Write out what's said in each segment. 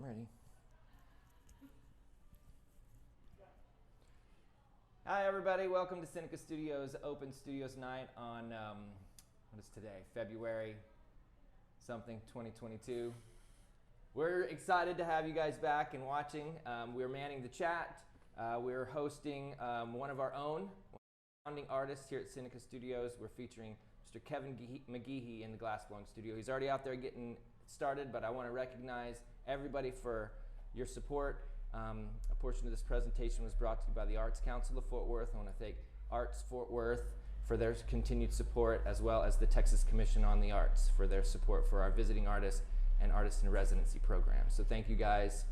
I'm ready. Hi, everybody. Welcome to Seneca Studios Open Studios Night on, what is today? February something, 2022. We're excited to have you guys back and watching. We're manning the chat. We're hosting one of our own founding artists here at Seneca Studios. We're featuring Mr. Kevin McGehee in the glassblowing studio. He's already out there getting started, but I want to recognize everybody for your support. A portion of this presentation was brought to you by the Arts Council of Fort Worth. I want to thank Arts Fort Worth for their continued support, as well as the Texas Commission on the Arts for their support for our visiting artists and artist in residency program. So thank you guys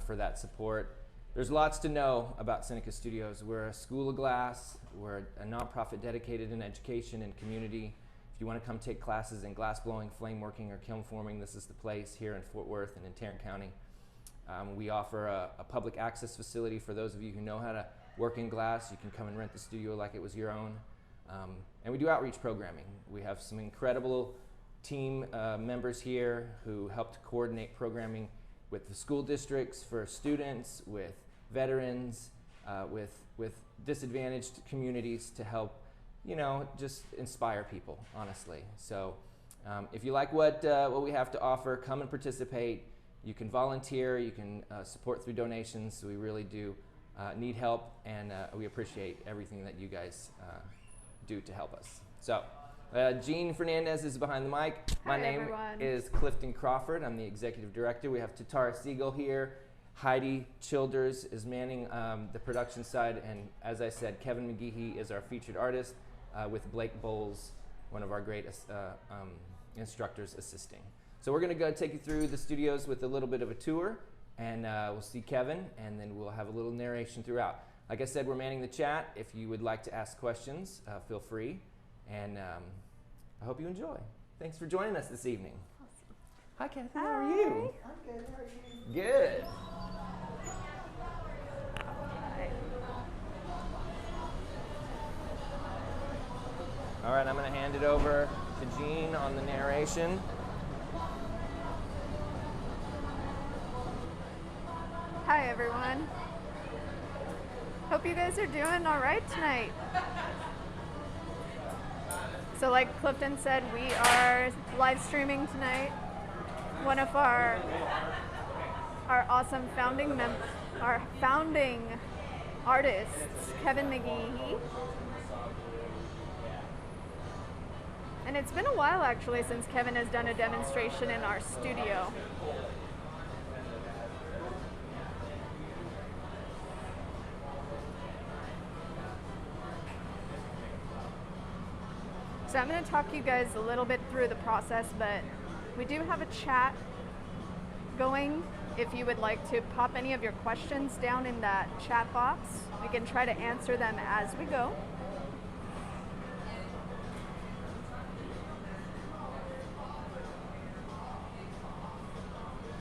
for that support. There's lots to know about Seneca Studios. We're a school of glass. We're a nonprofit dedicated in education and community. If you want to come take classes in glass blowing, flame working, or kiln forming, this is the place here in Fort Worth and in Tarrant County. We offer a public access facility for those of you who know how to work in glass. You can come and rent the studio like it was your own. And we do outreach programming. We have some incredible team members here who helped coordinate programming with the school districts for students, with veterans, with disadvantaged communities to help, you know, just inspire people, honestly. So if you like what we have to offer, come and participate. You can volunteer, you can support through donations. We really do need help, and we appreciate everything that you guys do to help us. So Gene Fernandez is behind the mic. My name is Clifton Crawford. I'm the executive director. We have Tatara Siegel here. Heidi Childers is manning the production side, and as I said, Kevin McGehee is our featured artist, with Blake Bowles, one of our great instructors, assisting. So we're going to go take you through the studios with a little bit of a tour, and we'll see Kevin, and then we'll have a little narration throughout. Like I said, we're manning the chat. If you would like to ask questions, feel free, and I hope you enjoy. Thanks for joining us this evening. Awesome. Hi, Kathy. How are you? I'm good. How are you? Good. All right, I'm going to hand it over to Gene on the narration. Hi, everyone. Hope you guys are doing all right tonight. So like Clifton said, we are live streaming tonight. One of our awesome founding artists, Kevin McGehee. And it's been a while actually since Kevin has done a demonstration in our studio. So I'm going to talk you guys a little bit through the process, but we do have a chat going. If you would like to pop any of your questions down in that chat box, we can try to answer them as we go.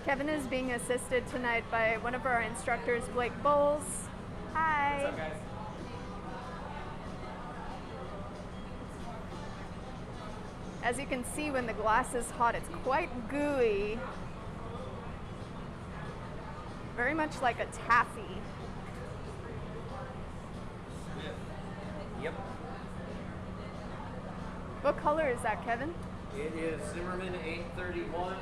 Kevin is being assisted tonight by one of our instructors, Blake Bowles. Hi. What's up, guys? As you can see, when the glass is hot, it's quite gooey. Very much like a taffy. Yep. What color is that, Kevin? It is Zimmerman 831,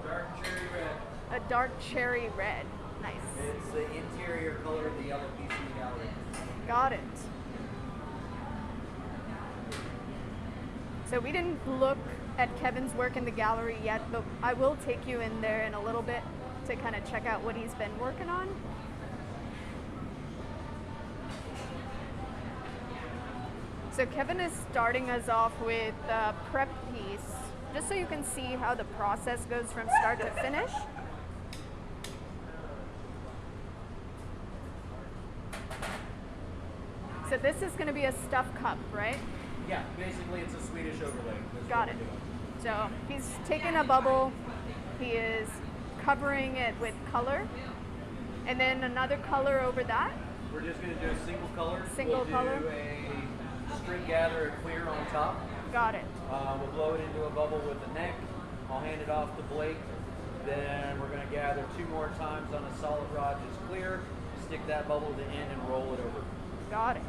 dark cherry red. A dark cherry red. Nice. It's the interior color of the other piece in the gallery. Got it. So we didn't look at Kevin's work in the gallery yet, but I will take you in there in a little bit to kind of check out what he's been working on. So Kevin is starting us off with a prep piece, just so you can see how the process goes from start to finish. So this is going to be a stuff cup, right? Yeah, basically it's a Swedish overlay. That's Got what it. we're doing. So he's taken a bubble, he is covering it with color, and then another color over that. We're just going to do a single color. Single we'll color. do a string gatherer clear on top. Got it. We'll blow it into a bubble with the neck. I'll hand it off to Blake. Then we're going to gather 2 more times on a solid rod just clear. Stick that bubble to the end and roll it over. Got it.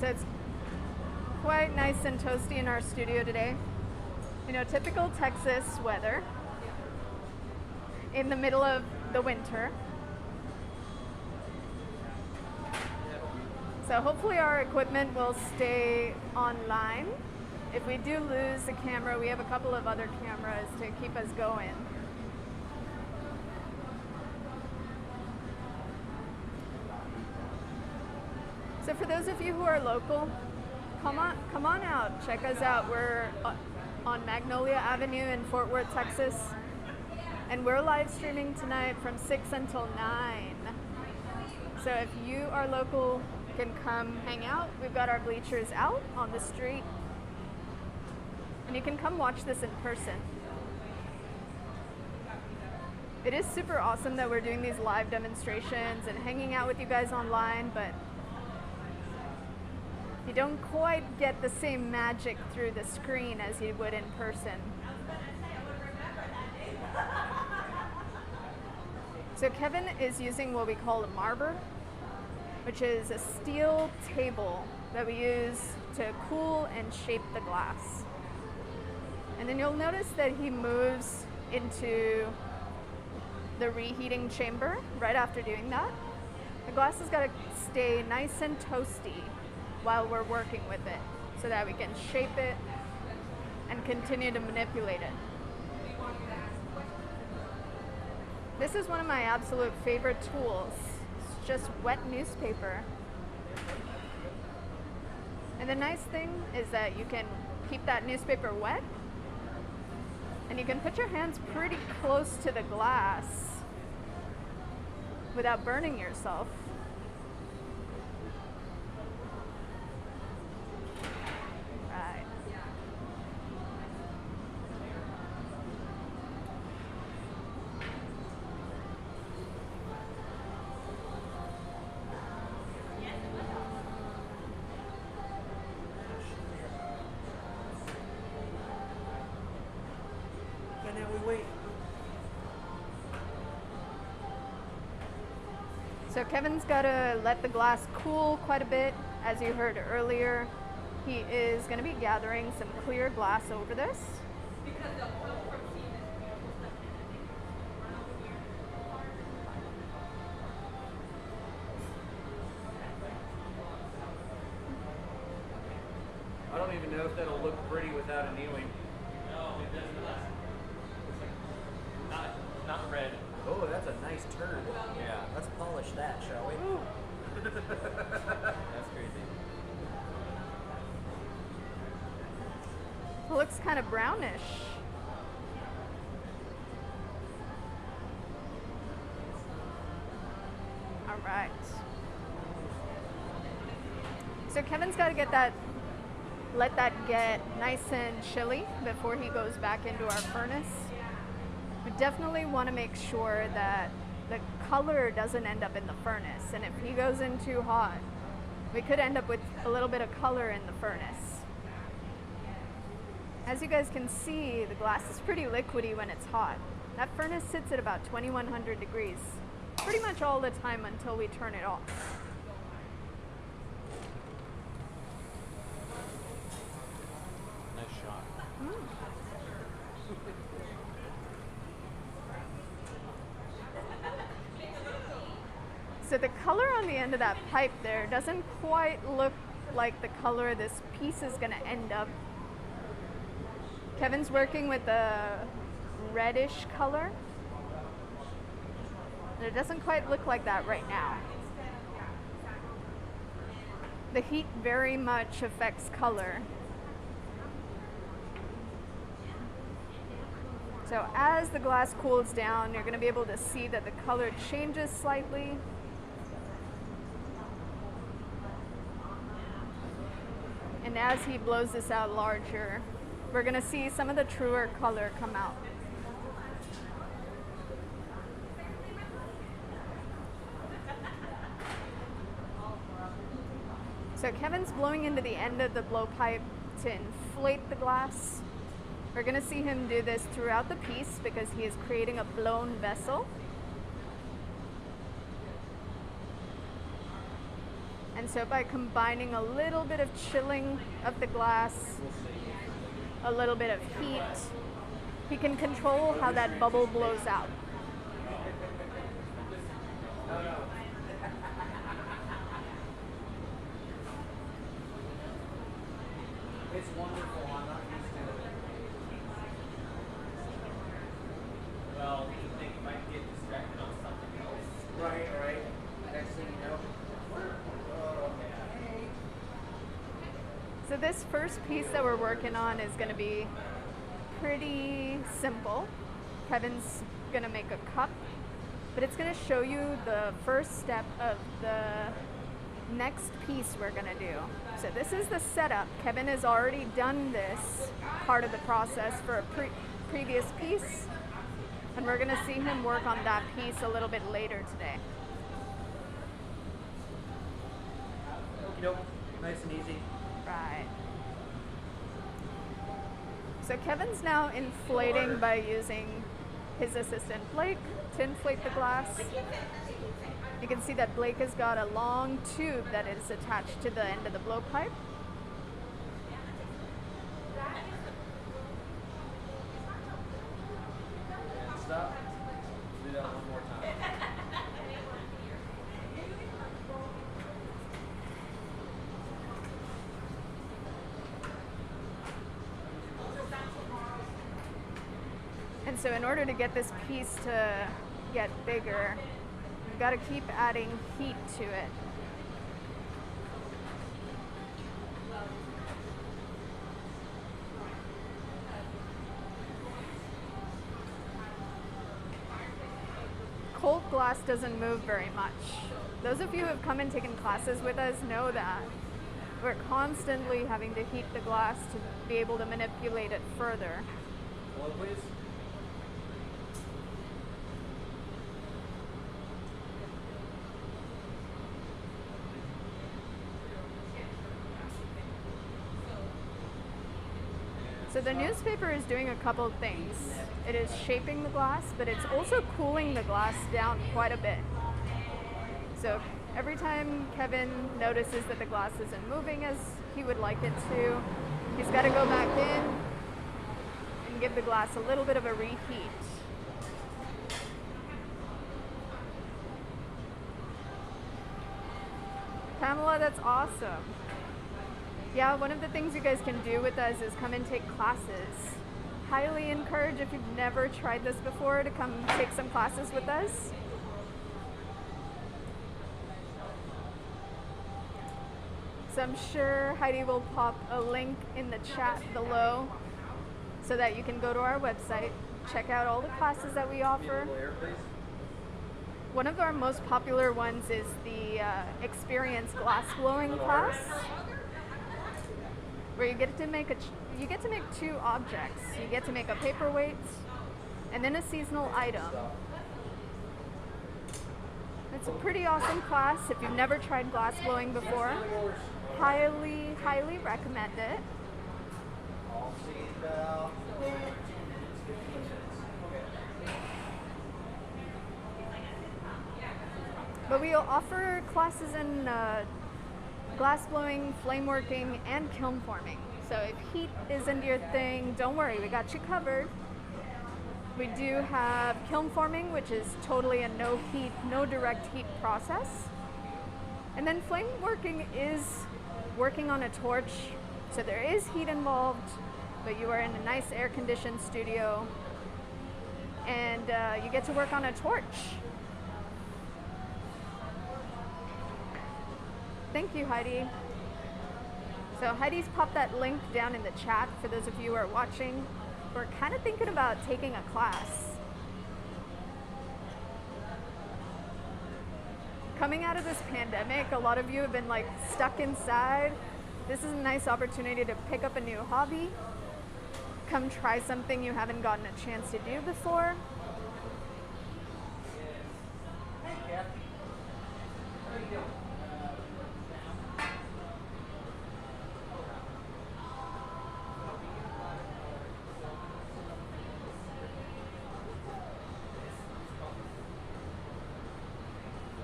So it's quite nice and toasty in our studio today. You know, typical Texas weather in the middle of the winter. So hopefully our equipment will stay online. If we do lose the camera, we have a couple of other cameras to keep us going. So for those of you who are local, come on out, check us out. We're on Magnolia Avenue in Fort Worth, Texas. And we're live streaming tonight from 6 until 9. So if you are local, you can come hang out. We've got our bleachers out on the street. And you can come watch this in person. It is super awesome that we're doing these live demonstrations and hanging out with you guys online, but you don't quite get the same magic through the screen as you would in person. So Kevin is using what we call a marber, which is a steel table that we use to cool and shape the glass. And then you'll notice that he moves into the reheating chamber right after doing that. The glass has got to stay nice and toasty while we're working with it so that we can shape it and continue to manipulate it. This is one of my absolute favorite tools. It's just wet newspaper. And the nice thing is that you can keep that newspaper wet and you can put your hands pretty close to the glass without burning yourself. Right. And then we wait. So Kevin's got to let the glass cool quite a bit. As you heard earlier, he is going to be gathering some clear glass over this. I don't even know if that'll look pretty without annealing. No, it doesn't. Not red. Oh, that's a nice turd. Yeah. Let's polish that, shall we? That's crazy. It looks kind of brownish. All right. So Kevin's got to let that get nice and chilly before he goes back into our furnace. We definitely want to make sure that the color doesn't end up in the furnace. And if he goes in too hot, we could end up with a little bit of color in the furnace. As you guys can see, the glass is pretty liquidy when it's hot. That furnace sits at about 2100 degrees pretty much all the time until we turn it off. Nice shot. So the color on the end of that pipe there doesn't quite look like the color this piece is going to end up. Kevin's working with a reddish color. It doesn't quite look like that right now. The heat very much affects color. So as the glass cools down, you're going to be able to see that the color changes slightly. And as he blows this out larger, we're going to see some of the truer color come out. So Kevin's blowing into the end of the blowpipe to inflate the glass. We're going to see him do this throughout the piece because he is creating a blown vessel. And so by combining a little bit of chilling of the glass, a little bit of heat, he can control how that bubble blows out. It's wonderful. I'm not used to it. Well, you think you might get distracted on something else. Right. Next thing you know. So this first piece that we're working on is going to be pretty simple. Kevin's going to make a cup, but it's going to show you the first step of the next piece we're going to do. So this is the setup. Kevin has already done this part of the process for a previous piece, and we're going to see him work on that piece a little bit later today. Nope. Nice and easy. Right. So Kevin's now inflating by using his assistant Blake to inflate the glass. You can see that Blake has got a long tube that is attached to the end of the blowpipe. Stop. Do that one more time. And so in order to get this piece to get bigger, you've got to keep adding heat to it. Cold glass doesn't move very much. Those of you who have come and taken classes with us know that. We're constantly having to heat the glass to be able to manipulate it further. Blow, please. So the newspaper is doing a couple of things. It is shaping the glass, but it's also cooling the glass down quite a bit. So every time Kevin notices that the glass isn't moving as he would like it to, he's got to go back in and give the glass a little bit of a reheat. Pamela, that's awesome. Yeah, one of the things you guys can do with us is come and take classes. Highly encourage, if you've never tried this before, to come take some classes with us. So I'm sure Heidi will pop a link in the chat below so that you can go to our website, check out all the classes that we offer. One of our most popular ones is the Experience Glass Blowing class, where you get to make two objects. You get to make a paperweight and then a seasonal item. It's a pretty awesome class. If you've never tried glass blowing before, highly, highly recommend it. But we offer classes in glass blowing, flame working, and kiln forming. So if heat isn't your thing, don't worry, we got you covered. We do have kiln forming, which is totally a no heat, no direct heat process. And then flame working is working on a torch. So there is heat involved, but you are in a nice air-conditioned studio, and you get to work on a torch. Thank you, Heidi. So Heidi's popped that link down in the chat for those of you who are watching. We're kind of thinking about taking a class. Coming out of this pandemic, a lot of you have been like stuck inside. This is a nice opportunity to pick up a new hobby. Come try something you haven't gotten a chance to do before.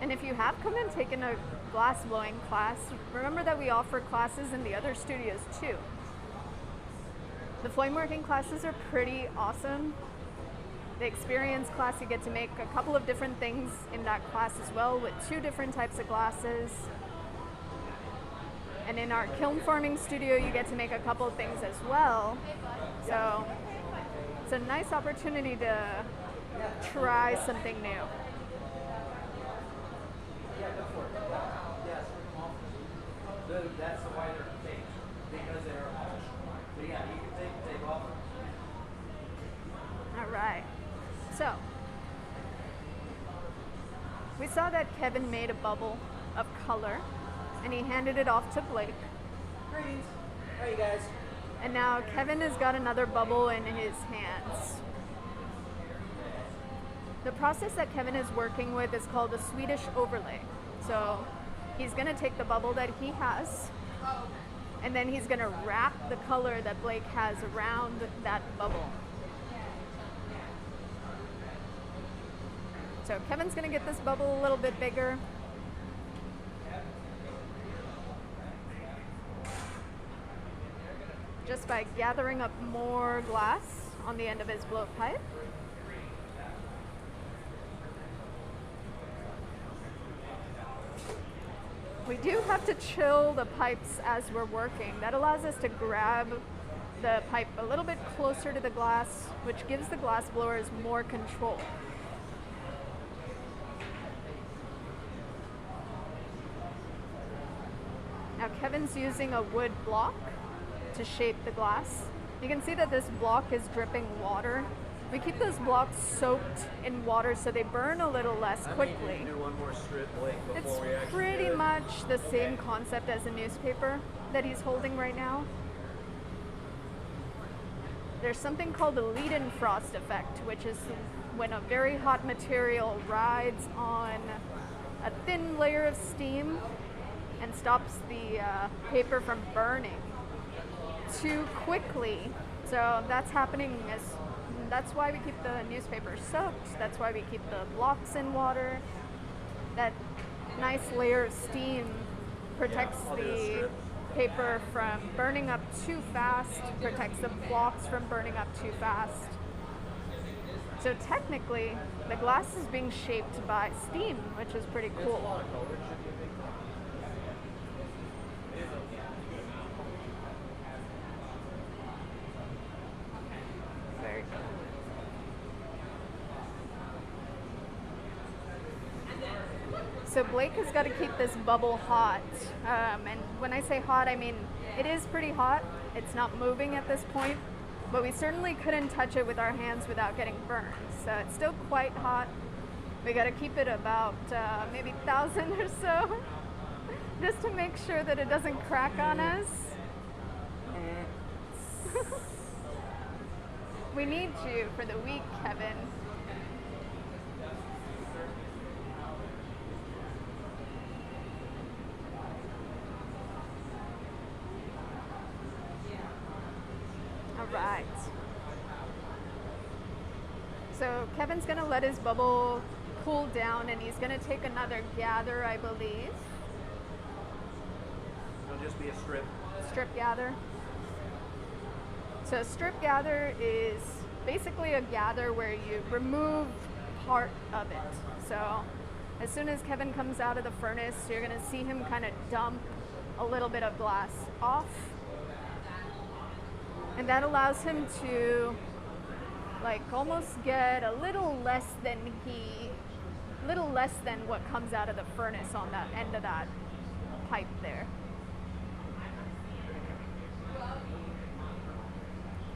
And if you have come and taken a glass blowing class, remember that we offer classes in the other studios too. The flame working classes are pretty awesome. The experience class, you get to make a couple of different things in that class as well with 2 different types of glasses. And in our kiln forming studio, you get to make a couple of things as well. So it's a nice opportunity to try something new. That's the why they're taped, because they're polished. But yeah, you can take the tape off. All right. So we saw that Kevin made a bubble of color and he handed it off to Blake. Greetings. How are you guys? And now Kevin has got another bubble in his hands. The process that Kevin is working with is called a Swedish overlay. So he's going to take the bubble that he has, and then he's going to wrap the color that Blake has around that bubble. So Kevin's going to get this bubble a little bit bigger. Just by gathering up more glass on the end of his blowpipe. We do have to chill the pipes as we're working. That allows us to grab the pipe a little bit closer to the glass, which gives the glass blowers more control. Now Kevin's using a wood block to shape the glass. You can see that this block is dripping water. We keep those blocks soaked in water so they burn a little less quickly. Do one more strip, Blake, It's before we actually pretty do it. much the same concept as a newspaper that he's holding right now. There's something called the Leidenfrost effect, which is when a very hot material rides on a thin layer of steam and stops the paper from burning too quickly. So that's happening that's why we keep the newspaper soaked. That's why we keep the blocks in water. That nice layer of steam protects I'll do a the strip. paper from burning up too fast, protects the blocks from burning up too fast. So technically, the glass is being shaped by steam, which is pretty cool. Very cool. So Blake has got to keep this bubble hot. And when I say hot, I mean it is pretty hot. It's not moving at this point, but we certainly couldn't touch it with our hands without getting burned. So it's still quite hot. We got to keep it about maybe 1,000 or so, just to make sure that it doesn't crack on us. We need you for the week, Kevin. Right. So Kevin's going to let his bubble cool down and he's going to take another gather, I believe. It'll just be a strip. Strip gather. So a strip gather is basically a gather where you remove part of it. So as soon as Kevin comes out of the furnace, you're going to see him kind of dump a little bit of glass off. And that allows him to like almost get a little less than what comes out of the furnace on that end of that pipe there.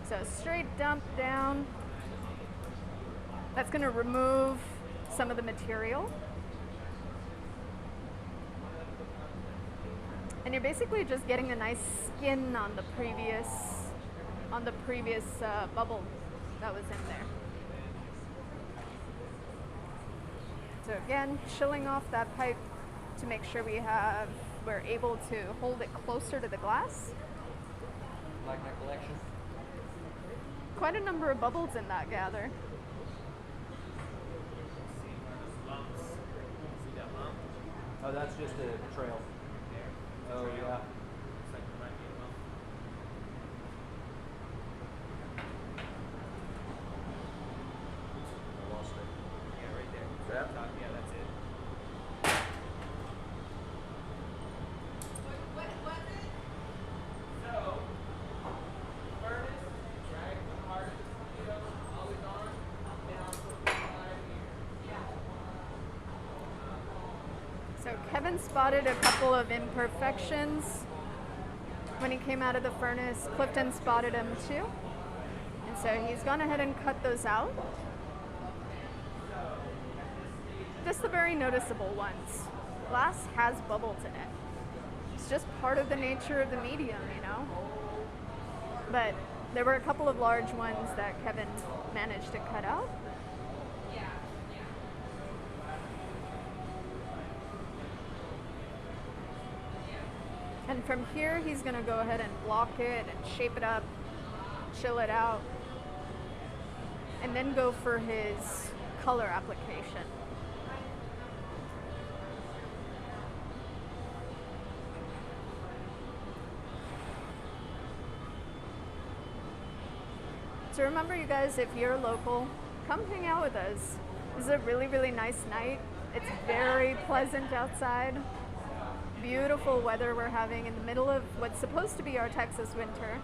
So straight dump down. That's going to remove some of the material. And you're basically just getting a nice skin on the previous bubble that was in there. So again, chilling off that pipe to make sure we're able to hold it closer to the glass. Like my collection. Quite a number of bubbles in that gather. just a trail. Oh yeah. That? Yeah, that's it. What was it? So, furnace, drag the heart of the torpedo, always on, down to the line here. So Kevin spotted a couple of imperfections when he came out of the furnace. Clifton spotted them too. And so he's gone ahead and cut those out. Just the very noticeable ones. Glass has bubbles in it. It's just part of the nature of the medium, you know? But there were a couple of large ones that Kevin managed to cut out. And from here, he's gonna go ahead and block it and shape it up, chill it out, and then go for his color application. So remember, you guys, if you're local, come hang out with us. This is a really, really nice night. It's very pleasant outside. Beautiful weather we're having in the middle of what's supposed to be our Texas winter.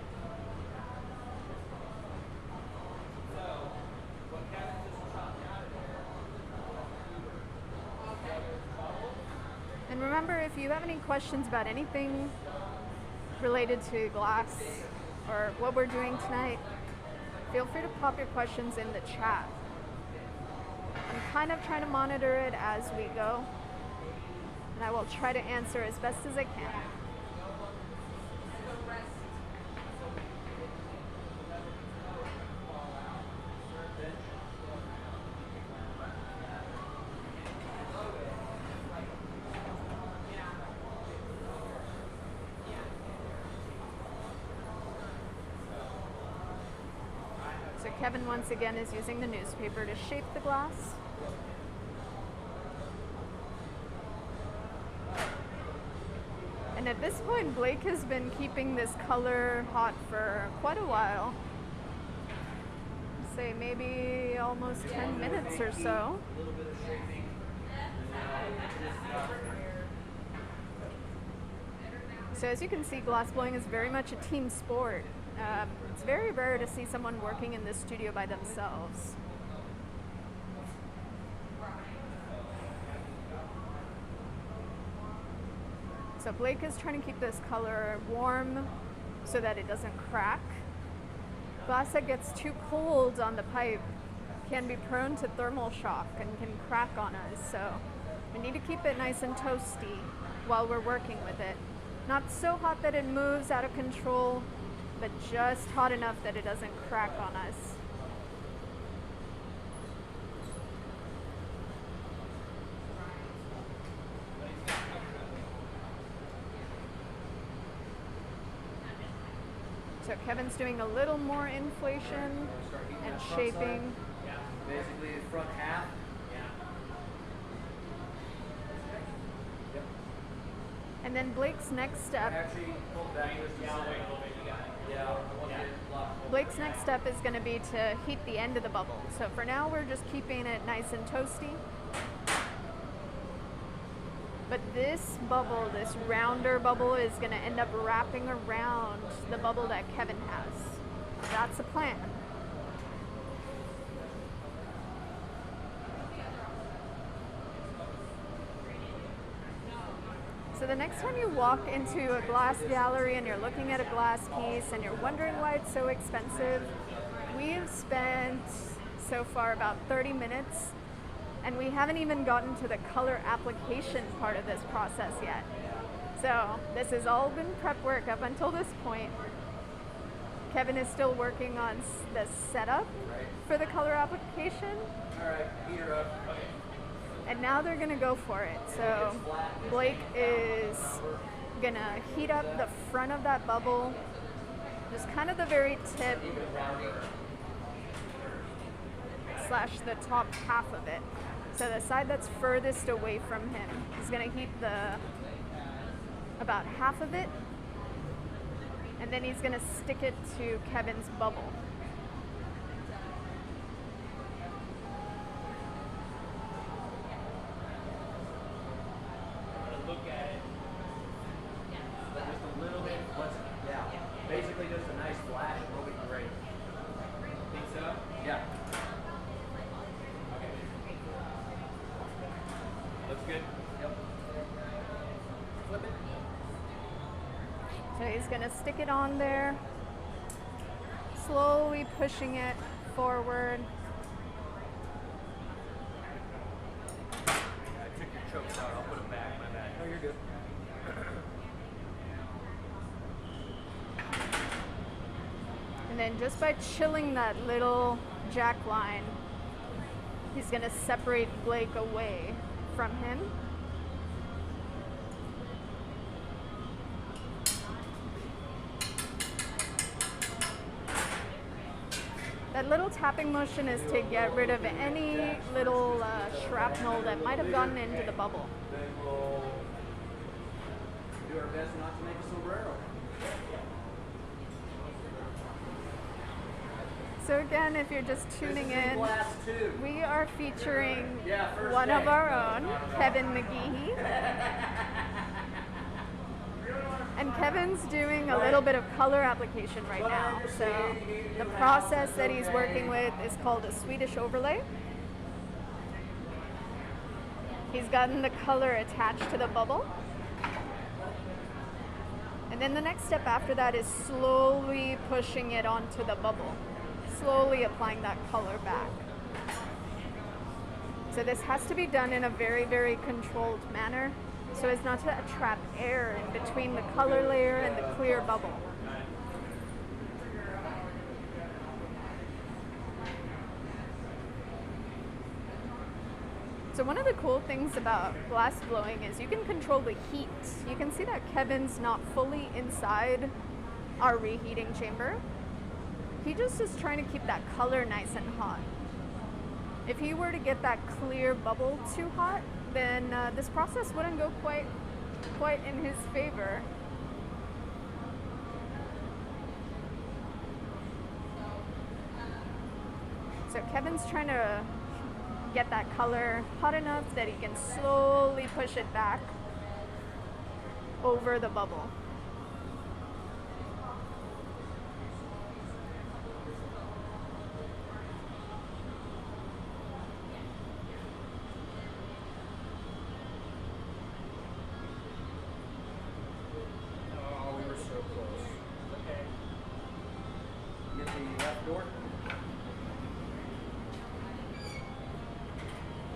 And remember, if you have any questions about anything related to glass or what we're doing tonight, feel free to pop your questions in the chat. I'm kind of trying to monitor it as we go, and I will try to answer as best as I can. So Kevin once again is using the newspaper to shape the glass. And at this point, Blake has been keeping this color hot for quite a while. Say maybe almost 10 minutes or so. So as you can see, glass blowing is very much a team sport. It's very rare to see someone working in this studio by themselves. So Blake is trying to keep this color warm so that it doesn't crack. Glass that gets too cold on the pipe can be prone to thermal shock and can crack on us. So we need to keep it nice and toasty while we're working with it. Not so hot that it moves out of control, but just hot enough that it doesn't crack on us. So Kevin's doing a little more inflation and shaping. Basically the front half. And then Blake's next step. Actually, pull back just a second. Blake's next step is going to be to heat the end of the bubble. So for now, we're just keeping it nice and toasty. But this bubble, this rounder bubble, is going to end up wrapping around the bubble that Kevin has. That's the plan. So the next time you walk into a glass gallery and you're looking at a glass piece and you're wondering why it's so expensive, we've spent so far about 30 minutes and we haven't even gotten to the color application part of this process yet. So this has all been prep work up until this point. Kevin is still working on the setup for the color application. All right, heat her up. And now they're gonna go for it. So Blake is gonna heat up the front of that bubble, just kind of the very tip / the top half of it. So the side that's furthest away from him, he's gonna heat about half of it, and then he's gonna stick it to Kevin's bubble. Look at it. Just a little bit. Yeah. Basically just a nice flash will be great. Think so? Yeah. Okay. Looks good? Yep. Flip it. So he's gonna stick it on there, slowly pushing it forward. I took your chokes out. I'll put them back. My bad. No, you're good. And then just by chilling that little jack line, he's gonna separate Blake away from him. That little tapping motion is to get rid of any little shrapnel that might have gotten into the bubble. Then we'll do our best not to make a sombrero. So again, if you're just tuning in, Glass two. we are featuring Yeah, first one day. of our own, Kevin McGehee. And Kevin's doing a little bit of color application right now. So the process that he's working with is called a Swedish overlay. He's gotten the color attached to the bubble. And then the next step after that is slowly pushing it onto the bubble, slowly applying that color back. So this has to be done in a very, very controlled manner, so as not to trap air in between the color layer and the clear bubble. So one of the cool things about glass blowing is you can control the heat. You can see that Kevin's not fully inside our reheating chamber. He just is trying to keep that color nice and hot. If he were to get that clear bubble too hot, then this process wouldn't go quite in his favor. So Kevin's trying to get that color hot enough that he can slowly push it back over the bubble. Oh, we were so close. Okay. Get the left door.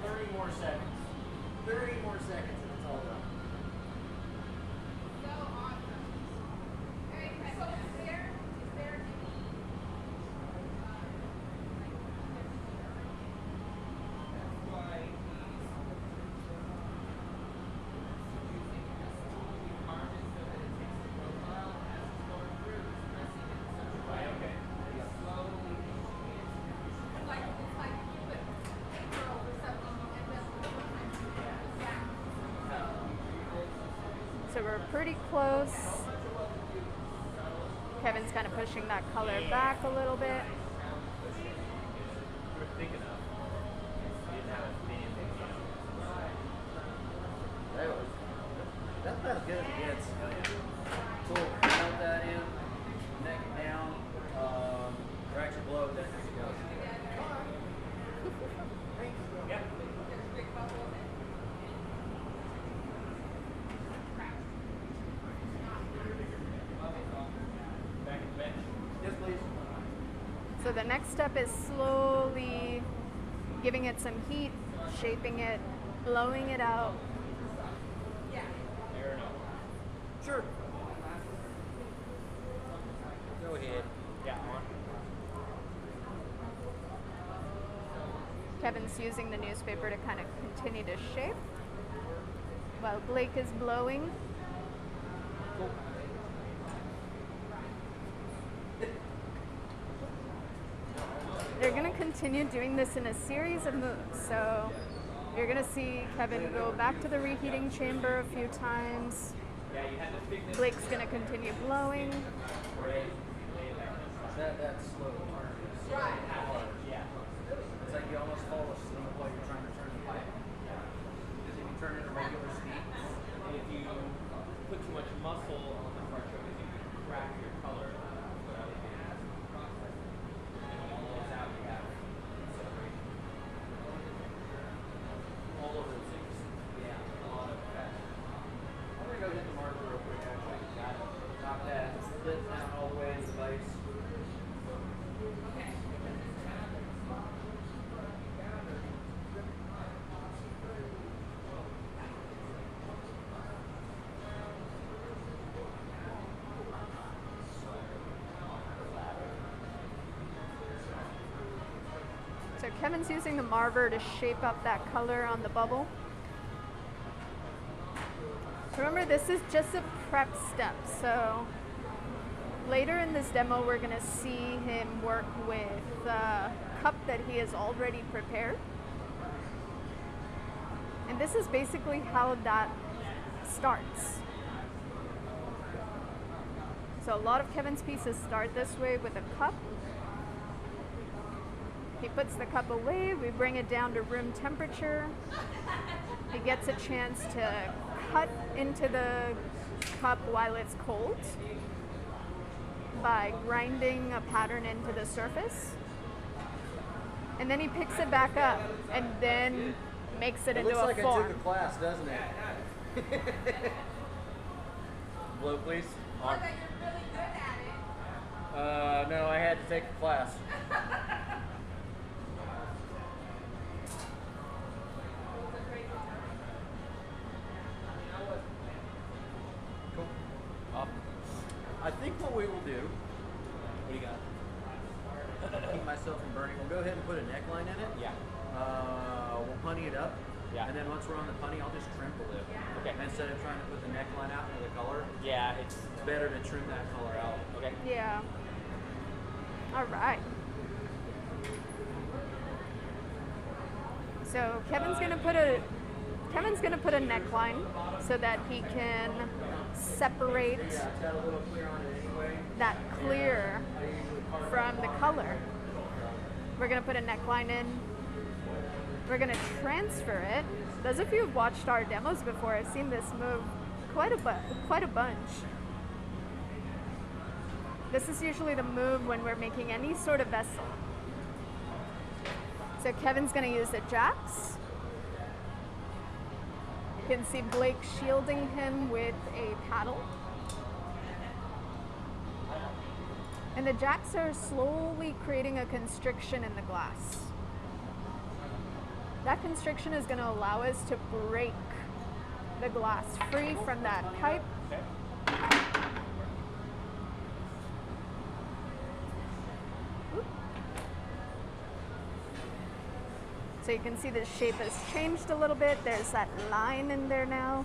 30 more seconds. 30 more seconds and it's all done. So we're pretty close. Kevin's kind of pushing that color back a little bit. You were thick enough. You didn't have a thin. That's about as good as it gets. So melt that in, neck it down, or actually blow it, then it goes. Yeah. Back in the bench. Yes, please. So the next step is slowly giving it some heat, shaping it, blowing it out. Fair enough. Sure. Go ahead. Yeah, on. Kevin's using the newspaper to kind of continue to shape while Blake is blowing. Cool. They're going to continue doing this in a series of moves. So You're gonna see Kevin go back to the reheating chamber a few times. Blake's gonna continue blowing. That's slow turn. It's hard. Yeah. It's like you almost fall asleep while you're trying to turn the pipe. Because if you turn it at regular speed, If you put too much muscle on the front choke, you can crack your color. All over the things. Yeah, a lot of fat. I'm gonna go hit the marker real quick. Actually, got it. Knock that split down all the way into the vise. So Kevin's using the marver to shape up that color on the bubble. Remember, this is just a prep step, so later in this demo we're going to see him work with a cup that he has already prepared. And this is basically how that starts. So a lot of Kevin's pieces start this way with a cup. He puts the cup away, we bring it down to room temperature. He gets a chance to cut into the cup while it's cold by grinding a pattern into the surface. And then he picks it back up and then makes it into a looks like form. I took a class, doesn't it? Blow, please. Or that you're really good at it. No, I had to take a class. Cool. I think what we will do, What do you got? keep myself from burning, we'll go ahead and put a neckline in it. Yeah. We'll punny it up. Yeah. And then once we're on the punny, I'll just trim the lip. Okay. Instead of trying to put the neckline out for the color, Yeah, it's it's better to trim that color out. okay. Yeah. All right. So Kevin's gonna put a neckline so that he can separate Yeah, it's got a little clear on it anyway. that clear from the color. We're gonna put a neckline in. We're gonna transfer it. Those of you who've watched our demos before have seen this move quite a bunch. This is usually the move when we're making any sort of vessel. So Kevin's gonna use the jacks. You can see Blake shielding him with a paddle. And the jacks are slowly creating a constriction in the glass. That constriction is going to allow us to break the glass free from that pipe. Oop. So you can see the shape has changed a little bit. There's that line in there now.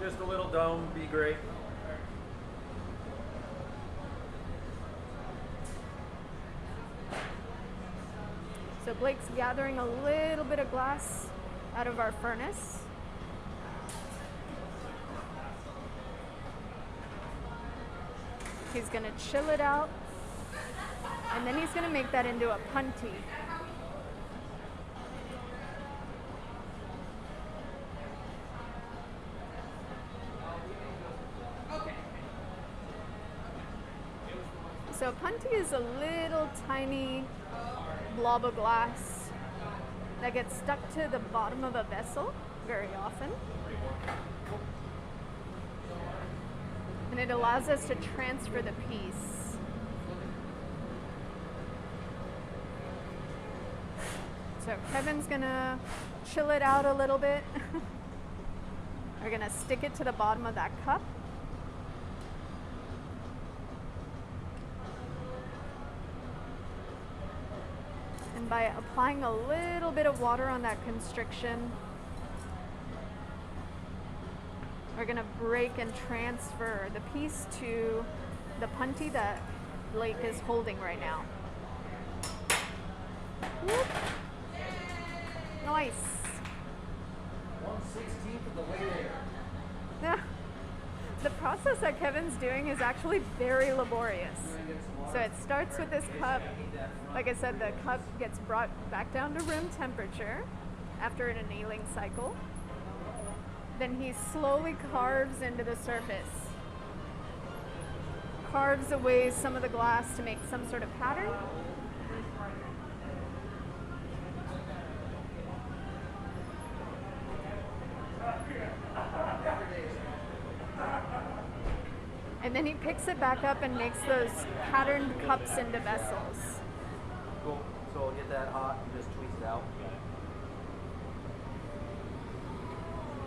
Just a little dome would be great. So Blake's gathering a little bit of glass out of our furnace. He's gonna chill it out, and then he's gonna make that into a punty. So punty is a little tiny blob of glass that gets stuck to the bottom of a vessel very often. And it allows us to transfer the piece. So Kevin's gonna chill it out a little bit. We're gonna stick it to the bottom of that cup. And by applying a little bit of water on that constriction, we're gonna break and transfer the piece to the punty that Blake is holding right now. Whoop. Nice. 1/16 of the way there. Yeah. The process that Kevin's doing is actually very laborious. So it starts with this cup. Like I said, the cup gets brought back down to room temperature after an annealing cycle. Then he slowly carves into the surface. Carves away some of the glass to make some sort of pattern. And then he picks it back up and makes those patterned cups into vessels. Cool. So we'll get that hot and just tweeze it out.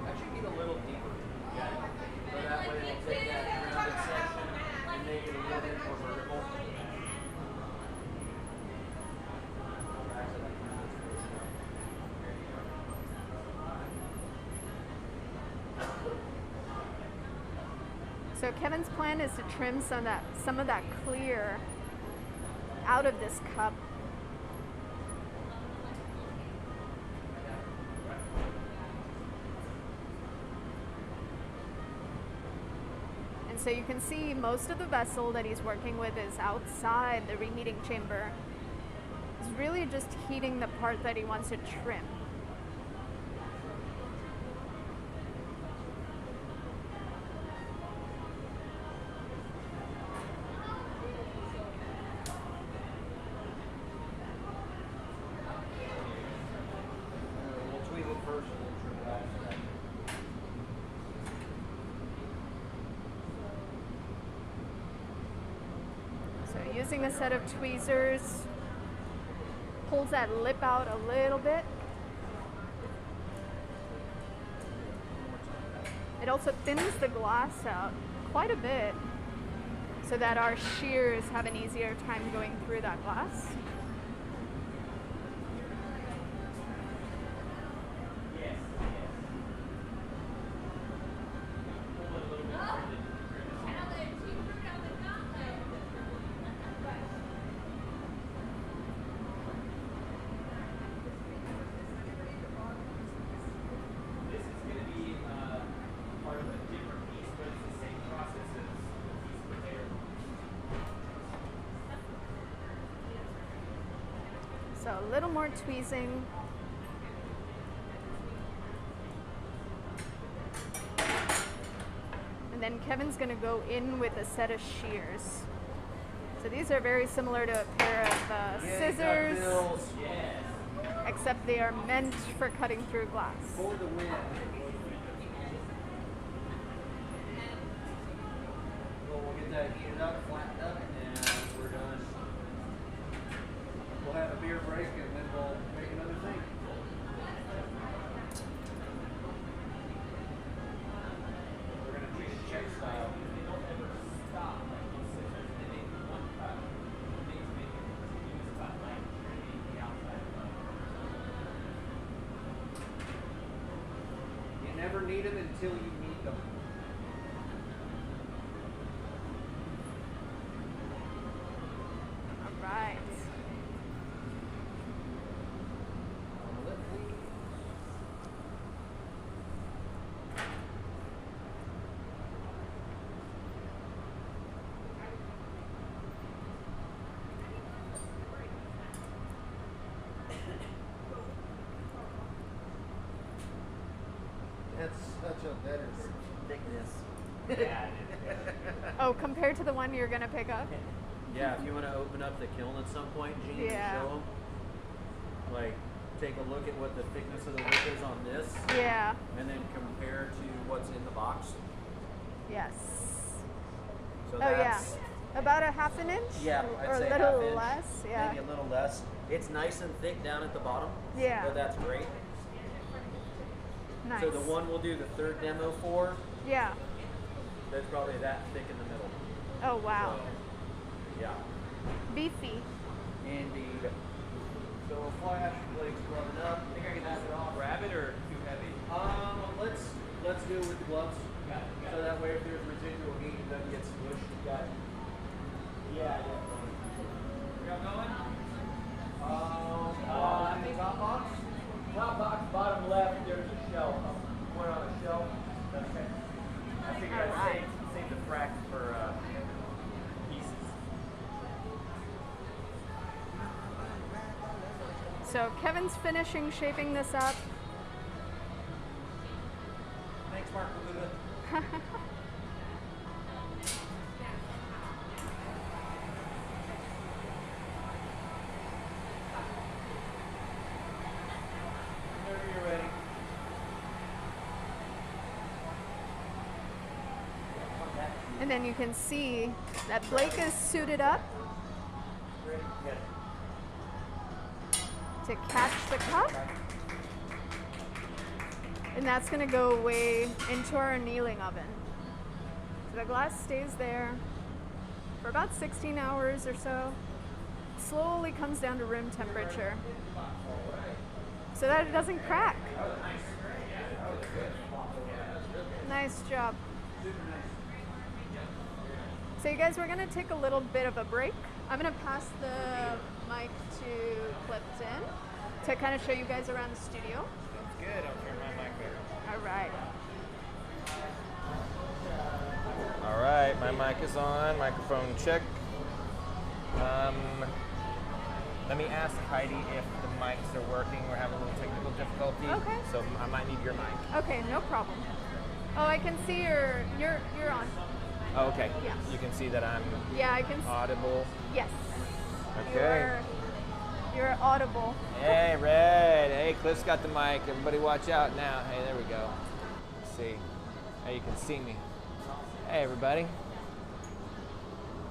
Actually, get a little deeper. So that way it'll take that rounded section and make it a little bit more vertical. So Kevin's plan is to trim some of that clear out of this cup. And so you can see most of the vessel that he's working with is outside the reheating chamber. He's really just heating the part that he wants to trim. Using a set of tweezers, pulls that lip out a little bit. It also thins the glass out quite a bit so that our shears have an easier time going through that glass. So a little more tweezing. And then Kevin's going to go in with a set of shears. So these are very similar to a pair of scissors, except they are meant for cutting through glass. For the win. Well, we'll get that heated up, flattened up, and we're done. We'll have a beer break and then we'll make another thing. We're going to treat it Czech style. You never need them until you need them. All right. That's such a better thickness. Yeah, Oh, compared to the one you're going to pick up? Yeah, if you want to open up the kiln at some point, Gene, Yeah. and show them, like, take a look at what the thickness of the wick is on this, Yeah. and then compare to what's in the box. Yes. So Oh, yeah. that's, About a half an inch? yeah, Or I'd a say little half inch, less? Yeah. maybe a little less. It's nice and thick down at the bottom. Yeah. So that's great. Nice. So the one we'll do the third demo for, Yeah. that's probably that thick in the middle. Oh, wow. So, yeah. Beefy. Indeed. So we'll flash, Blake's gloving up. I think I can just grab it or too heavy? Let's do it with the gloves. Got it. So that way if there's residual heat, it doesn't get squished. You got Yeah, yeah. We got going? Top box? Top box, bottom left, there's a shelf. One on a shelf. Okay. I figured I'd Alright. save the frac for pieces. So Kevin's finishing shaping this up. Thanks, Mark. We'll do it. Whenever you're ready. And then you can see that Blake is suited up Ready? Yes. to catch the cup. And that's going to go away into our annealing oven. So the glass stays there for about 16 hours or so. Slowly comes down to room temperature so that it doesn't crack. Nice job. So you guys, we're going to take a little bit of a break. I'm going to pass the mic to Clifton to kind of show you guys around the studio. Good, I'll turn my mic there. All right. All right, my mic is on, microphone check. Let me ask Heidi if the mics are working. We're having a little technical difficulty. Okay. So I might need your mic. Okay, no problem. Oh, I can see you're on. Oh, okay. Yes. You can see that I'm Yeah, I can audible. Yes. Okay. You're audible. Hey, Red. Hey, Cliff's got the mic. Everybody watch out now. Hey, there we go. Let's see. Hey, you can see me. Hey, everybody.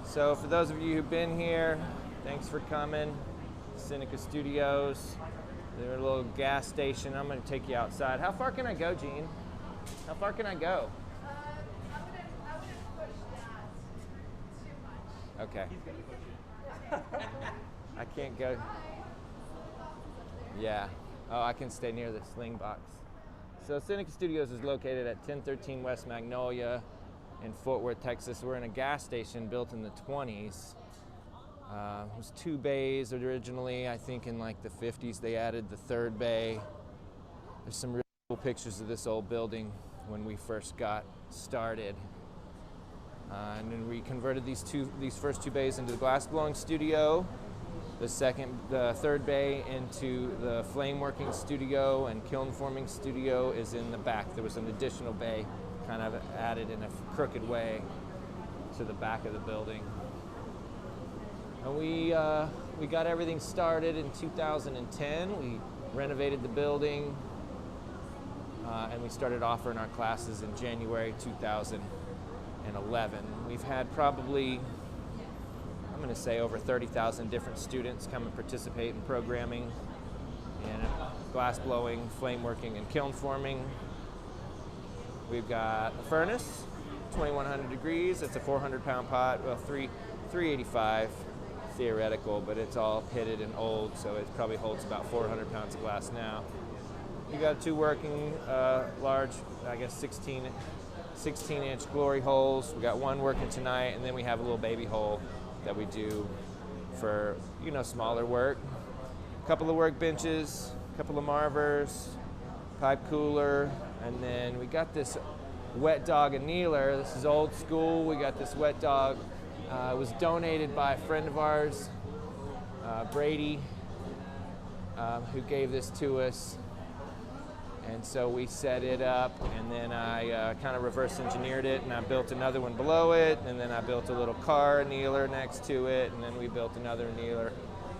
So for those of you who've been here, thanks for coming. Seneca Studios. They're a little gas station. I'm going to take you outside. How far can I go, Gene? How far can I go? I wouldn't push that too much. Okay. I can't go. Yeah. Oh, I can stay near the sling box. So Seneca Studios is located at 1013 West Magnolia in Fort Worth, Texas. We're in a gas station built in the 20s. It was 2 bays originally. I think in like the 50s they added the 3rd bay. There's some really cool pictures of this old building when we first got started. And then we converted these first 2 bays into the glass blowing studio. The 3rd bay into the flame working studio, and kiln forming studio is in the back. There was an additional bay kind of added in a crooked way to the back of the building. And we got everything started in 2010. We renovated the building, and we started offering our classes in January 2011. We've had probably, I'm going to say, over 30,000 different students come and participate in programming in glass blowing, flame working, and kiln forming. We've got a furnace, 2100 degrees. It's a 400-pound pot, well, 385 theoretical, but it's all pitted and old, so it probably holds about 400 pounds of glass now. We got 2 working large, I guess 16-inch glory holes. We got 1 working tonight, and then we have a little baby hole that we do for, smaller work. A couple of workbenches, a couple of marvers, pipe cooler, and then we got this wet dog annealer. This is old school. We got this wet dog. It was donated by a friend of ours, Brady, who gave this to us. And so we set it up, and then I kind of reverse engineered it, and I built another one below it, and then I built a little car annealer next to it, and then we built another annealer.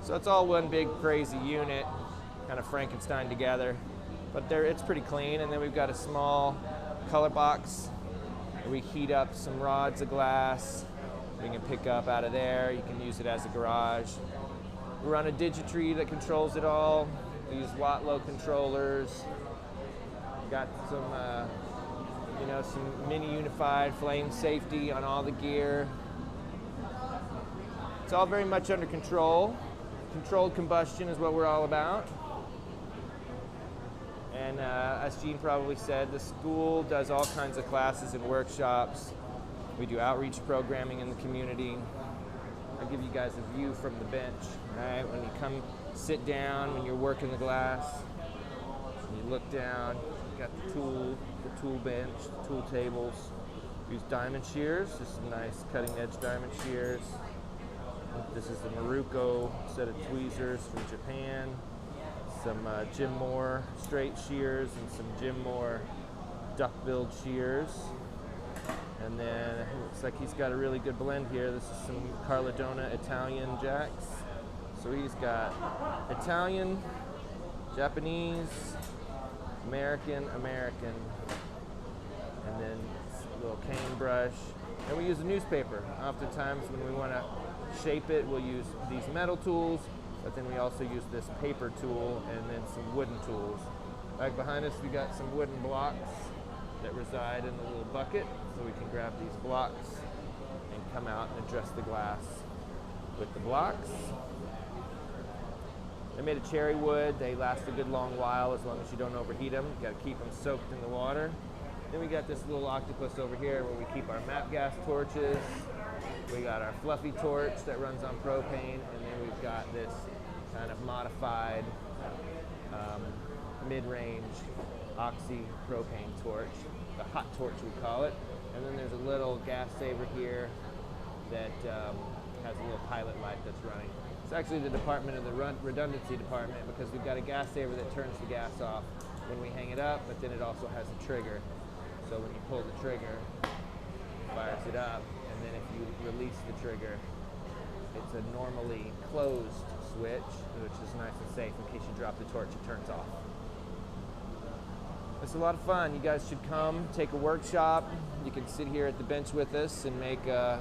So it's all one big crazy unit, kind of Frankenstein together. But it's pretty clean, and then we've got a small color box where we heat up some rods of glass. We can pick up out of there. You can use it as a garage. We run a Digitree that controls it all. We use Wattlow controllers. Got some, some mini unified flame safety on all the gear. It's all very much under control. Controlled combustion is what we're all about. And as Gene probably said, the school does all kinds of classes and workshops. We do outreach programming in the community. I'll give you guys a view from the bench, right? When you come sit down, when you're working the glass, you look down, you got the tool bench, the tool tables. Use diamond shears, just some nice cutting edge diamond shears. This is the Maruko set of tweezers from Japan. Some Jim Moore straight shears and some Jim Moore duck-billed shears. And then it looks like he's got a really good blend here. This is some Carladona Italian jacks. So he's got Italian, Japanese, American, and then a little cane brush. And we use a newspaper. Oftentimes when we want to shape it, we'll use these metal tools, but then we also use this paper tool and then some wooden tools. Back behind us we got some wooden blocks that reside in the little bucket, so we can grab these blocks and come out and address the glass with the blocks. They're made of cherry wood. They last a good long while as long as you don't overheat them. You got to keep them soaked in the water. Then we got this little octopus over here where we keep our MAP gas torches. We got our fluffy torch that runs on propane, and then we've got this kind of modified mid-range oxy propane torch, the hot torch we call it. And then there's a little gas saver here that has a little pilot light that's running. It's actually the department of the redundancy department, because we've got a gas saver that turns the gas off when we hang it up, but then it also has a trigger. So when you pull the trigger, it fires it up, and then if you release the trigger, it's a normally closed switch, which is nice and safe. In case you drop the torch, it turns off. It's a lot of fun. You guys should come, take a workshop. You can sit here at the bench with us and make a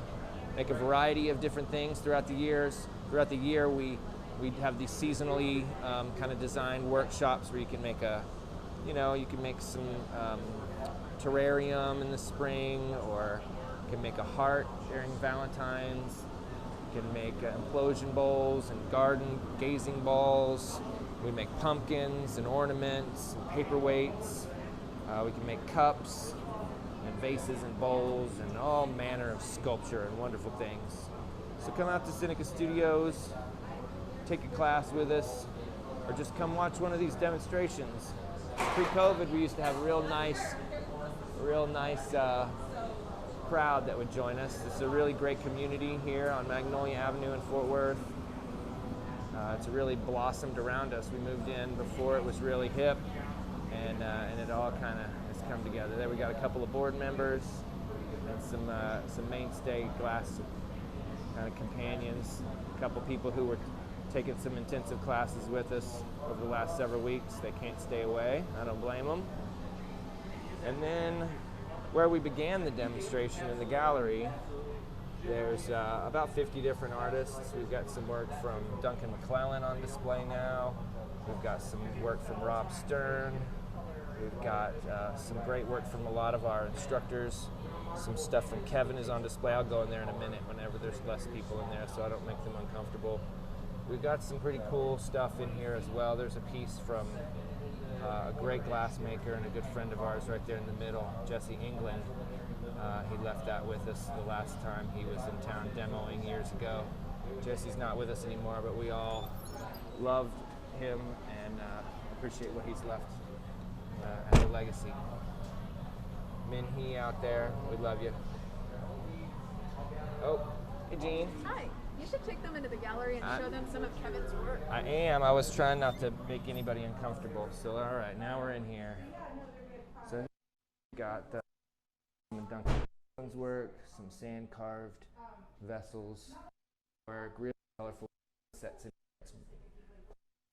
variety of different things throughout the years. Throughout the year, we have these seasonally kind of designed workshops where you can make you can make some terrarium in the spring, or you can make a heart during Valentine's. You can make implosion bowls and garden gazing balls. We make pumpkins and ornaments and paperweights. We can make cups and vases and bowls and all manner of sculpture and wonderful things. So come out to Seneca Studios, take a class with us, or just come watch one of these demonstrations. Pre-COVID, we used to have a real nice crowd that would join us. This is a really great community here on Magnolia Avenue in Fort Worth. It's really blossomed around us. We moved in before it was really hip, and it all kind of has come together. There we got a couple of board members and some mainstay glass kind of companions. A couple people who were taking some intensive classes with us over the last several weeks. They can't stay away. I don't blame them. And then where we began the demonstration in the gallery, there's about 50 different artists. We've got some work from Duncan McClellan on display now. We've got some work from Rob Stern. We've got some great work from a lot of our instructors. Some stuff from Kevin is on display. I'll go in there in a minute whenever there's less people in there so I don't make them uncomfortable. We've got some pretty cool stuff in here as well. There's a piece from a great glassmaker and a good friend of ours right there in the middle, Jesse England. He left that with us the last time he was in town demoing years ago. Jesse's not with us anymore, but we all loved him and appreciate what he's left as a legacy. McGehee out there, we love you. Oh, hey Jean. Hi. You should take them into the gallery and show them some of Kevin's work. I am. I was trying not to make anybody uncomfortable. So, all right, now we're in here. So, we got the Duncan's work, some sand-carved vessels work, really colorful sets.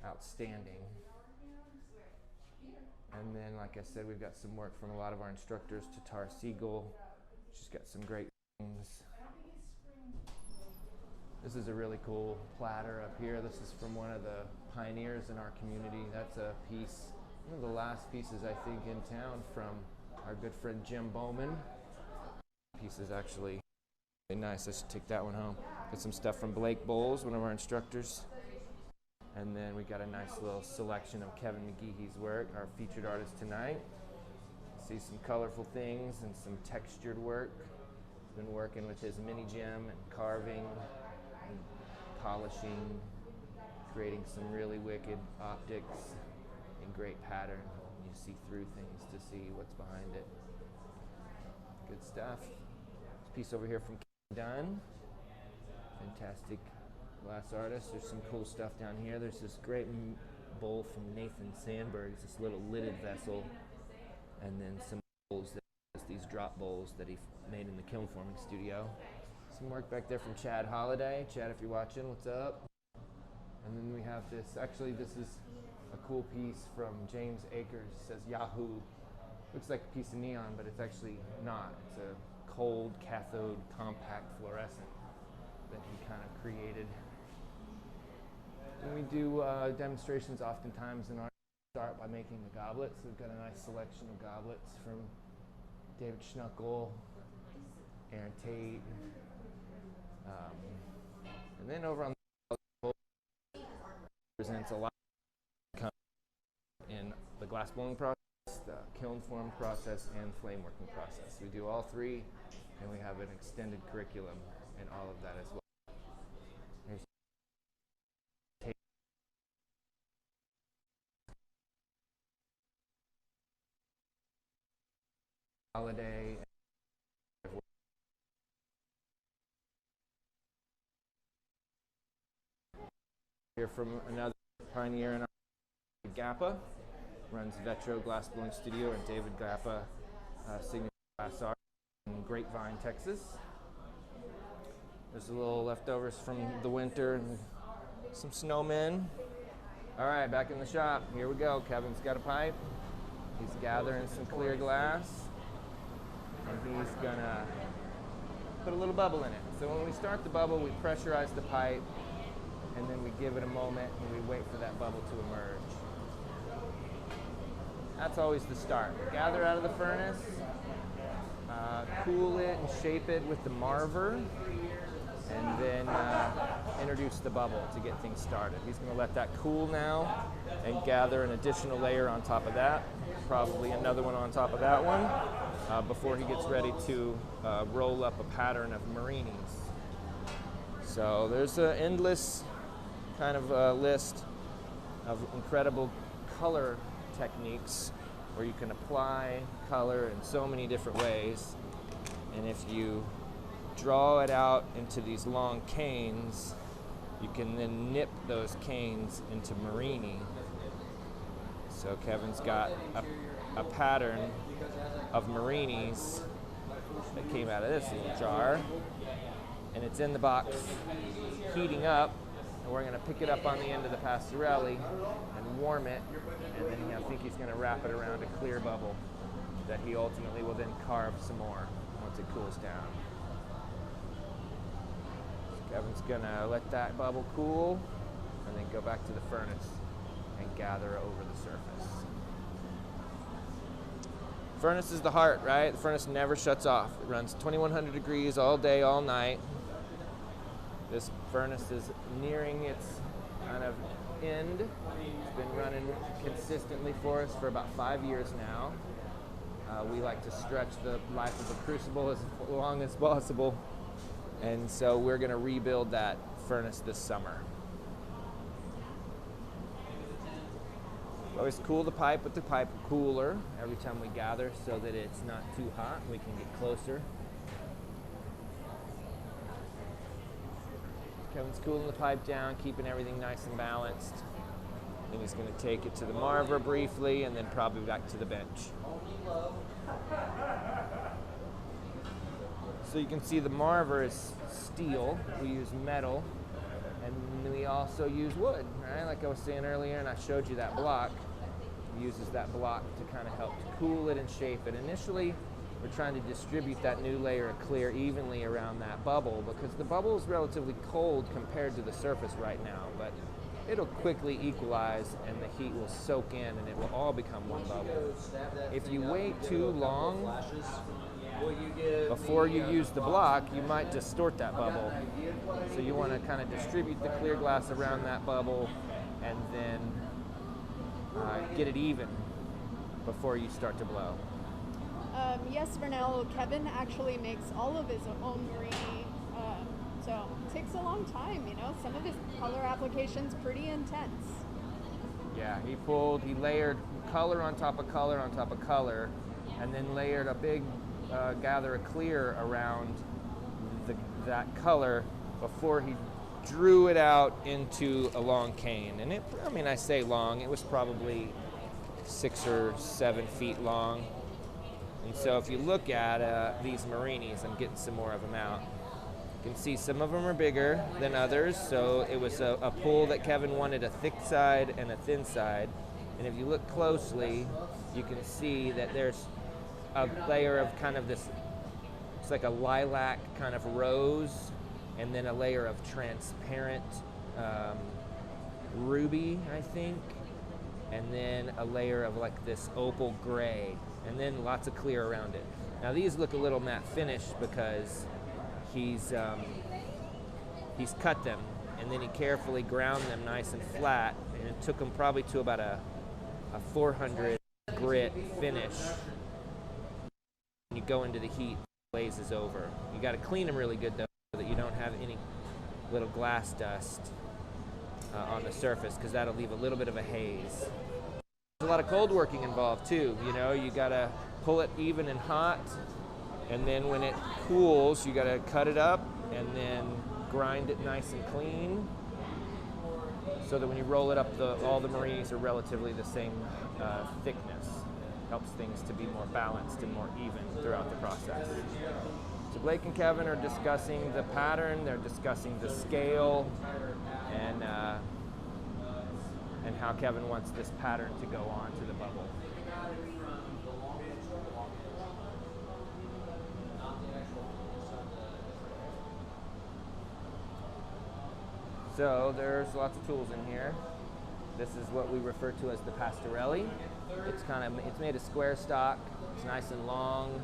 Outstanding. And then, like I said, we've got some work from a lot of our instructors. Tatar Siegel, she's got some great things. This is a really cool platter up here. This is from one of the pioneers in our community. That's a piece, one of the last pieces I think in town from our good friend Jim Bowman. Piece is actually really nice. I should take that one home. Got some stuff from Blake Bowles, one of our instructors. And then we got a nice little selection of Kevin McGehee's work, our featured artist tonight. See some colorful things and some textured work. Been working with his mini gem and carving and polishing, creating some really wicked optics and great pattern. You see through things to see what's behind it. Good stuff. This piece over here from Dunn. Fantastic glass artist. There's some cool stuff down here. There's this great bowl from Nathan Sandberg. It's this little lidded vessel, and then some bowls, these drop bowls that he made in the kiln forming studio. Some work back there from Chad Holiday. Chad, if you're watching, what's up? And then we have this. Actually, this is a cool piece from James Akers. It says Yahoo. Looks like a piece of neon, but it's actually not. It's a cold cathode compact fluorescent that he kind of created. And we do demonstrations oftentimes in our start by making the goblets. We've got a nice selection of goblets from David Schnuckel, Aaron Tate, and then over on the presents a lot in the glass blowing process, the kiln form process, and flame working process. We do all three, and we have an extended curriculum in all of that as well. Here's Holiday. Here from another pioneer in our Gappa, runs Vetro Glass Blowing Studio, and David Gappa, Signature Glass Art in Grapevine, Texas. There's a little leftovers from the winter and some snowmen. All right, back in the shop. Here we go. Kevin's got a pipe. He's gathering some clear glass, and he's gonna put a little bubble in it. So when we start the bubble, we pressurize the pipe, and then we give it a moment and we wait for that bubble to emerge. That's always the start. Gather out of the furnace, cool it and shape it with the Marver, and then introduce the bubble to get things started. He's going to let that cool now and gather an additional layer on top of that, probably another one on top of that one, before he gets ready to roll up a pattern of Marinis. So there's an endless kind of list of incredible color techniques where you can apply color in so many different ways. And if you draw it out into these long canes, you can then nip those canes into Marini. So Kevin's got a pattern of Marinis that came out of this little jar, and it's in the box heating up, and we're going to pick it up on the end of the passerelli and warm it, and then I think he's going to wrap it around a clear bubble that he ultimately will then carve some more once it cools down. So Kevin's going to let that bubble cool and then go back to the furnace and gather over the surface. Furnace is the heart, right? The furnace never shuts off. It runs 2100 degrees all day, all night. This furnace is nearing its kind of end. It's been running consistently for us for about 5 years now. We like to stretch the life of the crucible as long as possible, and so we're going to rebuild that furnace this summer. Always cool the pipe with the pipe cooler every time we gather so that it's not too hot. We can get closer. Kevin's cooling the pipe down, keeping everything nice and balanced. Then he's going to take it to the Marver briefly and then probably back to the bench. So you can see the Marver is steel. We use metal, and we also use wood, right? Like I was saying earlier, and I showed you that block. It uses that block to kind of help to cool it and shape it. Initially, we're trying to distribute that new layer of clear evenly around that bubble because the bubble is relatively cold compared to the surface right now, but it'll quickly equalize and the heat will soak in and it will all become one bubble. If you wait too long before you use the block, you might distort that bubble. So you want to kind of distribute the clear glass around that bubble and then get it even before you start to blow. Yes, Vernell, Kevin actually makes all of his own Marini. So takes a long time, you know. Some of his color application's pretty intense. Yeah, he layered color on top of color on top of color, and then layered a big gather of clear around that color before he drew it out into a long cane. And I say long, it was probably 6 or 7 feet long. And so if you look at these Marinis, I'm getting some more of them out. You can see some of them are bigger than others, so it was a pool that Kevin wanted a thick side and a thin side. And if you look closely, you can see that there's a layer of kind of this, it's like a lilac kind of rose, and then a layer of transparent ruby, I think, and then a layer of like this opal gray, and then lots of clear around it. Now these look a little matte finish because he's cut them, and then he carefully ground them nice and flat, and it took him probably to about a 400 grit finish. When you go into the heat, it glazes over. You got to clean them really good though, so that you don't have any little glass dust on the surface, because that'll leave a little bit of a haze. There's a lot of cold working involved too. You know, you got to pull it even and hot, and then when it cools, you got to cut it up and then grind it nice and clean, so that when you roll it up, all the Marinis are relatively the same thickness. Helps things to be more balanced and more even throughout the process. So Blake and Kevin are discussing the pattern, they're discussing the scale, and how Kevin wants this pattern to go on to the bubble. So there's lots of tools in here. This is what we refer to as the pastorelli. It's made of square stock. It's nice and long,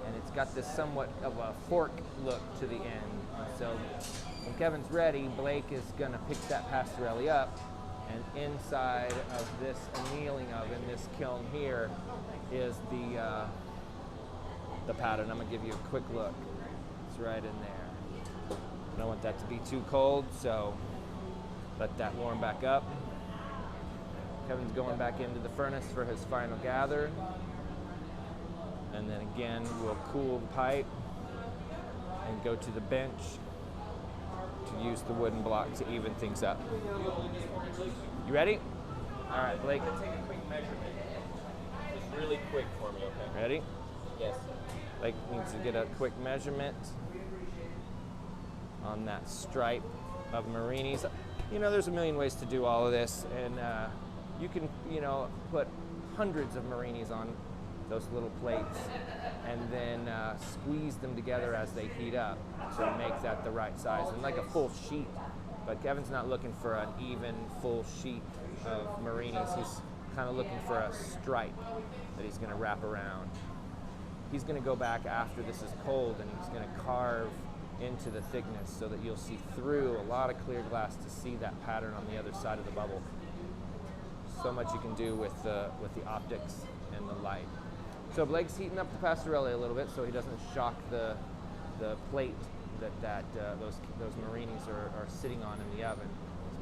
and it's got this somewhat of a fork look to the end. So when Kevin's ready, Blake is gonna pick that pastorelli up, and inside of this annealing oven, this kiln here, is the pattern. I'm gonna give you a quick look. It's right in there. I don't want that to be too cold, so let that warm back up. Kevin's going back into the furnace for his final gather. And then again, we'll cool the pipe and go to the bench to use the wooden block to even things up. You ready? All right, Blake. I'm gonna take a quick measurement. Just really quick for me, okay? Ready? Yes. Blake needs to get a quick measurement on that stripe of Marinis. You know, there's a million ways to do all of this, and you can, put hundreds of Marinis on those little plates and then squeeze them together as they heat up to make that the right size, and like a full sheet. But Kevin's not looking for an even full sheet of Marinis. He's kind of looking for a stripe that he's going to wrap around. He's going to go back after this is cold, and he's going to carve into the thickness so that you'll see through a lot of clear glass to see that pattern on the other side of the bubble. So much you can do with the optics and the light. So Blake's heating up the pastorelli a little bit so he doesn't shock the plate that those Marinis are sitting on in the oven.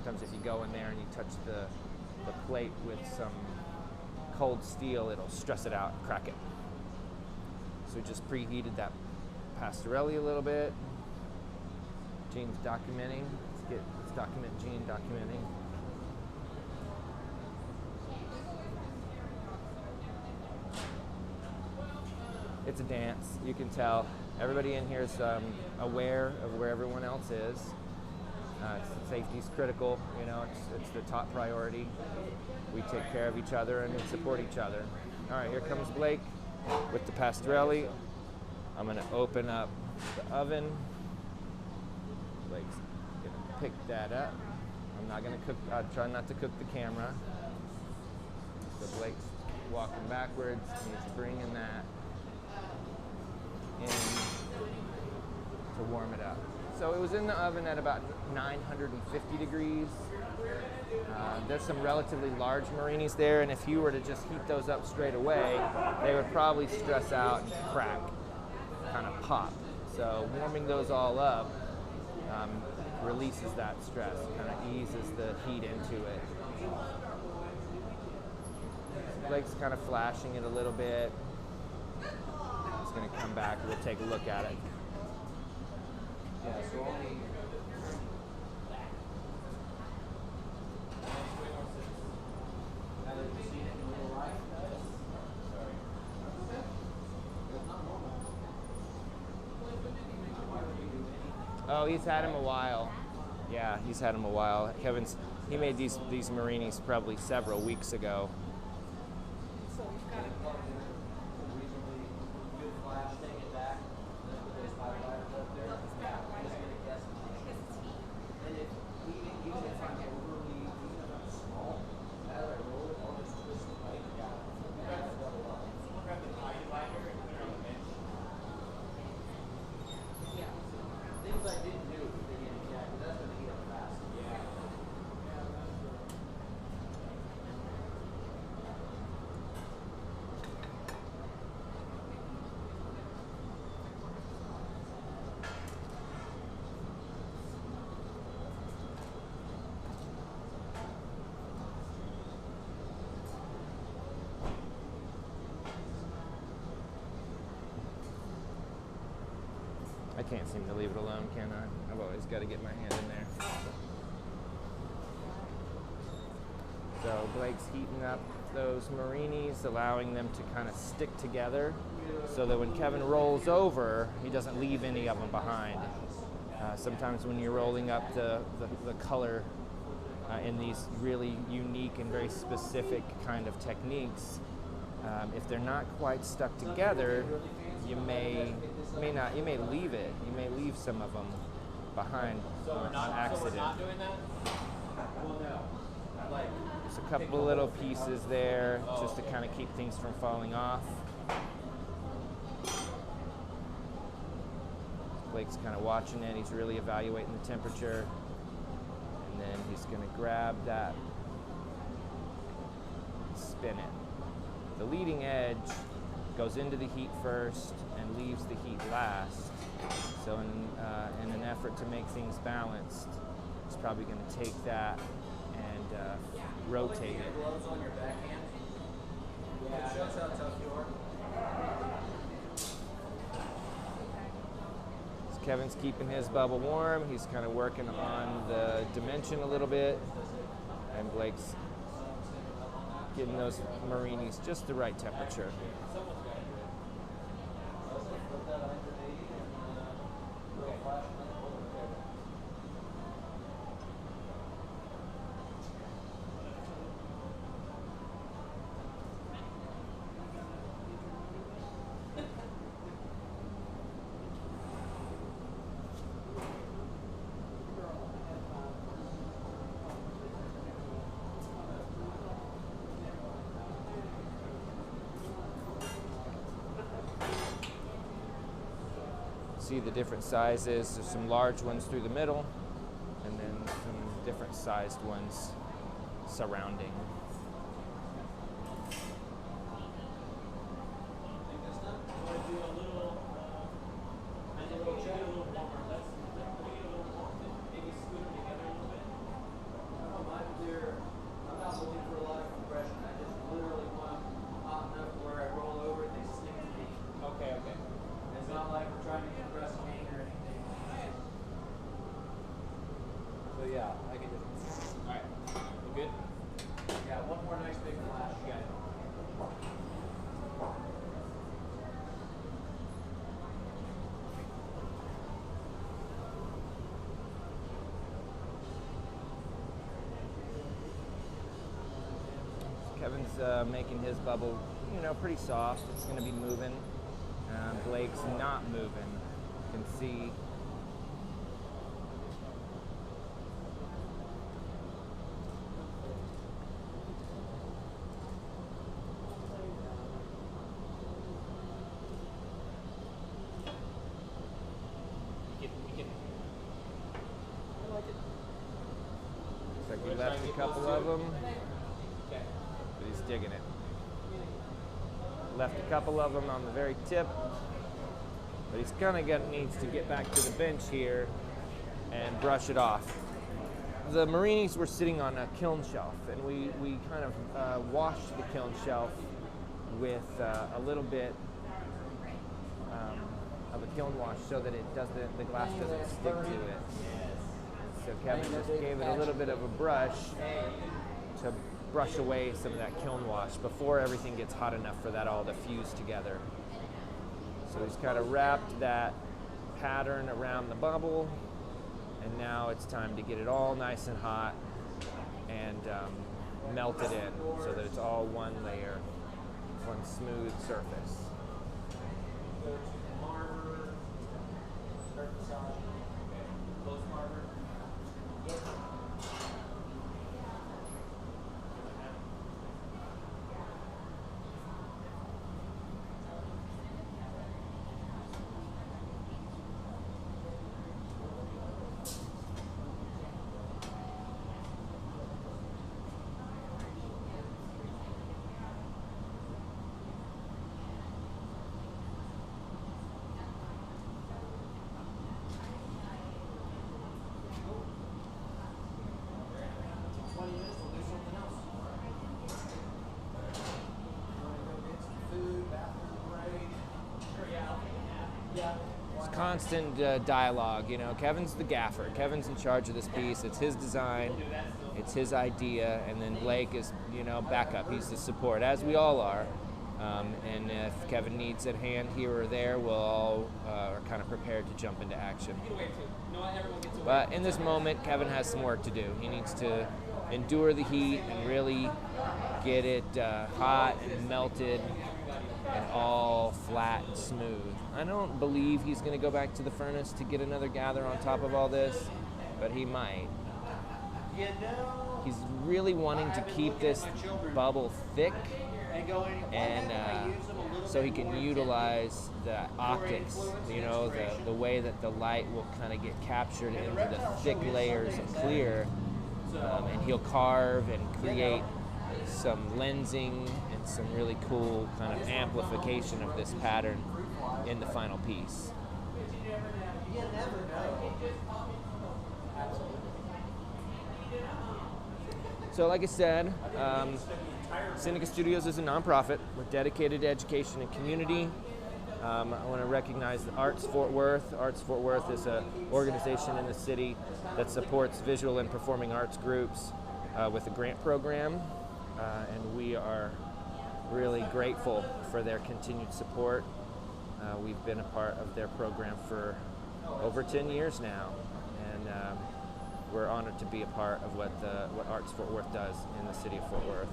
Sometimes if you go in there and you touch the plate with some cold steel, it'll stress it out and crack it. So we just preheated that pastorelli a little bit. Gene's documenting. Let's document Gene documenting. It's a dance, you can tell. Everybody in here is aware of where everyone else is. Safety's critical, it's the top priority. We take care of each other and we support each other. All right, here comes Blake with the pastorelli. I'm gonna open up the oven. Blake's gonna pick that up. I'm not gonna cook, I try not to cook the camera. So Blake's walking backwards, and he's bringing that in to warm it up. So it was in the oven at about 950 degrees. There's some relatively large Marinis there, and if you were to just heat those up straight away, they would probably stress out and crack, kind of pop. So warming those all up, releases that stress, kind of eases the heat into it. Blake's kind of flashing it a little bit. He's going to come back. We'll take a look at it. Yeah, so only. Now that you've seen it in real life, Oh, he's had him a while. Yeah, he's had him a while. He made these Marinis probably several weeks ago. reasonably good flash, take it back, and then put those highlighters up there. I'm just gonna guess. And even if I'm overly, even if I'm small, as I roll it, I'll just twist the light. Things I didn't do at the beginning, yeah, because that's gonna heat up fast. I can't seem to leave it alone, can I? I've always got to get my hand in there. So Blake's heating up those Marinis, allowing them to kind of stick together so that when Kevin rolls over, he doesn't leave any of them behind. Sometimes when you're rolling up the color in these really unique and very specific kind of techniques, if they're not quite stuck together, you may leave it. You may leave some of them behind on accident. So we're not doing that? Well, no. Like, Just a couple of little pieces there, just to kind of keep things from falling off. Blake's kind of watching it. He's really evaluating the temperature. And then he's going to grab that, spin it. The leading edge goes into the heat first and leaves the heat last. So in an effort to make things balanced, he's probably going to take that and rotate it. gloves on your backhand. Yeah. It shows how tough you are. So Kevin's keeping his bubble warm. He's kind of working on the dimension a little bit. And Blake's getting those Marinis just the right temperature. See the different sizes. There's some large ones through the middle, and then some different sized ones surrounding. Yeah, I can do it. Alright. You good? Yeah, one more nice big flash. You got it. Kevin's making his bubble, pretty soft. It's going to be moving. Blake's not moving. You can see. Looks like we left a couple of them, but he's digging it. Left a couple of them on the very tip, but he's kind of needs to get back to the bench here and brush it off. The marinis were sitting on a kiln shelf, and we kind of washed the kiln shelf with a little bit of a kiln wash so that the glass doesn't stick to it. So Kevin just gave it a little bit of a brush to brush away some of that kiln wash before everything gets hot enough for that all to fuse together. So he's kind of wrapped that pattern around the bubble, and now it's time to get it all nice and hot and melt it in so that it's all one layer, one smooth surface. Constant dialogue, you know. Kevin's the gaffer. Kevin's in charge of this piece. It's his design, it's his idea, and then Blake is, you know, backup. He's the support, as we all are. And if Kevin needs a hand here or there, we'll all are kind of prepared to jump into action. But in this moment, Kevin has some work to do. He needs to endure the heat and really get it hot and melted and all flat and smooth. I don't believe he's going to go back to the furnace to get another gather on top of all this, but he might. He's really wanting to keep this bubble thick, and so he can utilize the optics, you know, the way that the light will kind of get captured into the thick layers of clear, and he'll carve and create some lensing and some really cool kind of amplification of this pattern in the final piece. So like I said, Seneca Studios is a nonprofit. We're dedicated to education and community. I want to recognize Arts Fort Worth. Arts Fort Worth is an organization in the city that supports visual and performing arts groups with a grant program. And we are really grateful for their continued support. We've been a part of their program for over 10 years now, and we're honored to be a part of what Arts Fort Worth does in the city of Fort Worth.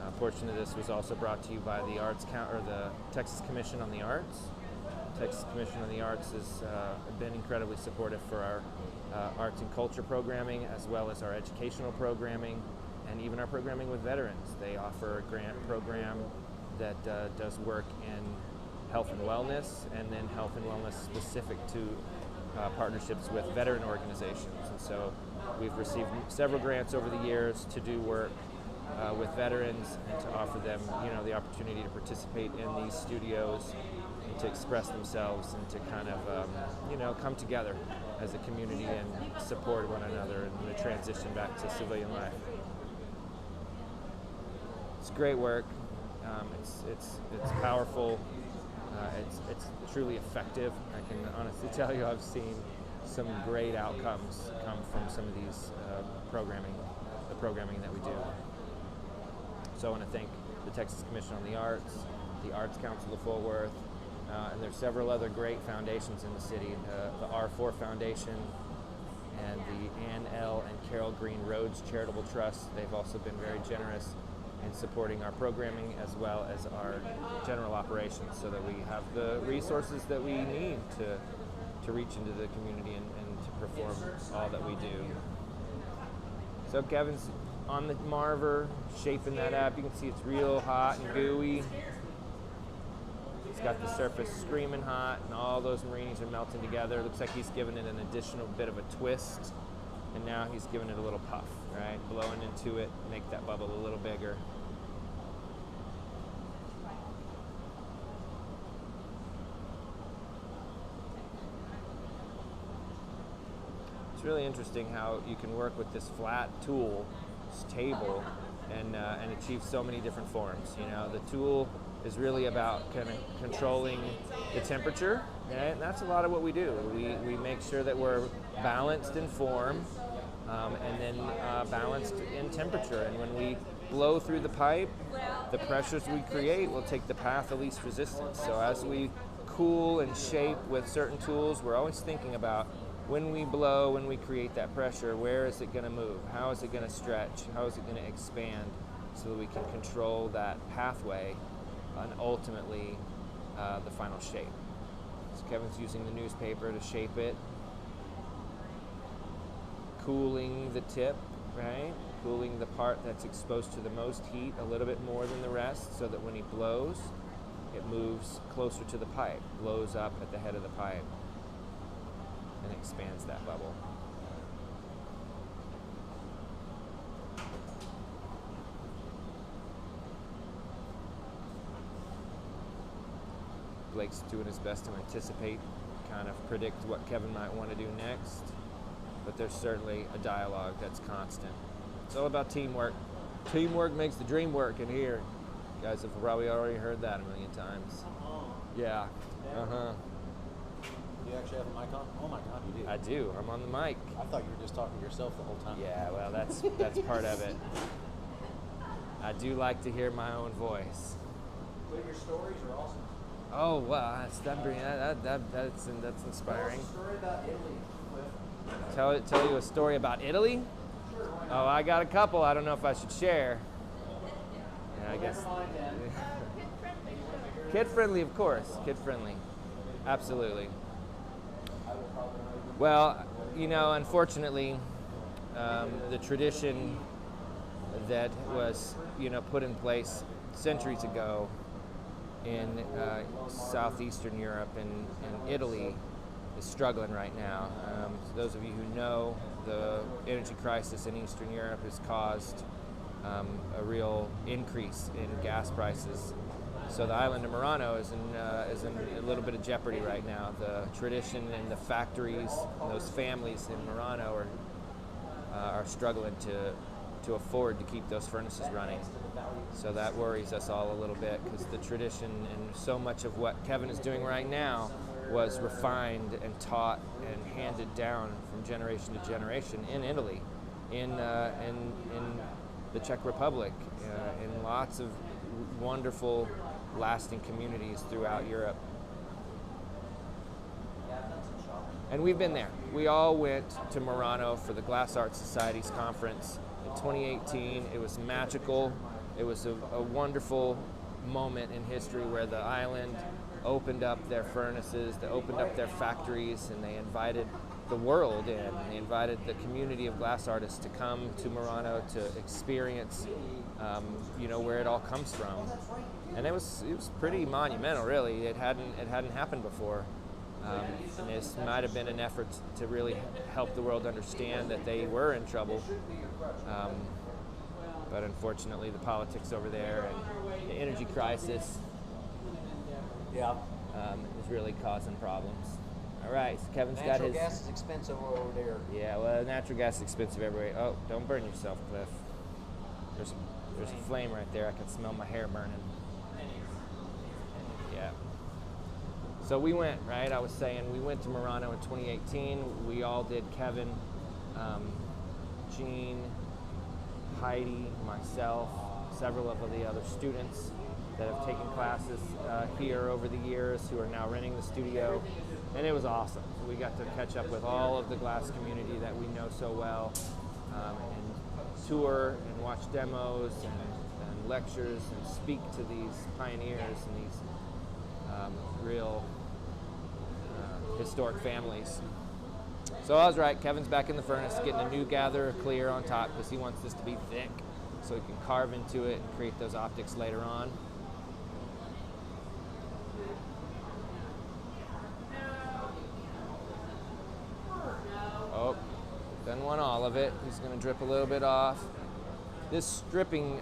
A portion of this was also brought to you by the Texas Commission on the Arts. Texas Commission on the Arts has been incredibly supportive for our arts and culture programming, as well as our educational programming, and even our programming with veterans. They offer a grant program that does work in health and wellness, and then health and wellness specific to partnerships with veteran organizations. And so we've received several grants over the years to do work with veterans and to offer them, you know, the opportunity to participate in these studios and to express themselves and to kind of, you know, come together as a community and support one another in the transition back to civilian life. It's great work. It's powerful. It's truly effective. I can honestly tell you I've seen some great outcomes come from some of these the programming that we do. So I want to thank the Texas Commission on the Arts, the Arts Council of Fort Worth, and there's several other great foundations in the city. The R4 Foundation and the Ann L. and Carol Green Rhodes Charitable Trust. They've also been very generous in supporting our programming as well as our general operations, so that we have the resources that we need to reach into the community and to perform all that we do. So Kevin's on the Marver, shaping that up. You can see it's real hot and gooey. It's got the surface screaming hot, and all those marinis are melting together. Looks like he's given it an additional bit of a twist, and now he's giving it a little puff, right? Blowing into it, make that bubble a little bigger. it's really interesting how you can work with this flat tool, this table, and achieve so many different forms. You know, the tool is really about kind of controlling the temperature, right? And that's a lot of what we do. We make sure that we're balanced in form, and then balanced in temperature. And when we blow through the pipe, the pressures we create will take the path of least resistance. So as we cool and shape with certain tools, we're always thinking about when we blow, when we create that pressure, where is it going to move? How is it going to stretch? How is it going to expand so that we can control that pathway and ultimately the final shape. So Kevin's using the newspaper to shape it, cooling the tip, right? Cooling the part that's exposed to the most heat a little bit more than the rest so that when he blows, it moves closer to the pipe, blows up at the head of the pipe, and expands that bubble. Blake's doing his best to anticipate, kind of predict what Kevin might want to do next, but there's certainly a dialogue that's constant. It's all about teamwork. Teamwork makes the dream work in here. You guys have probably already heard that a million times. Yeah. Uh-huh. Do you actually have a mic on? Oh my God, you do. I do. I'm on the mic. I thought you were just talking to yourself the whole time. Yeah, well, that's part of it. I do like to hear my own voice. But your stories are awesome. Oh, wow, that's inspiring. Tell us a story about Italy, Cliff. Tell you a story about Italy? Oh, I got a couple. I don't know if I should share. Yeah, I guess. Never mind then. Kid friendly, of course. Kid friendly. Absolutely. Well, you know, unfortunately, the tradition that was, you know, put in place centuries ago in southeastern Europe and Italy is struggling right now. So those of you who know, the energy crisis in Eastern Europe has caused a real increase in gas prices. So the island of Murano is in a little bit of jeopardy right now. The tradition and the factories, and those families in Murano are struggling to afford to keep those furnaces running. So that worries us all a little bit, because the tradition and so much of what Kevin is doing right now was refined and taught and handed down from generation to generation in Italy, in the Czech Republic, in lots of wonderful, lasting communities throughout Europe. And we've been there. We all went to Murano for the Glass Art Society's conference in 2018. It was magical. It was a wonderful moment in history where the island opened up their furnaces, they opened up their factories, and they invited the world in. They invited the community of glass artists to come to Murano to experience, you know, where it all comes from. And it was pretty monumental, really. It hadn't happened before. And this might have been an effort to really help the world understand that they were in trouble. But unfortunately, the politics over there and the energy crisis is really causing problems. All right, so Kevin's got his... Natural gas is expensive over there. Yeah, well, natural gas is expensive everywhere. Oh, don't burn yourself, Cliff. There's a flame right there. I can smell my hair burning. Yeah. So we went, right? I was saying we went to Murano in 2018. We all did. Kevin, Gene, Heidi, myself, several of the other students that have taken classes here over the years who are now renting the studio. And it was awesome. We got to catch up with all of the glass community that we know so well, and tour and watch demos and lectures and speak to these pioneers and these real historic families. So I was right, Kevin's back in the furnace getting a new gather clear on top because he wants this to be thick so he can carve into it and create those optics later on. Oh, doesn't want all of it. He's going to drip a little bit off. This stripping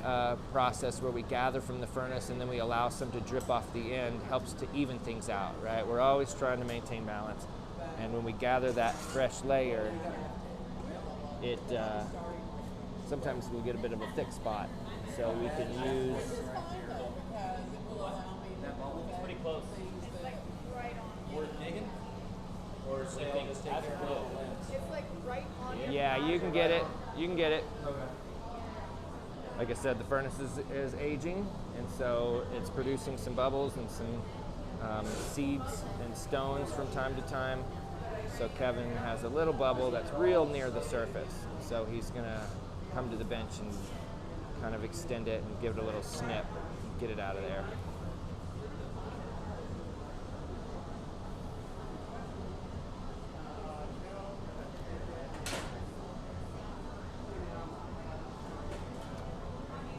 process where we gather from the furnace and then we allow some to drip off the end helps to even things out, right? We're always trying to maintain balance. And when we gather that fresh layer, it sometimes we'll get a bit of a thick spot. So we can use. It's pretty close. It's like right on. Worth digging? Or say I'll just take care of it? It's like right on your Yeah, you can get it. You can get it. Okay. Like I said, the furnace is aging, and so it's producing some bubbles and some seeds and stones from time to time. So Kevin has a little bubble that's real near the surface. So he's gonna come to the bench and kind of extend it and give it a little snip and get it out of there.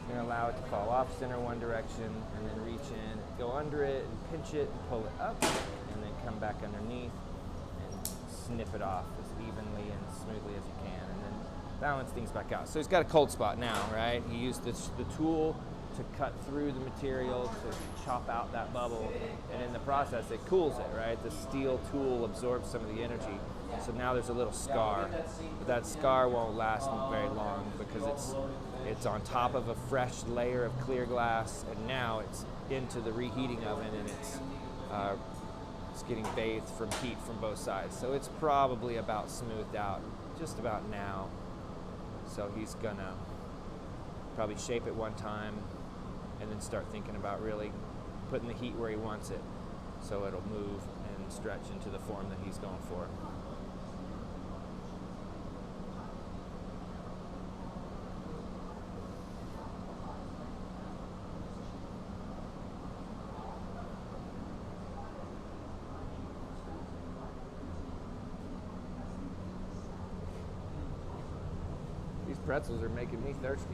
Gonna allow it to fall off center one direction and then reach in, go under it and pinch it and pull it up and then come back underneath and snip it off as evenly and smoothly as you can and then balance things back out. So he's got a cold spot now, right? He used the tool to cut through the material to chop out that bubble, and in the process it cools it, right? The steel tool absorbs some of the energy. So now there's a little scar, but that scar won't last very long because it's on top of a fresh layer of clear glass, and now it's into the reheating oven, and it's getting bathed from heat from both sides. So it's probably about smoothed out just about now. So he's gonna probably shape it one time and then start thinking about really putting the heat where he wants it so it'll move and stretch into the form that he's going for. These pretzels are making me thirsty.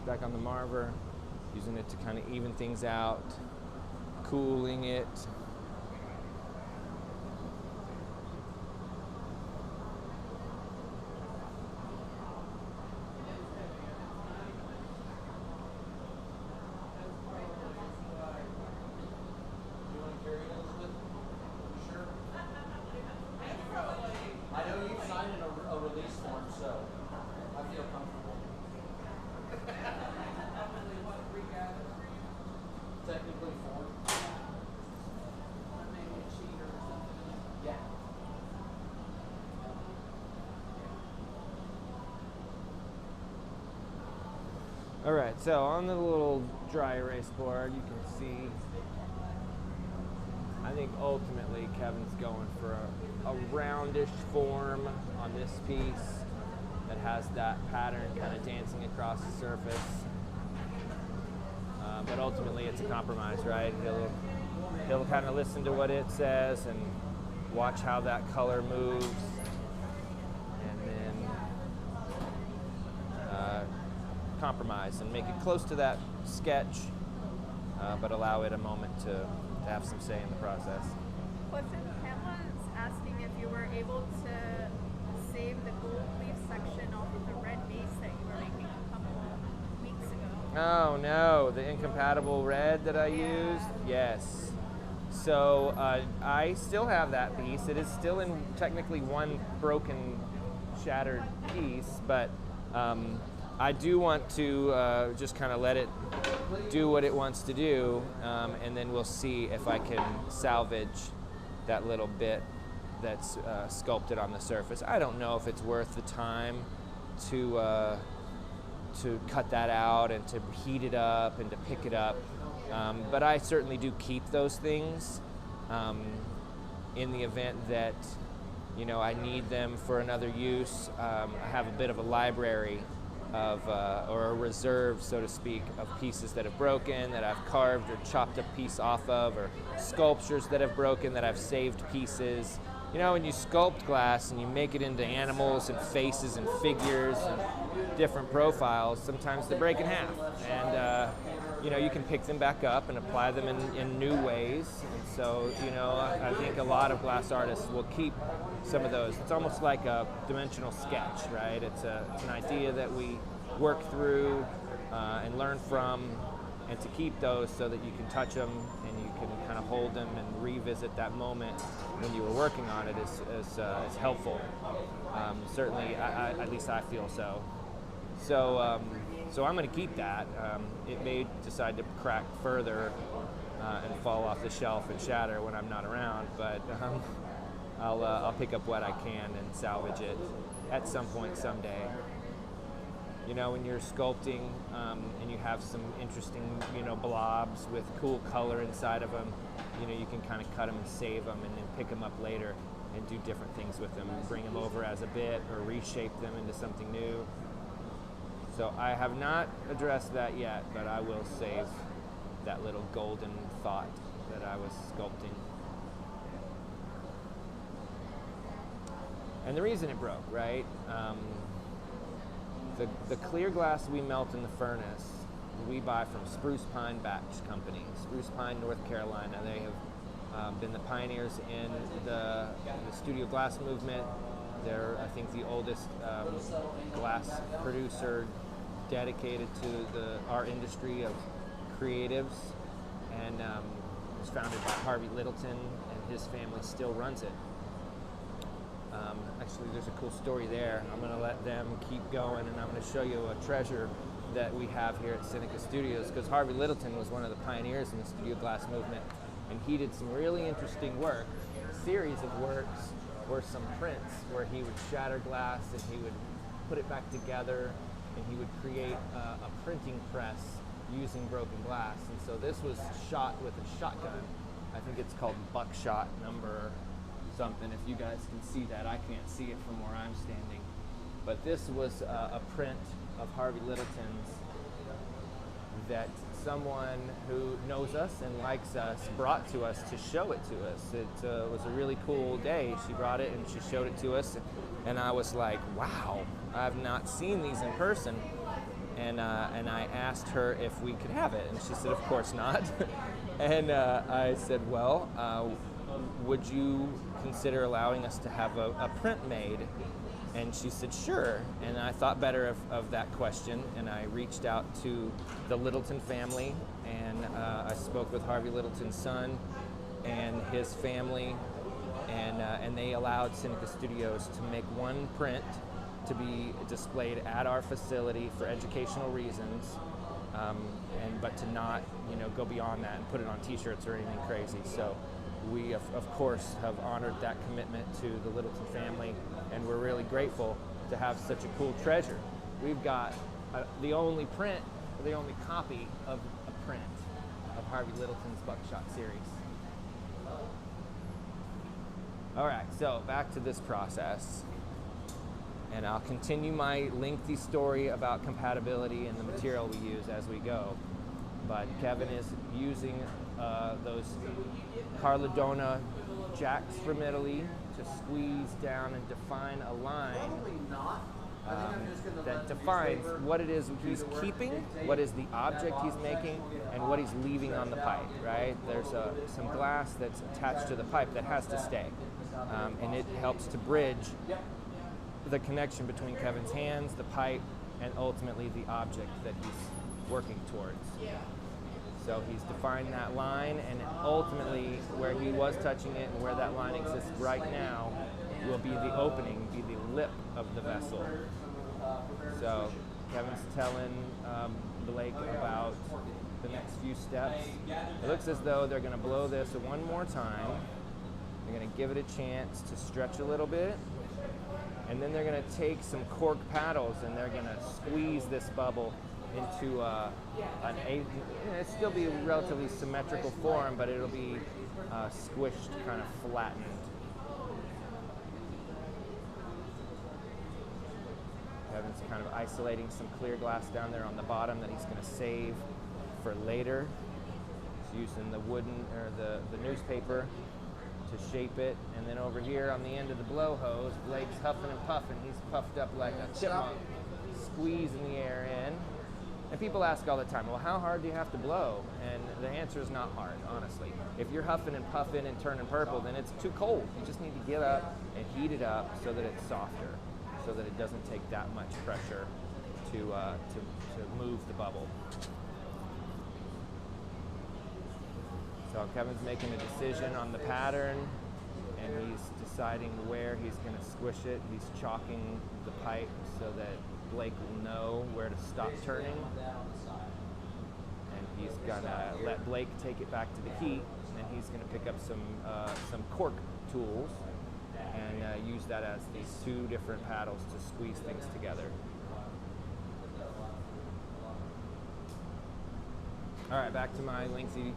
Back on the Marver, using it to kind of even things out, cooling it. I know you've signed a release form, so I feel comfortable. Technically 4. Yeah. All right, so on the little dry erase board, you can see, I think ultimately Kevin's going for a roundish form on this piece that has that pattern kind of dancing across the surface. But ultimately it's a compromise, right? He'll kind of listen to what it says and watch how that color moves, and then compromise and make it close to that sketch, but allow it a moment to have some say in the process. Question, Ken was asking if you were able to save the gold leaf section off of the red base that you were making a couple weeks ago. Oh no, the incompatible red that I used? Yes. So I still have that piece. It is still in technically one broken, shattered piece, but I do want to just kind of let it do what it wants to do, and then we'll see if I can salvage that little bit that's sculpted on the surface. I don't know if it's worth the time to cut that out and to heat it up and to pick it up, but I certainly do keep those things in the event that I need them for another use. I have a bit of a library of, or a reserve, so to speak, of pieces that have broken, that I've carved or chopped a piece off of, or sculptures that have broken that I've saved pieces. When you sculpt glass and you make it into animals and faces and figures and different profiles, sometimes they break in half. And, you can pick them back up and apply them in new ways. And so, I think a lot of glass artists will keep some of those. It's almost like a dimensional sketch, right? It's an idea that we work through and learn from, and to keep those so that you can touch them and you can kind of hold them and revisit that moment when you were working on it is helpful. Certainly, at least I feel so. So I'm going to keep that. It may decide to crack further and fall off the shelf and shatter when I'm not around, but I'll pick up what I can and salvage it at some point someday. You know, when you're sculpting and you have some interesting, blobs with cool color inside of them, you can kind of cut them and save them and then pick them up later and do different things with them, bring them over as a bit or reshape them into something new. So I have not addressed that yet, but I will save that little golden thought that I was sculpting. And the reason it broke, right? The clear glass we melt in the furnace, we buy from Spruce Pine Batch Company, Spruce Pine, North Carolina. They have been the pioneers in the studio glass movement. They're, I think, the oldest glass producer dedicated to our industry of creatives, and it was founded by Harvey Littleton, and his family still runs it. Actually, there's a cool story there. I'm going to let them keep going, and I'm going to show you a treasure that we have here at Seneca Studios, because Harvey Littleton was one of the pioneers in the studio glass movement, and he did some really interesting work. A series of works were some prints where he would shatter glass and he would put it back together, and he would create a printing press using broken glass. And so this was shot with a shotgun. I think it's called buckshot number something. If you guys can see that, I can't see it from where I'm standing. But this was a print of Harvey Littleton's that someone who knows us and likes us brought to us to show it to us. It was a really cool day. She brought it and she showed it to us, and I was like, wow, I've not seen these in person. And I asked her if we could have it, and she said, of course not. And I said, well, would you consider allowing us to have a print made? And she said, sure. And I thought better of that question, and I reached out to the Littleton family, and I spoke with Harvey Littleton's son and his family, and they allowed Seneca Studios to make one print to be displayed at our facility for educational reasons, but to not, go beyond that and put it on T-shirts or anything crazy. So we, of course, have honored that commitment to the Littleton family, and we're really grateful to have such a cool treasure. We've got the only copy of a print of Harvey Littleton's Buckshot series. All right, so back to this process. And I'll continue my lengthy story about compatibility and the material we use as we go. But Kevin is using those Carladona jacks from Italy to squeeze down and define a line that defines what it is he's keeping, what is the object he's making, and what he's leaving on the pipe, right? There's some glass that's attached to the pipe that has to stay. And it helps to bridge the connection between Kevin's hands, the pipe, and ultimately the object that he's working towards. So he's defined that line, and ultimately where he was touching it and where that line exists right now will be the opening, be the lip of the vessel. So Kevin's telling Blake about the next few steps. It looks as though they're going to blow this one more time. They're going to give it a chance to stretch a little bit. And then they're going to take some cork paddles and they're going to squeeze this bubble into it'll still be a relatively symmetrical form, but it'll be squished, kind of flattened. Kevin's kind of isolating some clear glass down there on the bottom that he's going to save for later. He's using the wooden or the newspaper to shape it, and then over here on the end of the blow hose, Blake's huffing and puffing. He's puffed up like a chipmunk, squeezing the air in. And people ask all the time, well, how hard do you have to blow? And the answer is not hard, honestly. If you're huffing and puffing and turning purple, then it's too cold. You just need to get up and heat it up so that it's softer, so that it doesn't take that much pressure to move the bubble. So Kevin's making a decision on the pattern, and he's deciding where he's going to squish it. He's chalking the pipe so that Blake will know where to stop turning. And he's going to let Blake take it back to the heat, and he's going to pick up some cork tools and use that as these two different paddles to squeeze things together. All right, back to my lengthy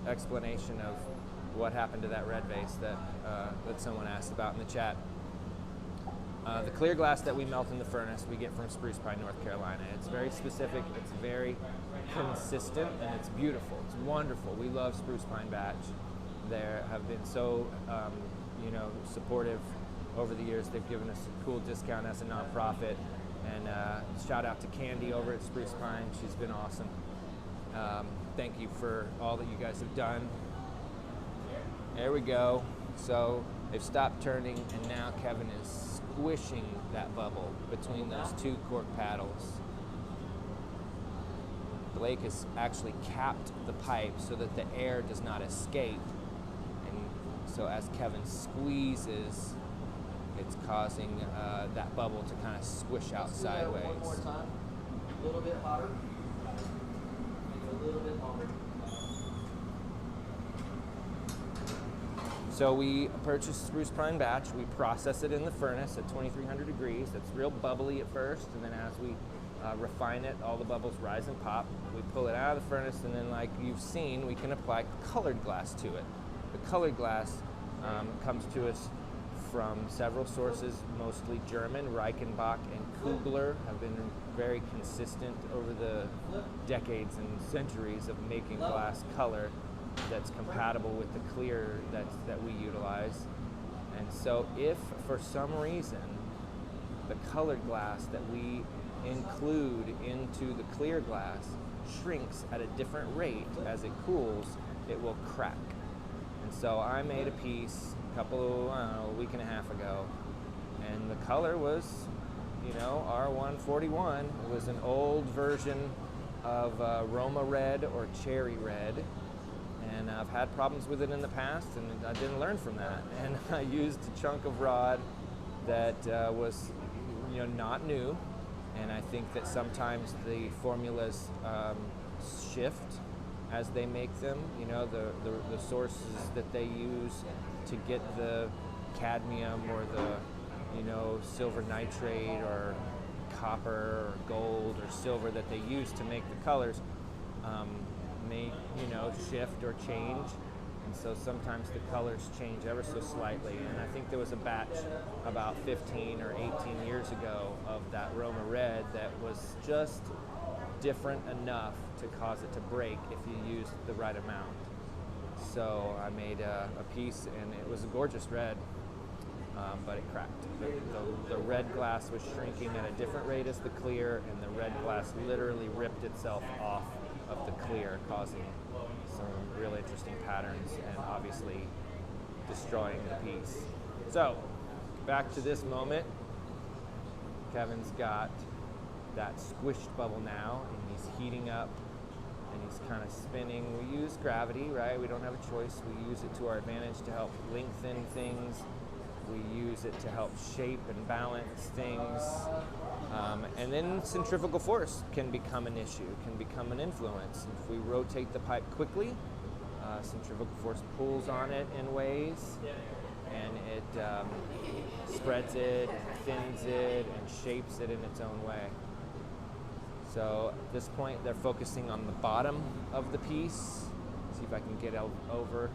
explanation of what happened to that red vase that someone asked about in the chat. The clear glass that we melt in the furnace we get from Spruce Pine, North Carolina. It's very specific, it's very consistent, and it's beautiful. It's wonderful. We love Spruce Pine Batch. They have been so supportive over the years. They've given us a cool discount as a nonprofit. And shout out to Candy over at Spruce Pine. She's been awesome. Thank you for all that you guys have done. There we go. So they've stopped turning, and now Kevin is squishing that bubble between those two cork paddles. Blake has actually capped the pipe so that the air does not escape. And so as Kevin squeezes, it's causing that bubble to kind of squish out sideways. One more time. A little bit hotter. Make it a little bit longer. So we purchased Spruce Pine Batch. We process it in the furnace at 2300 degrees. It's real bubbly at first, and then as we refine it, all the bubbles rise and pop. We pull it out of the furnace, and then like you've seen, we can apply colored glass to it. The colored glass comes to us from several sources, mostly German. Reichenbach and Kugler have been very consistent over the decades and centuries of making glass color that's compatible with the clear that we utilize. And so if for some reason the colored glass that we include into the clear glass shrinks at a different rate as it cools, it will crack. And so I made a piece a week and a half ago, and the color was, R141. It was an old version of Roma red or cherry red, and I've had problems with it in the past, and I didn't learn from that. And I used a chunk of rod that was, not new, and I think that sometimes the formulas shift as they make them. The sources that they use to get the cadmium or the silver nitrate or copper or gold or silver that they use to make the colors may shift or change, and so sometimes the colors change ever so slightly. And I think there was a batch about 15 or 18 years ago of that Roma red that was just different enough to cause it to break if you used the right amount. So I made a piece, and it was a gorgeous red, but it cracked. The red glass was shrinking at a different rate as the clear, and the red glass literally ripped itself off of the clear, causing some real interesting patterns and obviously destroying the piece. So back to this moment. Kevin's got that squished bubble now, and he's heating up, and he's kind of spinning. We use gravity, right? We don't have a choice. We use it to our advantage to help lengthen things. We use it to help shape and balance things. And then centrifugal force can become an issue, can become an influence. If we rotate the pipe quickly, centrifugal force pulls on it in ways, and it spreads it, and thins it, and shapes it in its own way. So at this point, they're focusing on the bottom of the piece. See if I can get over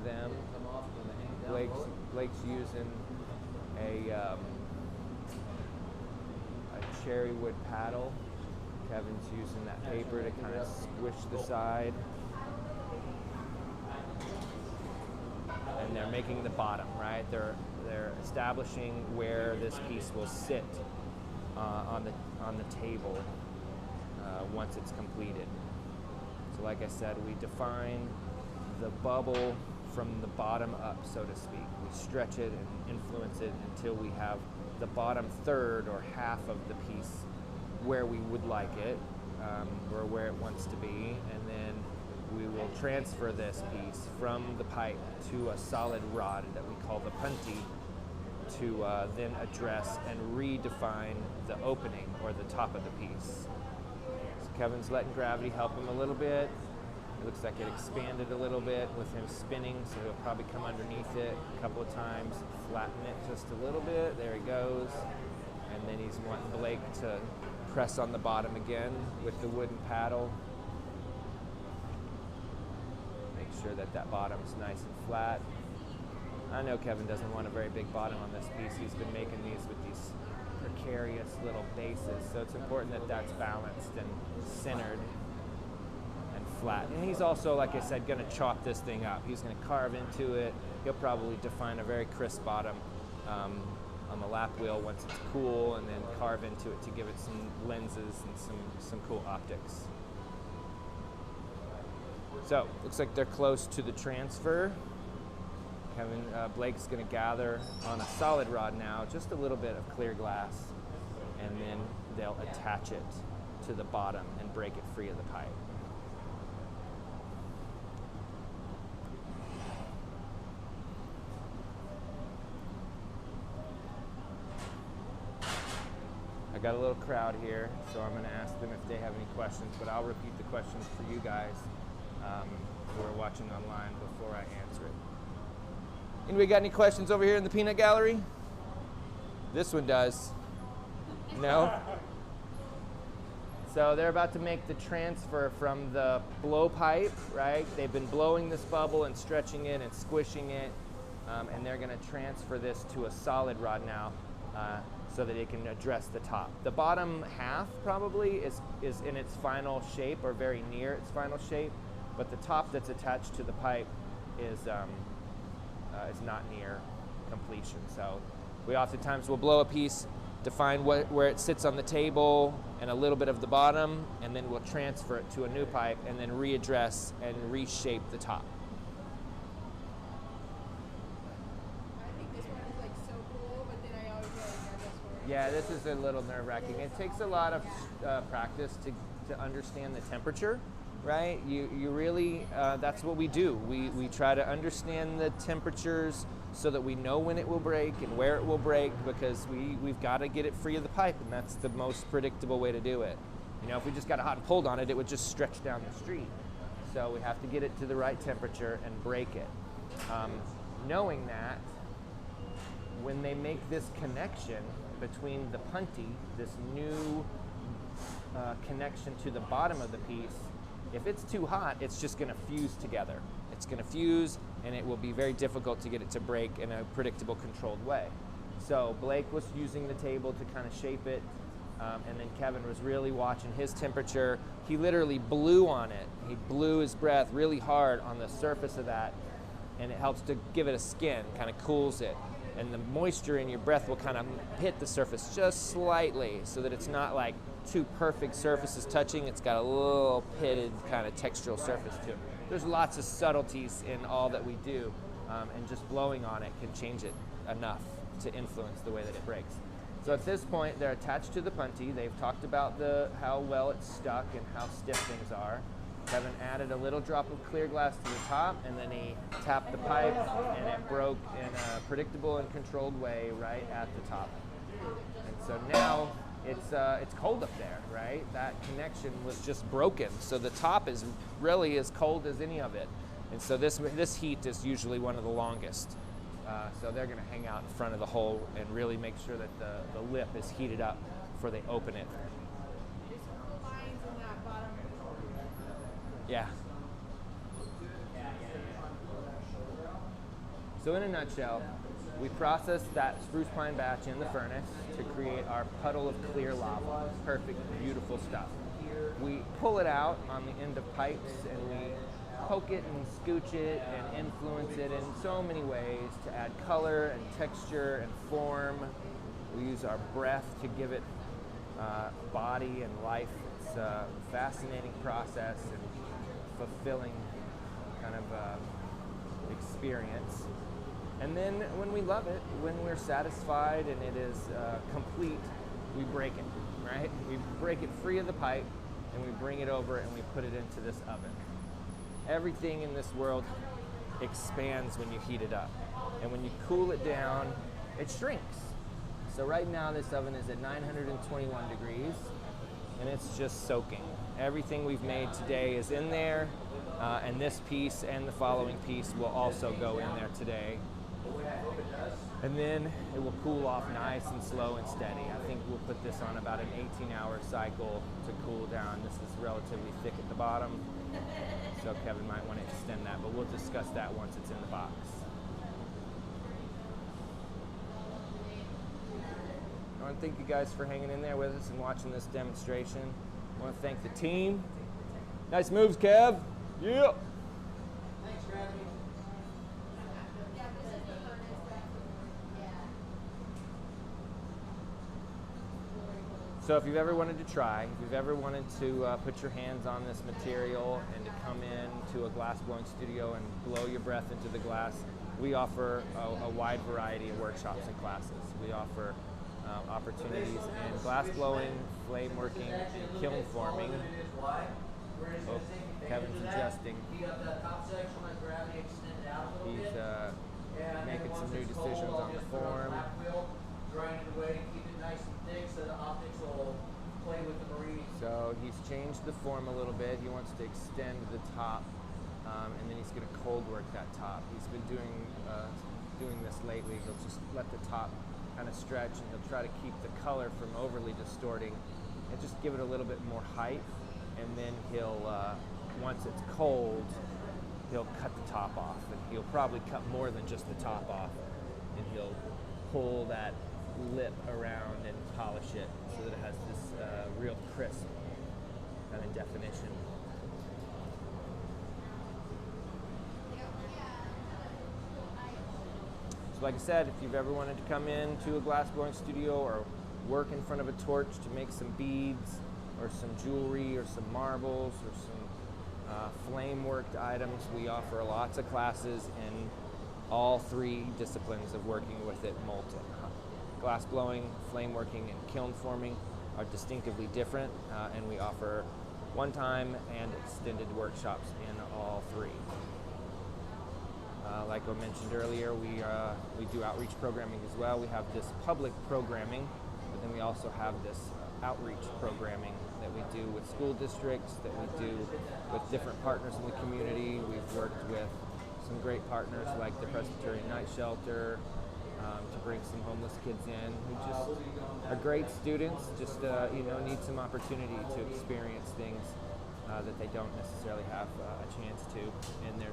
them. Blake's using a cherry wood paddle. Kevin's using that paper to kind of squish the side. And they're making the bottom, right? They're establishing where this piece will sit on the table once it's completed. So like I said, we define the bubble from the bottom up, so to speak. We stretch it and influence it until we have the bottom third or half of the piece where we would like it, or where it wants to be, and then we will transfer this piece from the pipe to a solid rod that we call the punty to then address and redefine the opening or the top of the piece. So Kevin's letting gravity help him a little bit. It looks like it expanded a little bit with him spinning, so he'll probably come underneath it a couple of times, flatten it just a little bit. There he goes. And then he's wanting Blake to press on the bottom again with the wooden paddle. Make sure that that bottom's nice and flat. I know Kevin doesn't want a very big bottom on this piece. He's been making these with these precarious little bases, so it's important that that's balanced and centered and flat. And he's also, like I said, going to chop this thing up. He's going to carve into it. He'll probably define a very crisp bottom on the lap wheel once it's cool, and then carve into it to give it some lenses and some cool optics. So, looks like they're close to the transfer. Blake's going to gather on a solid rod now, just a little bit of clear glass, and then they'll attach it to the bottom and break it free of the pipe. I got a little crowd here, so I'm going to ask them if they have any questions, but I'll repeat the questions for you guys who are watching online before I answer it. Anybody got any questions over here in the peanut gallery? This one does. No? So they're about to make the transfer from the blowpipe, right? They've been blowing this bubble and stretching it and squishing it, and they're going to transfer this to a solid rod now so that it can address the top. The bottom half probably is in its final shape or very near its final shape, but the top that's attached to the pipe is not near completion. So we oftentimes will blow a piece, define where it sits on the table and a little bit of the bottom, and then we'll transfer it to a new pipe and then readdress and reshape the top. I think this one is like so cool, but then I always get nervous for it. Yeah, this is a little nerve-wracking. It takes a lot of practice to understand the temperature, right? You really, that's what we do. We try to understand the temperatures so that we know when it will break and where it will break, because we've got to get it free of the pipe, and that's the most predictable way to do it. You know, if we just got a hot and pulled on it, it would just stretch down the street. So we have to get it to the right temperature and break it. Knowing that, when they make this connection between the punty, this new connection to the bottom of the piece, if it's too hot, it's just going to fuse together. It's going to fuse, and it will be very difficult to get it to break in a predictable, controlled way. So Blake was using the table to kind of shape it, and then Kevin was really watching his temperature. He literally blew on it. He blew his breath really hard on the surface of that, and it helps to give it a skin, kind of cools it. And the moisture in your breath will kind of hit the surface just slightly so that it's not like two perfect surfaces touching. It's got a little pitted kind of textural surface to it. There's lots of subtleties in all that we do, and just blowing on it can change it enough to influence the way that it breaks. So at this point, they're attached to the punty. They've talked about how well it's stuck and how stiff things are. Kevin added a little drop of clear glass to the top, and then he tapped the pipe, and it broke in a predictable and controlled way right at the top. And so now it's cold up there, right? That connection was just broken, so the top is really as cold as any of it. And so this heat is usually one of the longest. So they're going to hang out in front of the hole and really make sure that the lip is heated up before they open it. There's some cool lines in that bottom. Yeah. So in a nutshell, we process that spruce pine batch in the furnace to create our puddle of clear lava. Perfect, beautiful stuff. We pull it out on the end of pipes, and we poke it and scooch it and influence it in so many ways to add color and texture and form. We use our breath to give it body and life. It's a fascinating process and fulfilling kind of experience. And then when we love it, when we're satisfied and it is complete, we break it, right? We break it free of the pipe, and we bring it over and we put it into this oven. Everything in this world expands when you heat it up. And when you cool it down, it shrinks. So right now this oven is at 921 degrees and it's just soaking. Everything we've made today is in there, and this piece and the following piece will also go in there today. And then it will cool off nice and slow and steady. I think we'll put this on about an 18-hour cycle to cool down. This is relatively thick at the bottom, so Kevin might want to extend that, but we'll discuss that once it's in the box. I want to thank you guys for hanging in there with us and watching this demonstration. I want to thank the team. Nice moves, Kev. Yeah. Thanks, Gravity. So if you've ever wanted to try, if you've ever wanted to put your hands on this material and to come in to a glass blowing studio and blow your breath into the glass, we offer a wide variety of workshops and classes. We offer opportunities in glass blowing, flame working, and kiln forming. Oh, Kevin's adjusting. He's making some new decisions on the form. Grind it away, keep it nice and thick so the optics will play with the marine. So he's changed the form a little bit. He wants to extend the top, and then he's going to cold work that top. He's been doing this lately. He'll just let the top kind of stretch, and he'll try to keep the color from overly distorting, and just give it a little bit more height. And then he'll, once it's cold, he'll cut the top off, and he'll probably cut more than just the top off, and he'll pull that lip around and polish it so that it has this real crisp kind of definition. So like I said, if you've ever wanted to come in to a glass blowing studio or work in front of a torch to make some beads or some jewelry or some marbles or some flame worked items, we offer lots of classes in all three disciplines of working with it molten. Glass blowing, flame working, and kiln forming are distinctively different, and we offer one-time and extended workshops in all three. Like I mentioned earlier, we do outreach programming as well. We have this public programming, but then we also have this outreach programming that we do with school districts, that we do with different partners in the community. We've worked with some great partners like the Presbyterian Night Shelter, to bring some homeless kids in who just are great students, just need some opportunity to experience things that they don't necessarily have a chance to in their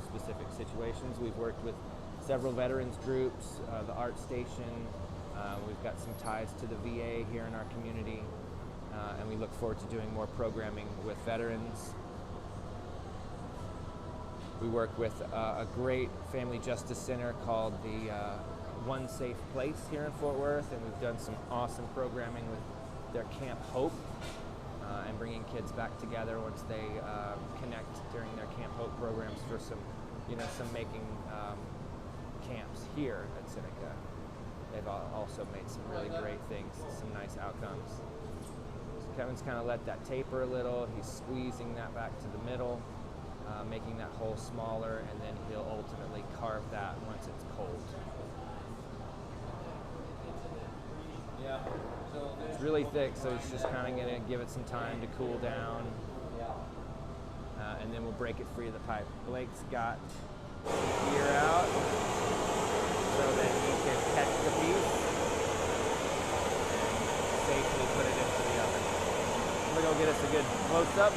specific situations. We've worked with several veterans groups, the Art Station. We've got some ties to the VA here in our community, and we look forward to doing more programming with veterans. We work with a great family justice center called the One Safe Place here in Fort Worth, and we've done some awesome programming with their Camp Hope, and bringing kids back together once they connect during their Camp Hope programs for some making camps here at Seneca. They've also made some really great things, some nice outcomes. So Kevin's kind of let that taper a little. He's squeezing that back to the middle, making that hole smaller, and then he'll ultimately carve that once it's cold. Yeah. So It's really thick, so he's just kind of going to give it some time to cool down, and then we'll break it free of the pipe. Blake's got the gear out so that he can catch the piece and safely put it into the oven. I'm going to go get us a good close-up.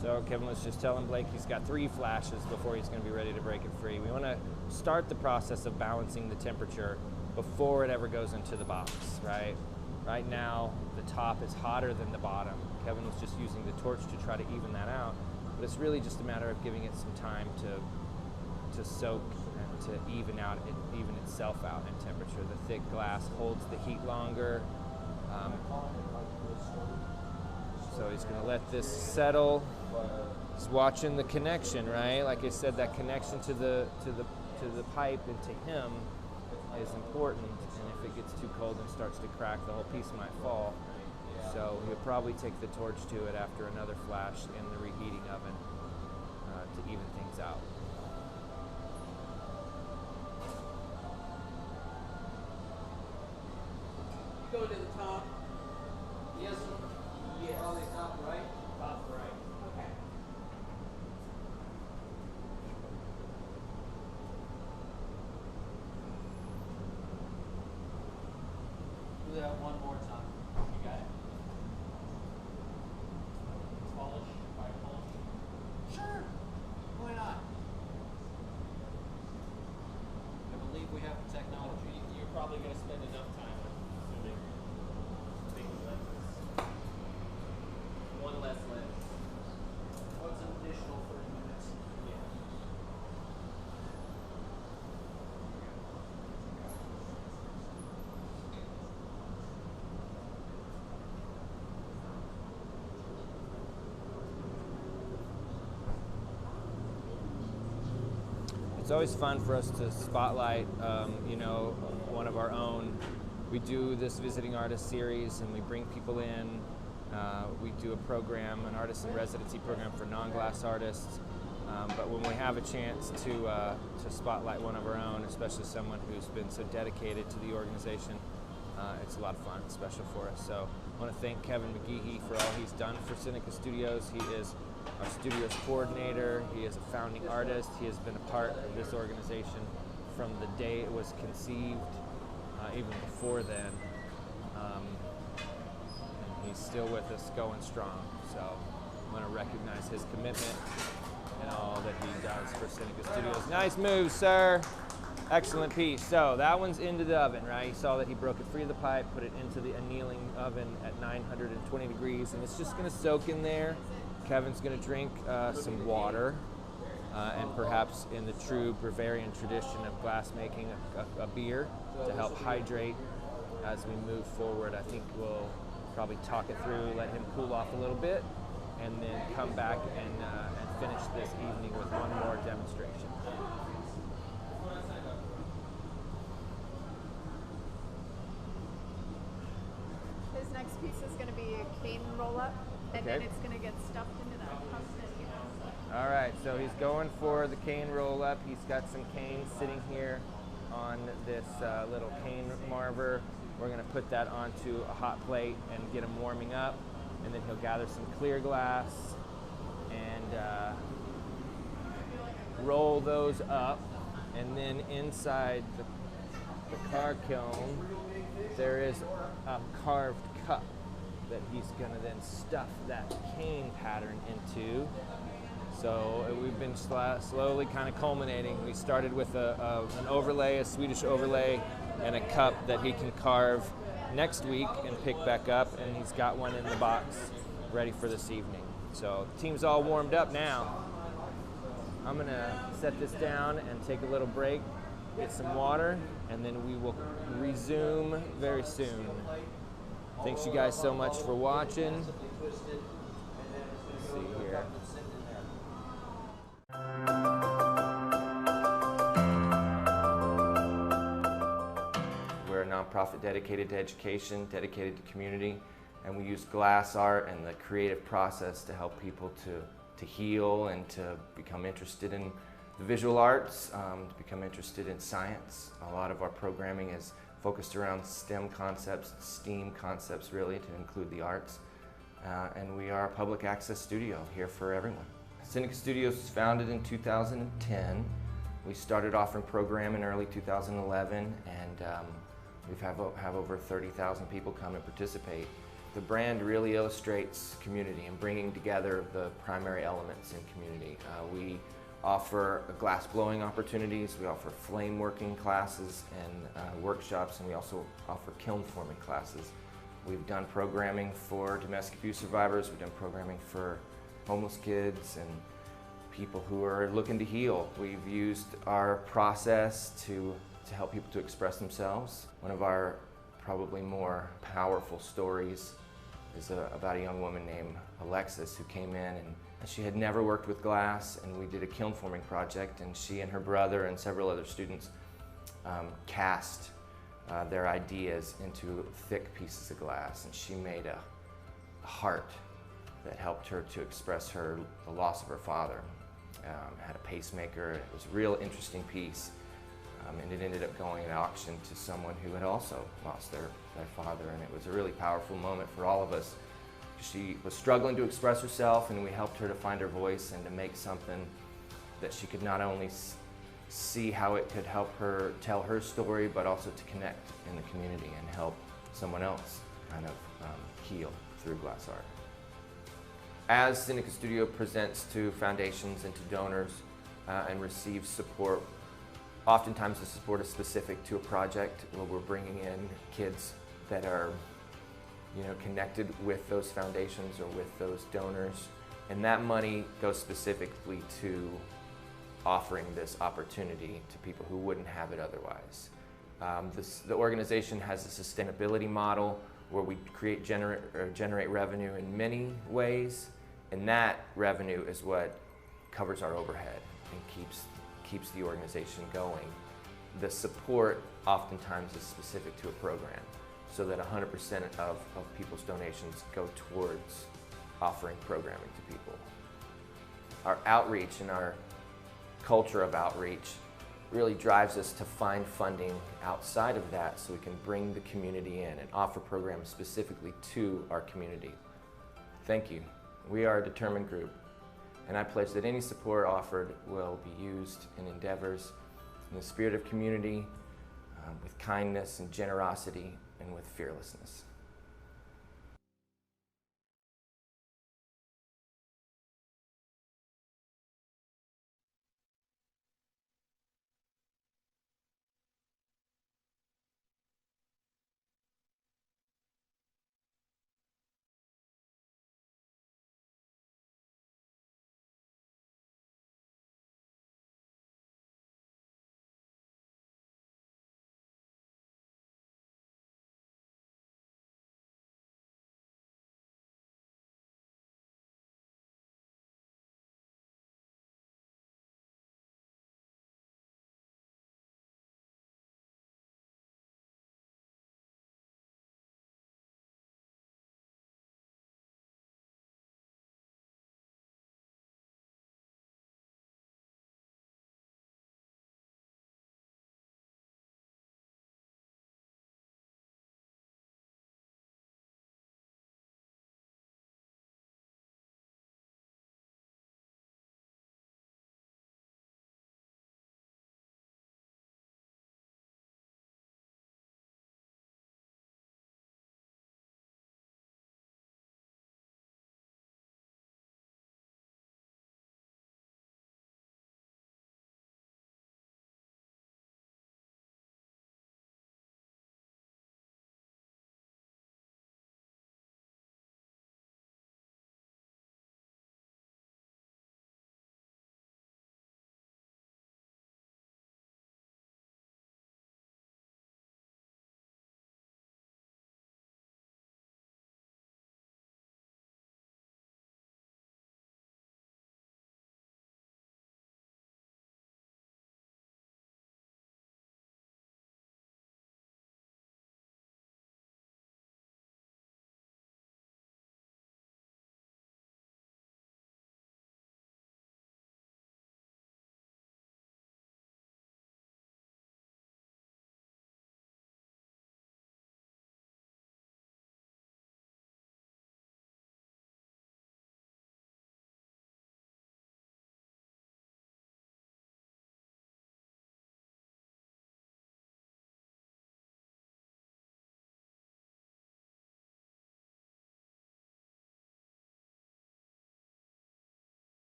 So Kevin was just telling Blake he's got 3 flashes before he's going to be ready to break it free. We want to start the process of balancing the temperature before it ever goes into the box, right? Right now, the top is hotter than the bottom. Kevin was just using the torch to try to even that out, but it's really just a matter of giving it some time to soak and to even itself out in temperature. The thick glass holds the heat longer. So he's going to let this settle. He's watching the connection, right? Like I said, that connection to the pipe and to him is important. And if it gets too cold and starts to crack, the whole piece might fall. So he'll probably take the torch to it after another flash in the reheating oven to even things out. Go to the top. Yes. Yeah, on the top right. Top right. Okay. Do that one more time. You got it. Polish, white polish. Sure. Why not? I believe we have the technology. You're probably going to spend enough time assuming things like this. One less lens. What's an additional 30 minutes? Yeah. It's always fun for us to spotlight, one of our own. We do this visiting artist series, and we bring people in. We do a program, an artist in residency program for non-glass artists. But when we have a chance to spotlight one of our own, especially someone who's been so dedicated to the organization, it's a lot of fun, special for us. So I want to thank Kevin McGehee for all he's done for Seneca Studios. He is our studios coordinator. He is a founding artist. He has been a part of this organization from the day it was conceived, even before then. And he's still with us, going strong. So I want to recognize his commitment and all that he does for Seneca Studios. Nice move, sir. Excellent piece. So that one's into the oven, right? You saw that he broke it free of the pipe, put it into the annealing oven at 920 degrees, and it's just going to soak in there. Kevin's going to drink some water, and perhaps in the true Bavarian tradition of glass making, a beer to help hydrate as we move forward. I think we'll probably talk it through, let him cool off a little bit, and then come back and finish this evening with one more demonstration. His next piece is going to be a cane roll-up, and Okay. then it's going to get stuffed into that cup that he has. All right, so he's going for the cane roll-up. He's got some cane sitting here on this little cane marver. We're going to put that onto a hot plate and get him warming up, and then he'll gather some clear glass and roll those up, and then inside the car kiln there is a carved cup that he's going to then stuff that cane pattern into. So we've been slowly kind of culminating. We started with an overlay, a Swedish overlay, and a cup that he can carve next week and pick back up, and he's got one in the box ready for this evening. So the team's all warmed up now. I'm gonna set this down and take a little break, get some water, and then we will resume very soon. Thanks you guys so much for watching. Let's see here. We're a nonprofit dedicated to education, dedicated to community, and we use glass art and the creative process to help people to heal and to become interested in the visual arts, to become interested in science. A lot of our programming is focused around STEM concepts, STEAM concepts really, to include the arts. And we are a public access studio here for everyone. Seneca Studios was founded in 2010. We started offering program in early 2011, and we have over 30,000 people come and participate. The brand really illustrates community and bringing together the primary elements in community. We offer glass blowing opportunities, we offer flame working classes and workshops, and we also offer kiln forming classes. We've done programming for domestic abuse survivors, we've done programming for homeless kids and people who are looking to heal. We've used our process to help people to express themselves. One of our probably more powerful stories is about a young woman named Alexis who came in, and she had never worked with glass, and we did a kiln forming project, and she and her brother and several other students cast their ideas into thick pieces of glass, and she made a heart that helped her to express the loss of her father. Had a pacemaker. It was a real interesting piece, and it ended up going at auction to someone who had also lost their father, and it was a really powerful moment for all of us. She was struggling to express herself, and we helped her to find her voice and to make something that she could not only see how it could help her tell her story, but also to connect in the community and help someone else kind of heal through glass art. As Seneca Studio presents to foundations and to donors and receives support, oftentimes the support is specific to a project where we're bringing in kids that are connected with those foundations or with those donors, and that money goes specifically to offering this opportunity to people who wouldn't have it otherwise. The organization has a sustainability model where we generate revenue in many ways, and that revenue is what covers our overhead and keeps the organization going. The support oftentimes is specific to a program, so that 100% of people's donations go towards offering programming to people. Our outreach and our culture of outreach really drives us to find funding outside of that so we can bring the community in and offer programs specifically to our community. Thank you. We are a determined group, and I pledge that any support offered will be used in endeavors in the spirit of community, with kindness and generosity, and with fearlessness.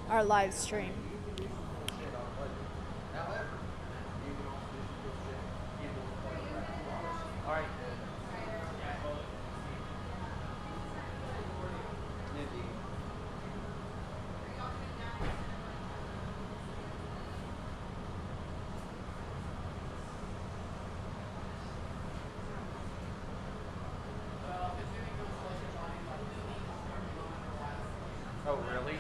our live stream. All right. Oh, really?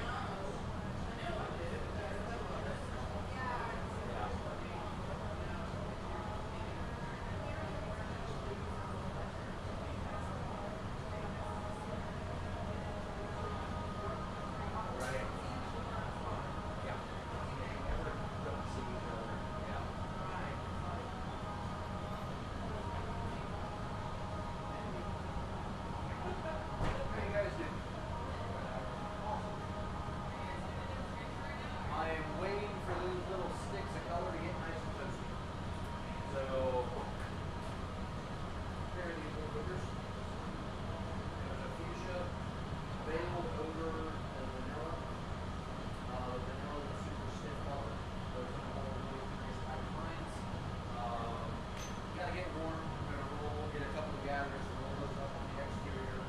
I am waiting for those little sticks of color to get nice and toasty. So, here are these little boogers. There's a fuchsia, veiled over the vanilla. Vanilla is a super stiff color. Those are all really nice tight lines. You gotta get warm. We're gonna roll, get a couple of gathers, roll those up on the exterior,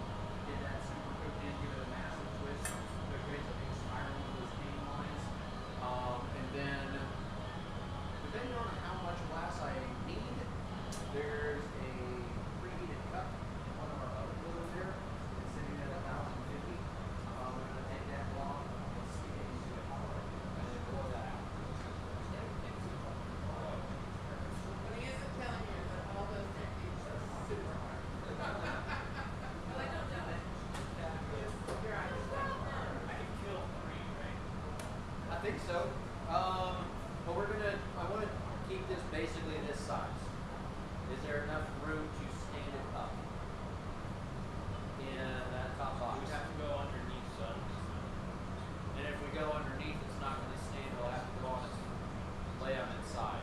get that super cooked in, give it a massive twist. That creates a big spiral of those cane lines. And then, depending on how much glass I need, there's a preheated cup in one of our other coolers here. It's sitting at 1,050. We're going to take that block and stick it into a collar and then blow that out. But he isn't telling you that all those techniques are super hard. Well, I don't know it. Your eyes. I can kill 3, right? I think so. But I want to keep this basically this size. Is there enough room to stand it up in that top box? We'd have to go underneath sun. And if we go underneath, it's not going to stand. It'll have to go on its, lay on its side.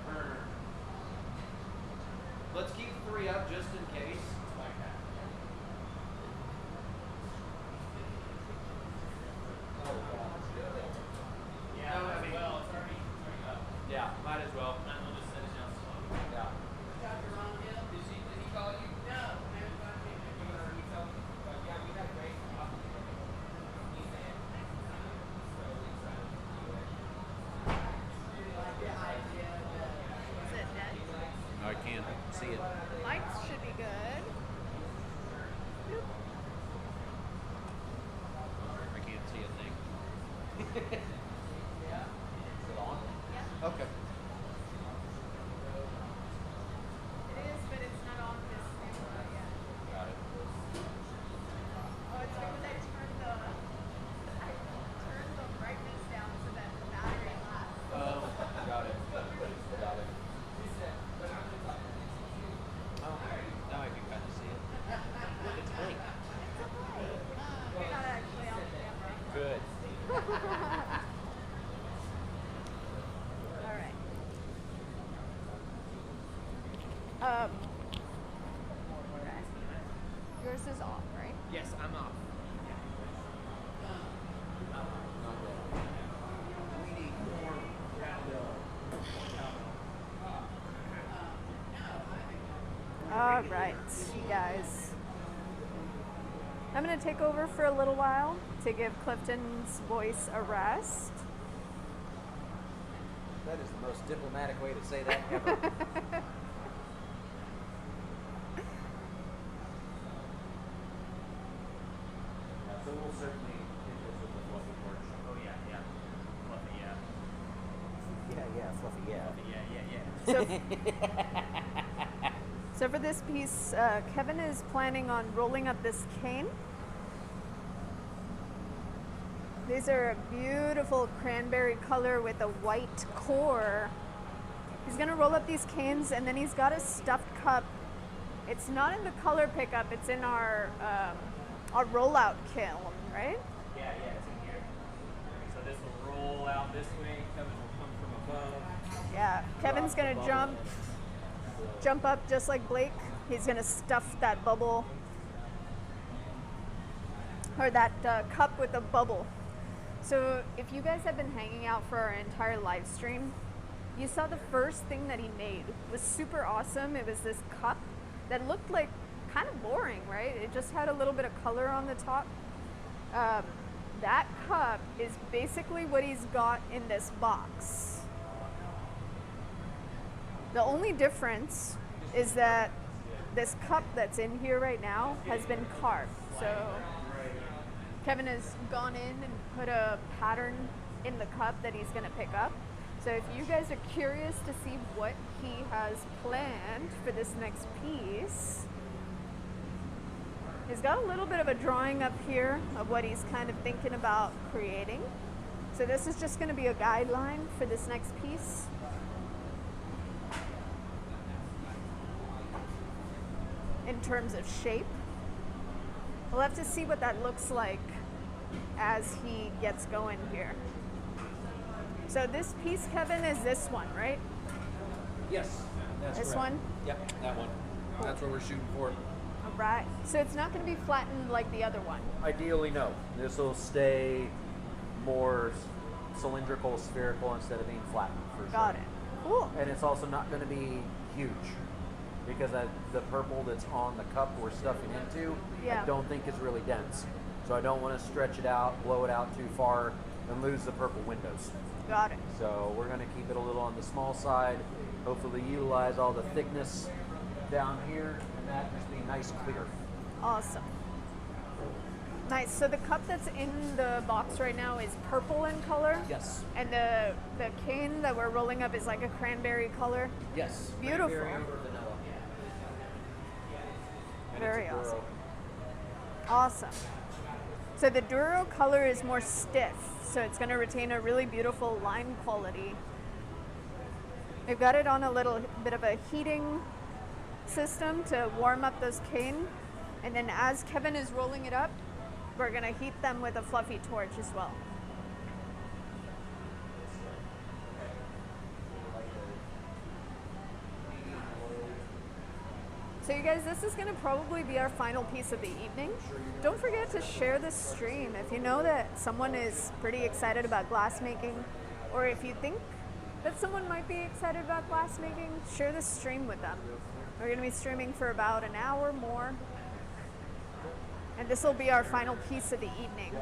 Right. Let's keep 3 up just in case. Like that. Yeah, No, I might as mean- well. It's already up. Yeah, might as well. Might as well just set it down slow. Yeah. Dr. Ron Hill? Did he call you? No, I haven't talked to him. He told me. But yeah, we had a great talk. He said, so excited to do it. Do you like the idea that Is it dead? I can't see it. Lights should be good. Boop. I can't see a thing. yeah. Is it on? Yeah. Okay. It is, but it's not on this camera yet. Got it. Oh, it's because I turned the brightness down so that the battery lasts. Oh, got it. Got it. Oh, now I can kind of see it. It's big. You're not actually on the camera. Good. All right. Okay. Yours is off, right? Yes, I'm off. We need more All right, you guys. I'm going to take over for a little while to give Clifton's voice a rest. That is the most diplomatic way to say that ever. So we'll certainly hit this with the fluffy porch. Oh yeah, yeah. Fluffy, yeah. Yeah, fluffy, yeah. Fluffy, yeah, yeah, yeah. So for this piece, Kevin is planning on rolling up this cane. These are a beautiful cranberry color with a white core. He's gonna roll up these canes and then he's got a stuffed cup. It's not in the color pickup, it's in our rollout kiln, right? Yeah, it's in here. So this will roll out this way. Kevin will come from above. Yeah, Kevin's gonna jump up just like Blake. He's gonna stuff that bubble. or that cup with a bubble. So if you guys have been hanging out for our entire live stream, you saw the first thing that he made was super awesome. It was this cup that looked like kind of boring, right? It just had a little bit of color on the top. That cup is basically what he's got in this box. The only difference is that this cup that's in here right now has been carved. So Kevin has gone in and put a pattern in the cup that he's going to pick up. So if you guys are curious to see what he has planned for this next piece, he's got a little bit of a drawing up here of what he's kind of thinking about creating. So this is just going to be a guideline for this next piece. In terms of shape, we'll have to see what that looks like as he gets going here. So this piece, Kevin, is this one, right? Yes, that's This correct. one? Yep, that one. That's what we're shooting for. All right. So it's not going to be flattened like the other one. Ideally, no. This will stay more cylindrical, spherical instead of being flattened for sure. Got it. Cool. And it's also not going to be huge because the purple that's on the cup we're stuffing into, Yeah. I don't think is really dense. So I don't want to stretch it out, blow it out too far, and lose the purple windows. Got it. So we're going to keep it a little on the small side, hopefully utilize all the thickness down here, and that just be nice clear. Awesome. Nice. So the cup that's in the box right now is purple in color. Yes. And the cane that we're rolling up is like a cranberry color. Yes. Beautiful. Cranberry over vanilla. And Very it's a awesome. Duro. Awesome. So the Duro color is more stiff, so it's going to retain a really beautiful line quality. We've got it on a little bit of a heating system to warm up those cane, and then as Kevin is rolling it up, we're going to heat them with a fluffy torch as well. So you guys, this is going to probably be our final piece of the evening. Don't forget to share this stream. If you know that someone is pretty excited about glass making, or if you think that someone might be excited about glass making, share this stream with them. We're going to be streaming for about an hour more. And this will be our final piece of the evening.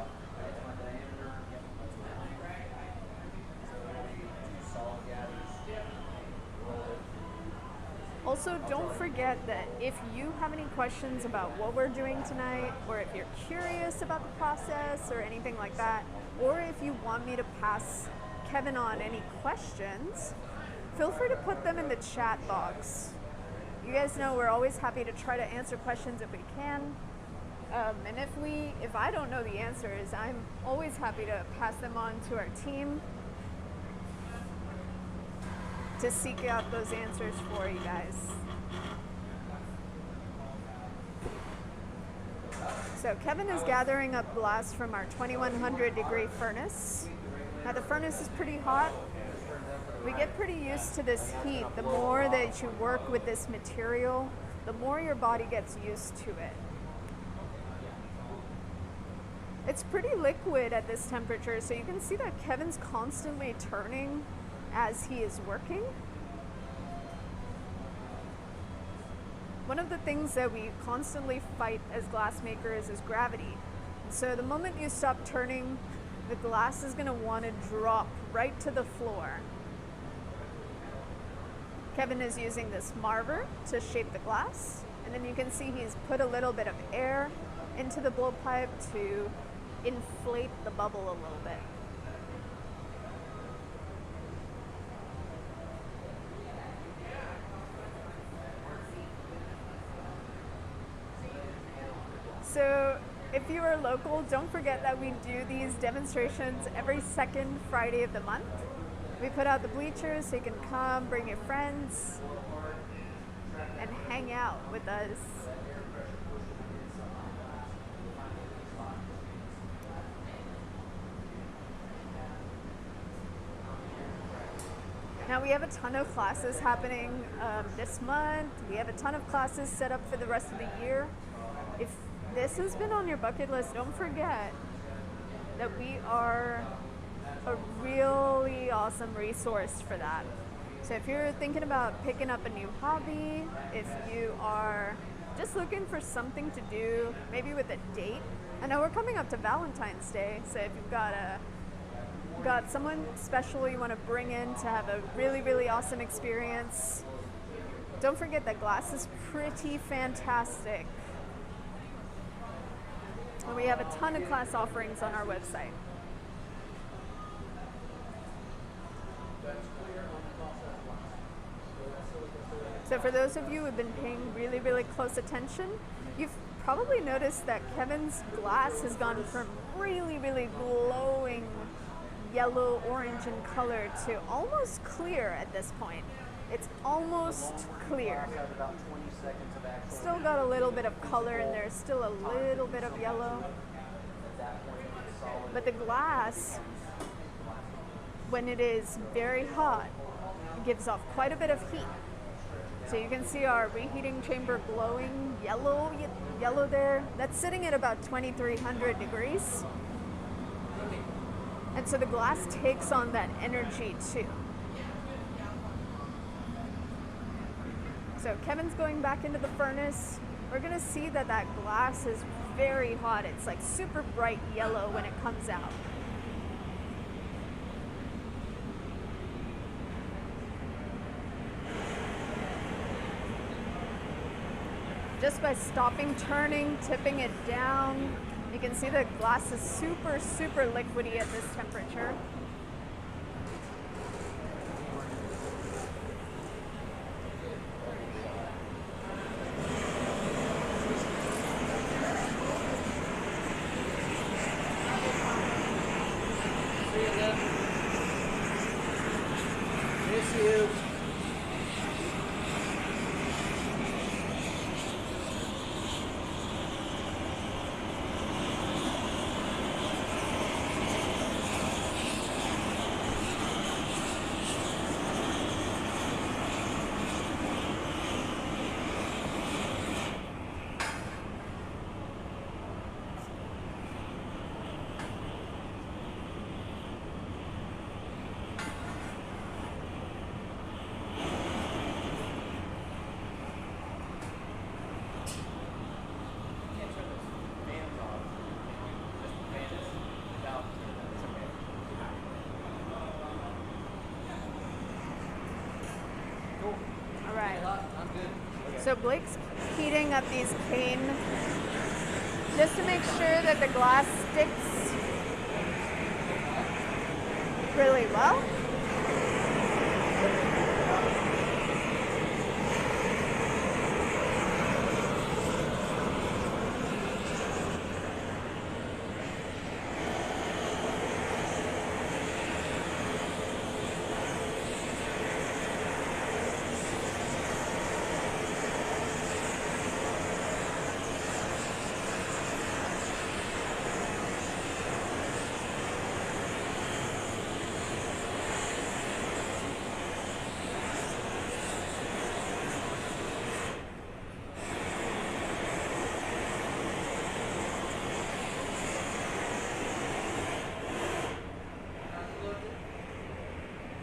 Also, don't forget that if you have any questions about what we're doing tonight, or if you're curious about the process or anything like that, or if you want me to pass Kevin on any questions, feel free to put them in the chat box. You guys know we're always happy to try to answer questions if we can. And if I don't know the answers, I'm always happy to pass them on to our team to seek out those answers for you guys. So Kevin is gathering up glass from our 2100 degree furnace. Now the furnace is pretty hot. We get pretty used to this heat. The more that you work with this material, the more your body gets used to it. It's pretty liquid at this temperature, so you can see that Kevin's constantly turning as he is working. One of the things that we constantly fight as glass makers is gravity. So the moment you stop turning, the glass is going to want to drop right to the floor. Kevin is using this marver to shape the glass, and then you can see he's put a little bit of air into the blowpipe to inflate the bubble a little bit. So if you are local, don't forget that we do these demonstrations every second Friday of the month. We put out the bleachers so you can come, bring your friends, and hang out with us. Now we have a ton of classes happening this month. We have a ton of classes set up for the rest of the year. If this has been on your bucket list, don't forget that we are a really awesome resource for that. So if you're thinking about picking up a new hobby, if you are just looking for something to do, maybe with a date. I know we're coming up to Valentine's Day, so if you've got someone special you want to bring in to have a really, really awesome experience, don't forget that glass is pretty fantastic. And we have a ton of class offerings on our website. So for those of you who have been paying really, really close attention, you've probably noticed that Kevin's glass has gone from really, really glowing yellow, orange in color to almost clear at this point. It's almost clear. Have about 20 seconds of actual. Still got a little bit of color in there, still a little bit of yellow. At that point, it's solid. But the glass, when it is very hot, gives off quite a bit of heat. So you can see our reheating chamber glowing yellow there. That's sitting at about 2300 degrees. And so the glass takes on that energy too. So Kevin's going back into the furnace. We're gonna see that that glass is very hot. It's like super bright yellow when it comes out. Just by stopping, turning, tipping it down, you can see the glass is super, super liquidy at this temperature. See you then. Miss you. All right. I'm good. So Blake's heating up these cane just to make sure that the glass sticks really well.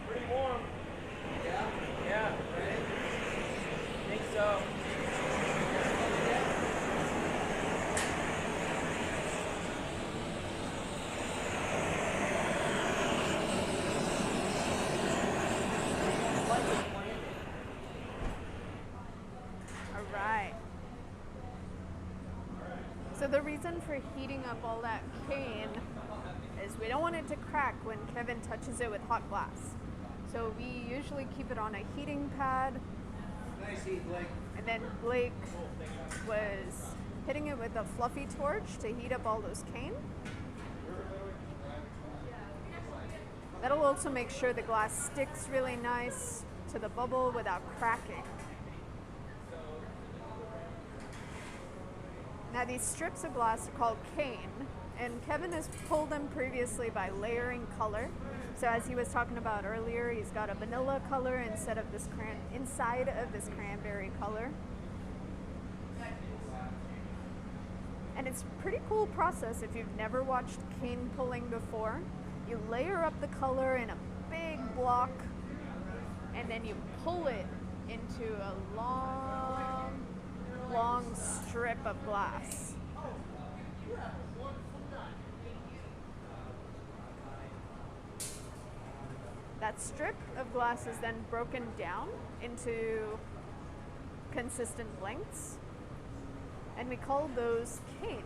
Pretty warm. Yeah? Yeah. Ready? Think so. All right. So the reason for heating up all that cane is we don't want it to crack when Kevin touches it with hot glass. So we usually keep it on a heating pad, Nice heat, Blake. and then Blake was hitting it with a fluffy torch to heat up all those cane. That'll also make sure the glass sticks really nice to the bubble without cracking. Now these strips of glass are called cane, and Kevin has pulled them previously by layering color. So as he was talking about earlier, he's got a vanilla color instead of this inside of this cranberry color. And it's a pretty cool process if you've never watched cane pulling before. You layer up the color in a big block, and then you pull it into a long, long strip of glass. That strip of glass is then broken down into consistent lengths, and we call those cane.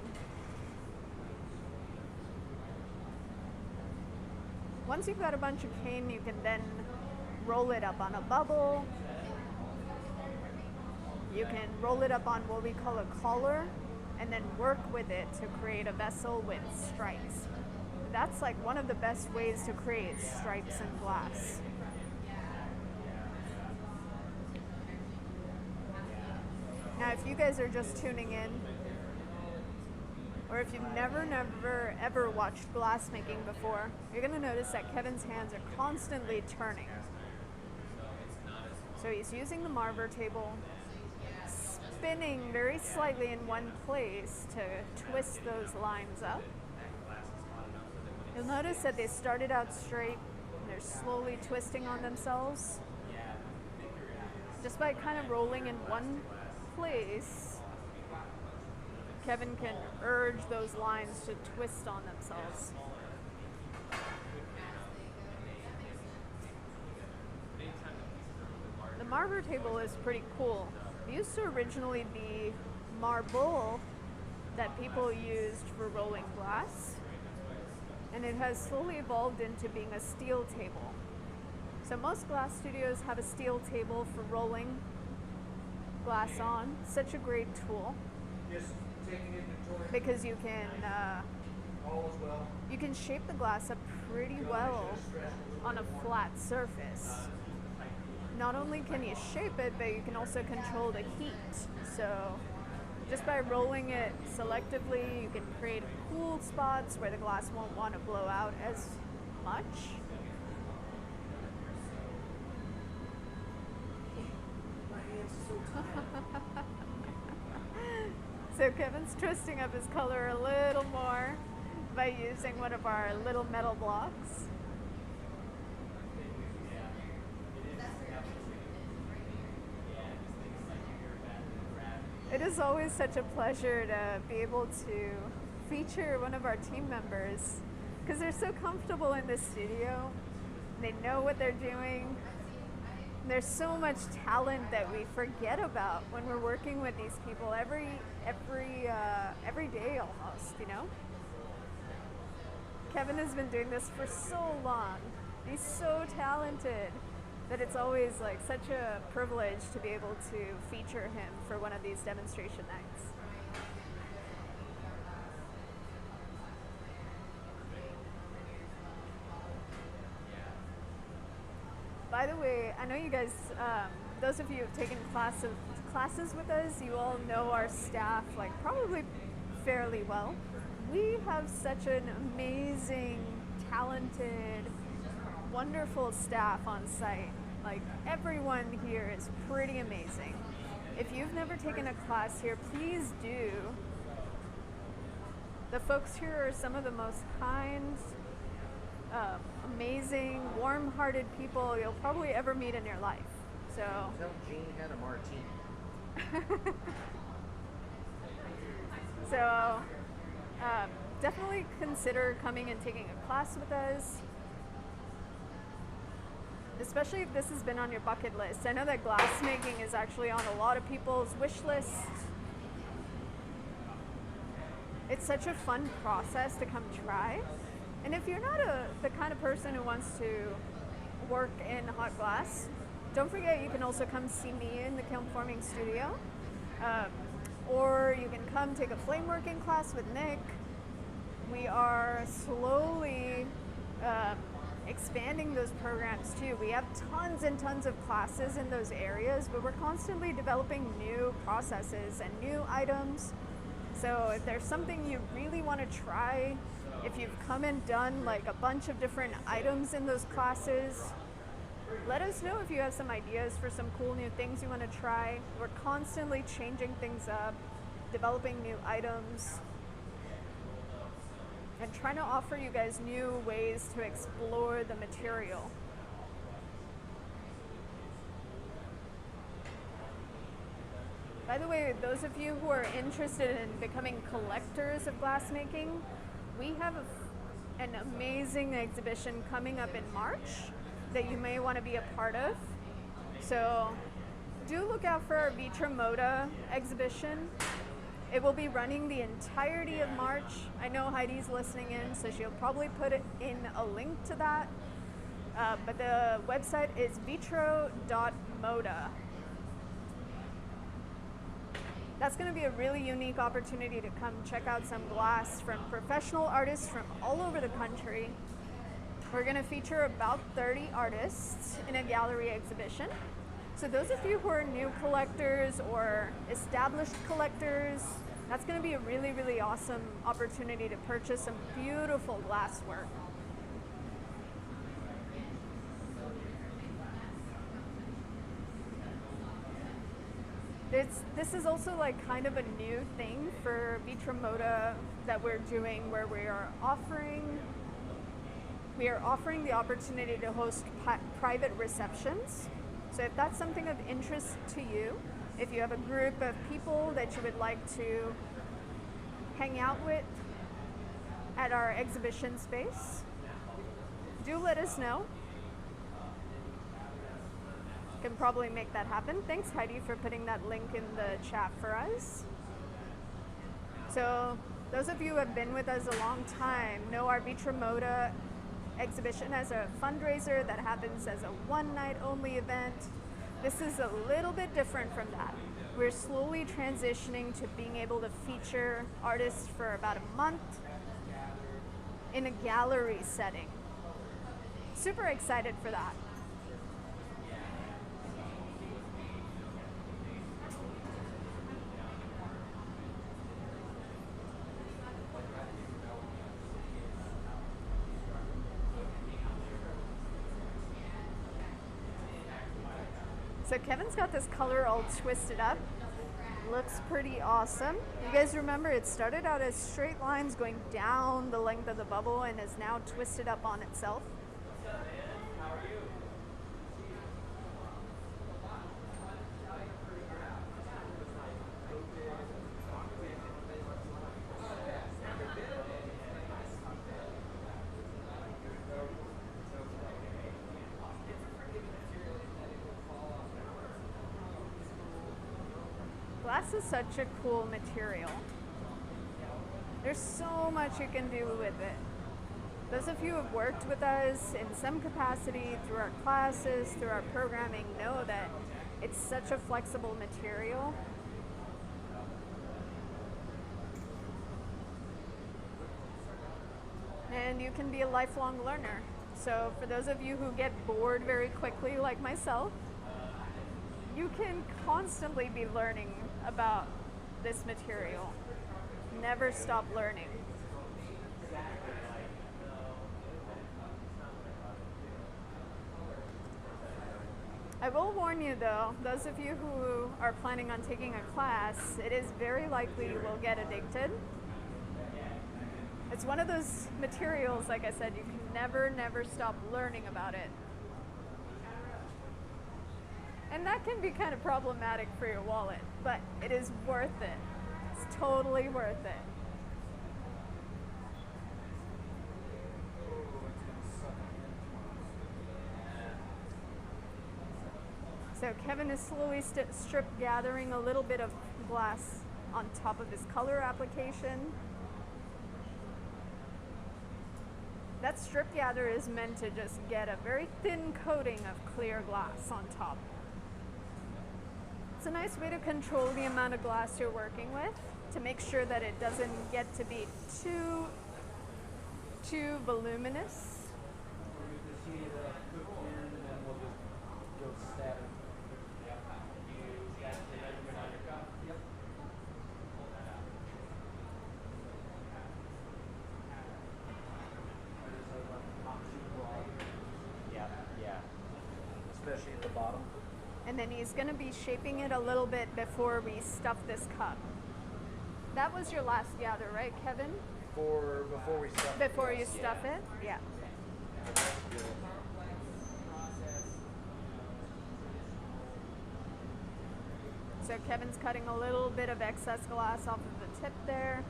Once you've got a bunch of cane, you can then roll it up on a bubble. You can roll it up on what we call a collar, and then work with it to create a vessel with stripes. That's like one of the best ways to create stripes in glass. Now, if you guys are just tuning in, or if you've never ever watched glass making before, you're gonna notice that Kevin's hands are constantly turning. So he's using the Marver table, spinning very slightly in one place to twist those lines up. You'll notice that they started out straight and they're slowly twisting on themselves. Just by kind of rolling in one place, Kevin can urge those lines to twist on themselves. The Marver table is pretty cool. It used to originally be marble that people used for rolling glass, and it has slowly evolved into being a steel table. So most glass studios have a steel table for rolling glass on. Such a great tool. Just taking inventory. Because you can All is well. you can shape the glass up pretty well on a flat surface. Not only can you shape it, but you can also control the heat. So just by rolling it selectively, you can create cool spots where the glass won't want to blow out as much. So Kevin's twisting up his color a little more by using one of our little metal blocks. It is always such a pleasure to be able to feature one of our team members because they're so comfortable in the studio. They know what they're doing. There's so much talent that we forget about when we're working with these people every day almost, you know? Kevin has been doing this for so long. He's so talented that it's always like such a privilege to be able to feature him for one of these demonstration nights. By the way, I know you guys, those of you who have taken classes with us, you all know our staff like probably fairly well. We have such an amazing, talented, wonderful staff on site. Like everyone here is pretty amazing. If you've never taken a class here, please do. The folks here are some of the most kind, amazing, warm-hearted people you'll probably ever meet in your life. So Tell Jean had a martini. So definitely consider coming and taking a class with us, especially if this has been on your bucket list. I know that glass making is actually on a lot of people's wish list. It's such a fun process to come try. And if you're not the kind of person who wants to work in hot glass, don't forget you can also come see me in the kiln forming studio. Or you can come take a flame working class with Nick. We are slowly expanding those programs too. We have tons and tons of classes in those areas, but we're constantly developing new processes and new items. So if there's something you really want to try, if you've come and done like a bunch of different items in those classes, let us know if you have some ideas for some cool new things you want to try. We're constantly changing things up, developing new items. and trying to offer you guys new ways to explore the material. By the way, those of you who are interested in becoming collectors of glassmaking, we have an amazing exhibition coming up in March that you may want to be a part of. So do look out for our Vitramoda exhibition. It will be running the entirety of March. I know Heidi's listening in, so she'll probably put it in a link to that. But the website is vitro.moda. That's going to be a really unique opportunity to come check out some glass from professional artists from all over the country. We're going to feature about 30 artists in a gallery exhibition. So those of you who are new collectors or established collectors, that's going to be a really, really awesome opportunity to purchase some beautiful glasswork. This is also like kind of a new thing for Vitramoda that we're doing, where we are offering the opportunity to host private receptions. So if that's something of interest to you, if you have a group of people that you would like to hang out with at our exhibition space, do let us know. Can probably make that happen. Thanks, Heidi, for putting that link in the chat for us. So those of you who have been with us a long time know our Vitramoda exhibition as a fundraiser that happens as a one-night only event. This is a little bit different from that. We're slowly transitioning to being able to feature artists for about a month in a gallery setting. Super excited for that. So Kevin's got this color all twisted up. Looks pretty awesome. You guys remember it started out as straight lines going down the length of the bubble and is now twisted up on itself. Glass is such a cool material. There's so much you can do with it. Those of you who have worked with us in some capacity through our classes, through our programming, know that it's such a flexible material. And you can be a lifelong learner. So for those of you who get bored very quickly, like myself, you can constantly be learning about this material. Never stop learning. I will warn you though, those of you who are planning on taking a class, it is very likely you will get addicted. It's one of those materials, like I said, you can never stop learning about it. And that can be kind of problematic for your wallet, but it is worth it. It's totally worth it. So Kevin is slowly strip gathering a little bit of glass on top of his color application. That strip gather is meant to just get a very thin coating of clear glass on top. It's a nice way to control the amount of glass you're working with to make sure that it doesn't get to be too voluminous. Especially at the bottom. And then he's going to be shaping it a little bit before we stuff this cup. That was your last gather, right, Kevin? before we stuff it. Before you stuff it? Yeah. That's good. So Kevin's cutting a little bit of excess glass off of the tip there.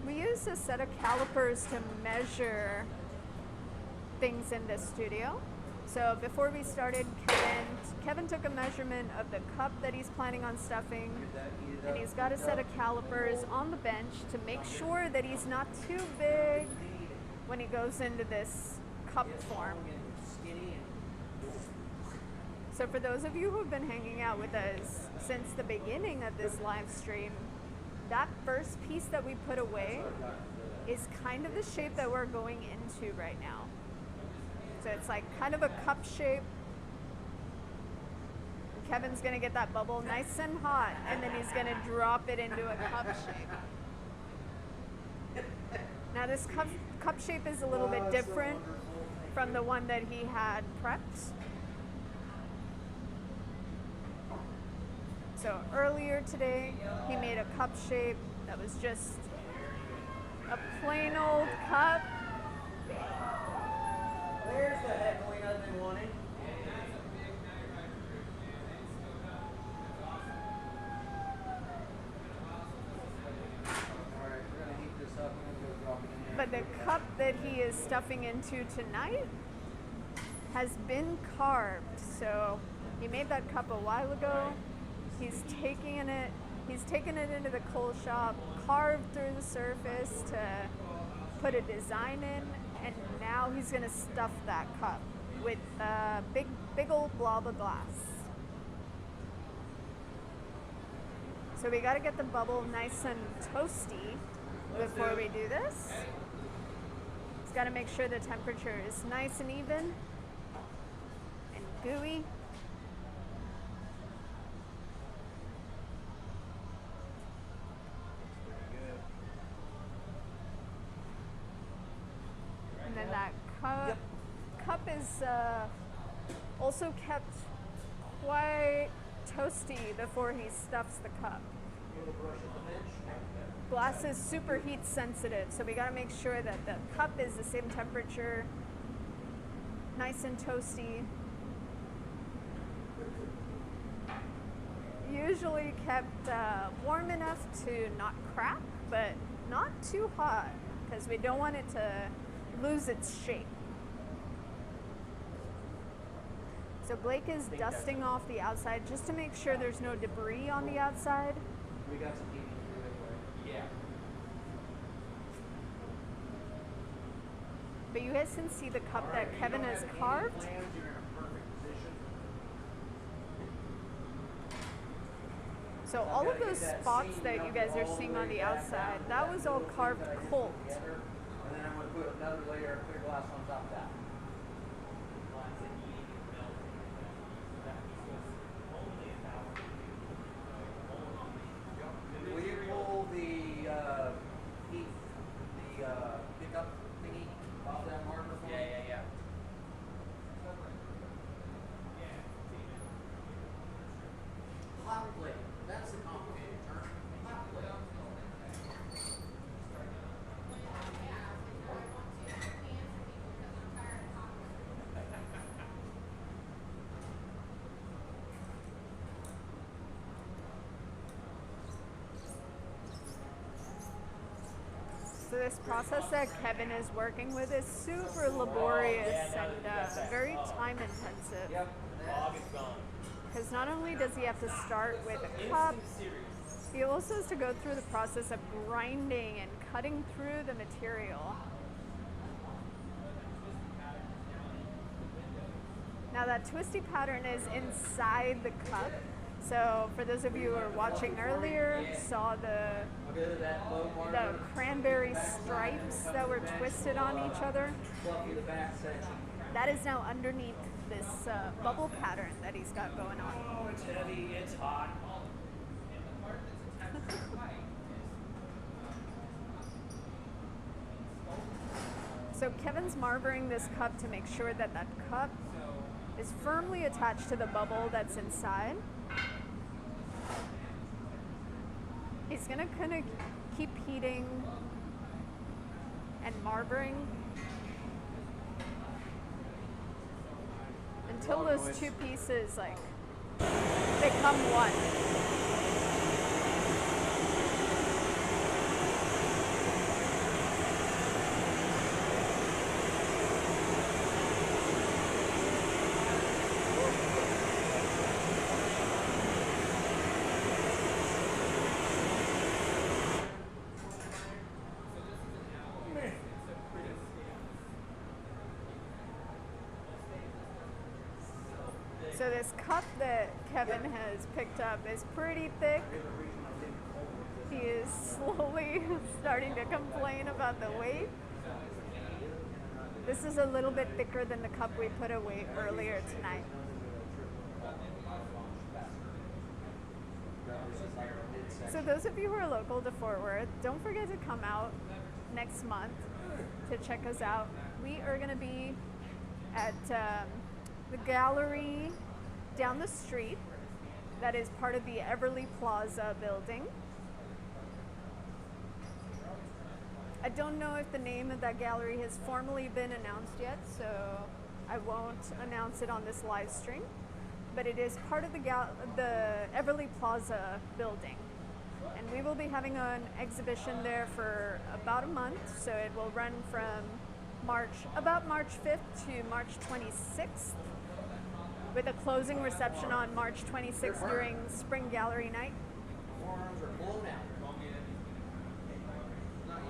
We use a set of calipers to measure things in this studio. So before we started, Kevin took a measurement of the cup that he's planning on stuffing, and he's got a set of calipers on the bench to make sure that he's not too big when he goes into this cup form. So for those of you who've been hanging out with us since the beginning of this live stream, that first piece that we put away is kind of the shape that we're going into right now. So it's like kind of a cup shape. Kevin's gonna get that bubble nice and hot, and then he's gonna drop it into a cup shape. Now this cup shape is a little bit different from the one that he had prepped. So earlier today, he made a cup shape that was just a plain old cup. There's the heckling I've been wanting. Alright, we're going to heat this up and we'll go drop it in there. But the cup that he is stuffing into tonight has been carved. So he made that cup a while ago. He's taken it into the coal shop, carved through the surface to put a design in, and now he's gonna stuff that cup with a big old blob of glass. So we gotta get the bubble nice and toasty before we do this. Just gotta make sure the temperature is nice and even and gooey. And then that cup is also kept quite toasty before he stuffs the cup. Glass is super heat sensitive, so we gotta make sure that the cup is the same temperature, nice and toasty. Usually kept warm enough to not crack, but not too hot, because we don't want it to lose its shape. So Blake is dusting off the outside just to make sure there's no debris on the outside. We got some heating through it. Yeah. But you guys can see the cup that Kevin has carved. You're in a perfect position. So all of those spots that you guys are seeing on the outside, that was all carved cold. And then I'm going to put another layer of clear glass on top of that. Will you pull the heat, the pickup thingy off that marker for me? Yeah. Flat plate. That's the complicated term. Flat plate. So this process that Kevin is working with is super laborious and very time intensive. Yep. Because not only does he have to start with a cup, he also has to go through the process of grinding and cutting through the material. Now that twisty pattern is inside the cup. So for those of you who were watching earlier, saw the cranberry stripes that were twisted on each other. Fluffy the back section. That is now underneath this bubble pattern that he's got going on. Oh, it's heavy, it's hot. So Kevin's marbling this cup to make sure that that cup is firmly attached to the bubble that's inside. He's gonna kind of keep heating and marbling until those two pieces like become one. So this cup that Kevin has picked up is pretty thick. He is slowly starting to complain about the weight. This is a little bit thicker than the cup we put away earlier tonight. So those of you who are local to Fort Worth, don't forget to come out next month to check us out. We are going to be at the gallery down the street that is part of the Everly Plaza building. I don't know if the name of that gallery has formally been announced yet, so I won't announce it on this live stream, but it is part of the Everly Plaza building. And we will be having an exhibition there for about a month, so it will run from about March 5th to March 26th, with a closing reception on March 26th during Spring Gallery Night. Forearms are blown out.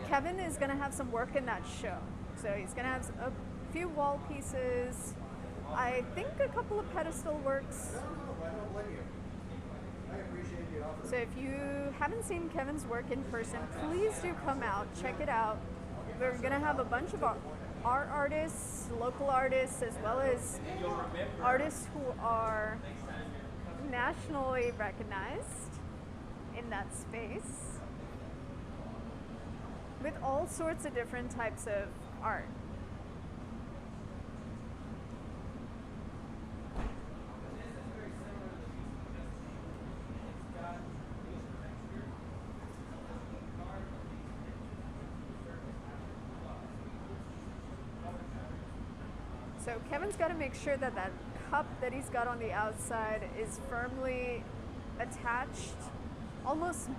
Kevin is going to have some work in that show. So he's going to have a few wall pieces, I think a couple of pedestal works. I don't blame you. I appreciate the offer. So if you haven't seen Kevin's work in person, please do come out, check it out. We're going to have a bunch of art artists, local artists, as well as artists who are nationally recognized in that space, with all sorts of different types of art. So Kevin's got to make sure that that cup that he's got on the outside is firmly attached, almost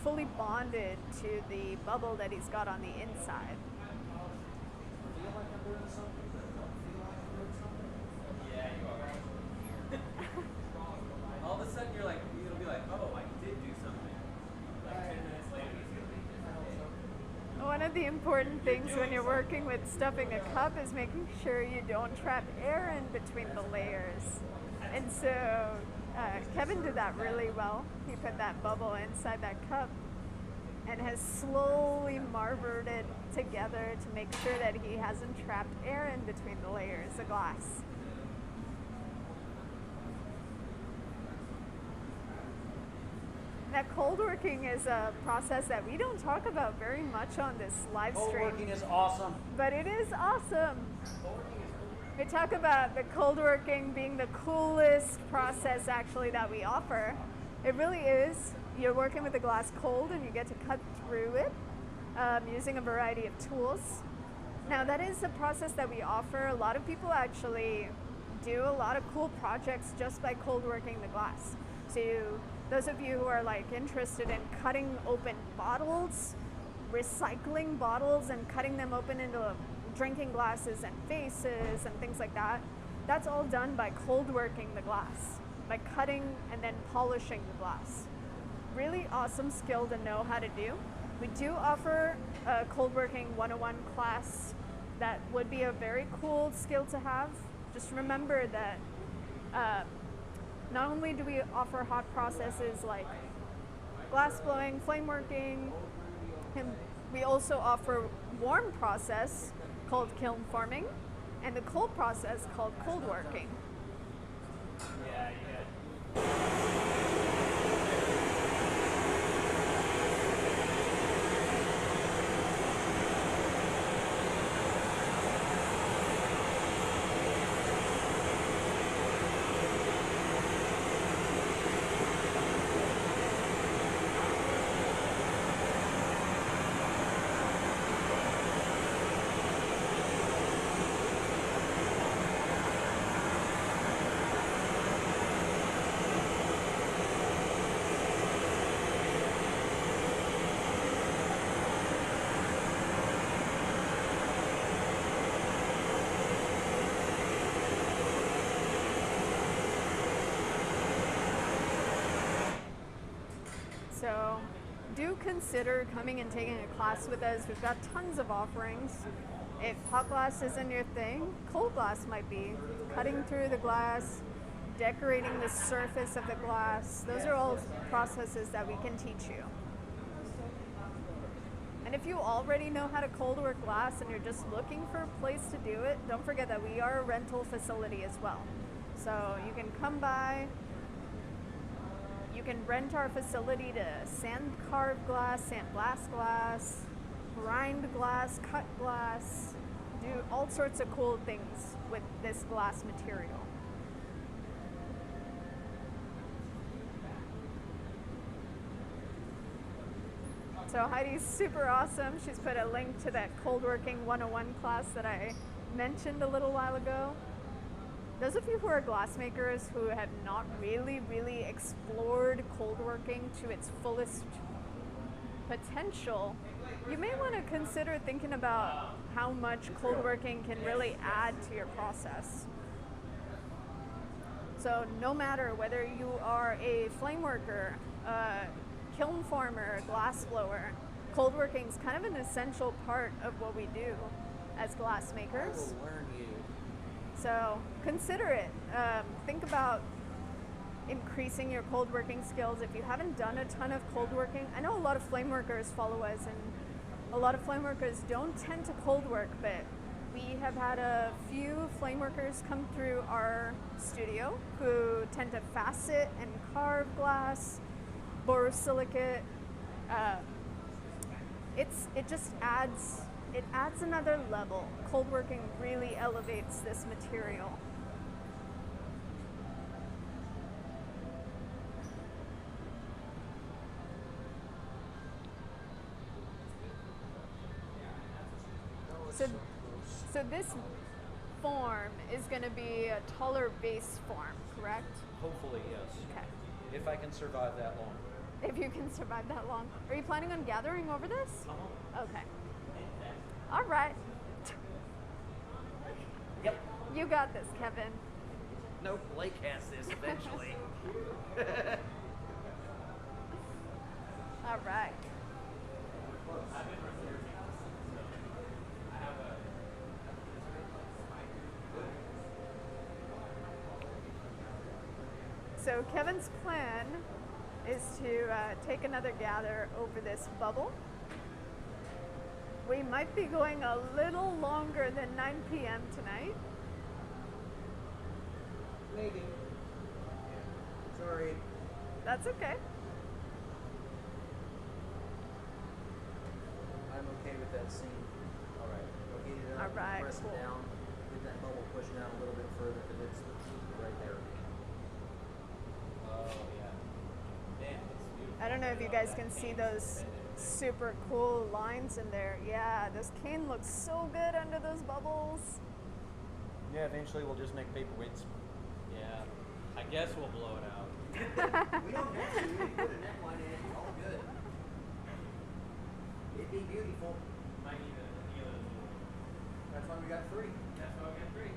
fully bonded to the bubble that he's got on the inside. Feel like I'm doing something, but don't feel like I'm doing something. Yeah, you are. All of a sudden, you're like, it'll be like, oh, I did do something. Like 10 minutes later, it's gonna be. One of the important things when you're working with stuffing a cup is making sure you don't trap air in between the layers. And so Kevin did that really well. He put that bubble inside that cup and has slowly marvered it together to make sure that he hasn't trapped air in between the layers of glass. Now, cold working is a process that we don't talk about very much on this live Cold stream. working is awesome. But it is awesome. We talk about the cold working being the coolest process actually that we offer. It really is. You're working with the glass cold and you get to cut through it using a variety of tools. Now that is a process that we offer. A lot of people actually do a lot of cool projects just by cold working the glass. So those of you who are like interested in cutting open bottles, recycling bottles and cutting them open into drinking glasses and vases and things like that, that's all done by cold working the glass, by cutting and then polishing the glass. Really awesome skill to know how to do. We do offer a cold working 101 class that would be a very cool skill to have. Just remember that not only do we offer hot processes like glass blowing, flame working, and we also offer warm process called kiln forming, and the cold process called cold working. Yeah, yeah. do consider coming and taking a class with us. We've got tons of offerings. If hot glass isn't your thing, cold glass might be. Cutting through the glass, decorating the surface of the glass. Those are all processes that we can teach you. And if you already know how to cold work glass and you're just looking for a place to do it, don't forget that we are a rental facility as well. So you can come by, you can rent our facility to sand carve glass, sand blast glass, grind glass, cut glass, do all sorts of cool things with this glass material. So Heidi's super awesome. She's put a link to that Cold Working 101 class that I mentioned a little while ago. Those of you who are glassmakers who have not really explored cold working to its fullest potential, you may want to consider thinking about how much cold working can really add to your process. So no matter whether you are a flame worker, kiln former, glass blower, cold working is kind of an essential part of what we do as glass makers. I will learn you. So consider it. Think about increasing your cold working skills. If you haven't done a ton of cold working, I know a lot of flame workers follow us, and a lot of flame workers don't tend to cold work, but we have had a few flame workers come through our studio who tend to facet and carve glass, borosilicate. It just adds another level. Cold working really elevates this material. So this form is going to be a taller base form, correct? Hopefully, yes. Okay. If I can survive that long. If you can survive that long. Are you planning on gathering over this? Okay. All right. Yep. You got this, Kevin. Nope, Blake has this eventually. All right. So Kevin's plan is to take another gather over this bubble. We might be going a little longer than 9 p.m. tonight. Maybe. Sorry. That's okay. I'm okay with that scene. All right. We'll get it up. All right, Press cool. it down. Get that bubble pushed down a little bit further because it's right there. Oh yeah. Man, that's beautiful. I don't know if you guys can see those super cool lines in there. Yeah, this cane looks so good under those bubbles. Yeah, eventually we'll just make paperweights. Yeah. I guess we'll blow it out. We don't have to. We can put a neckline in it. All good. It'd be beautiful. Might need a That's why we got 3. That's why we got 3.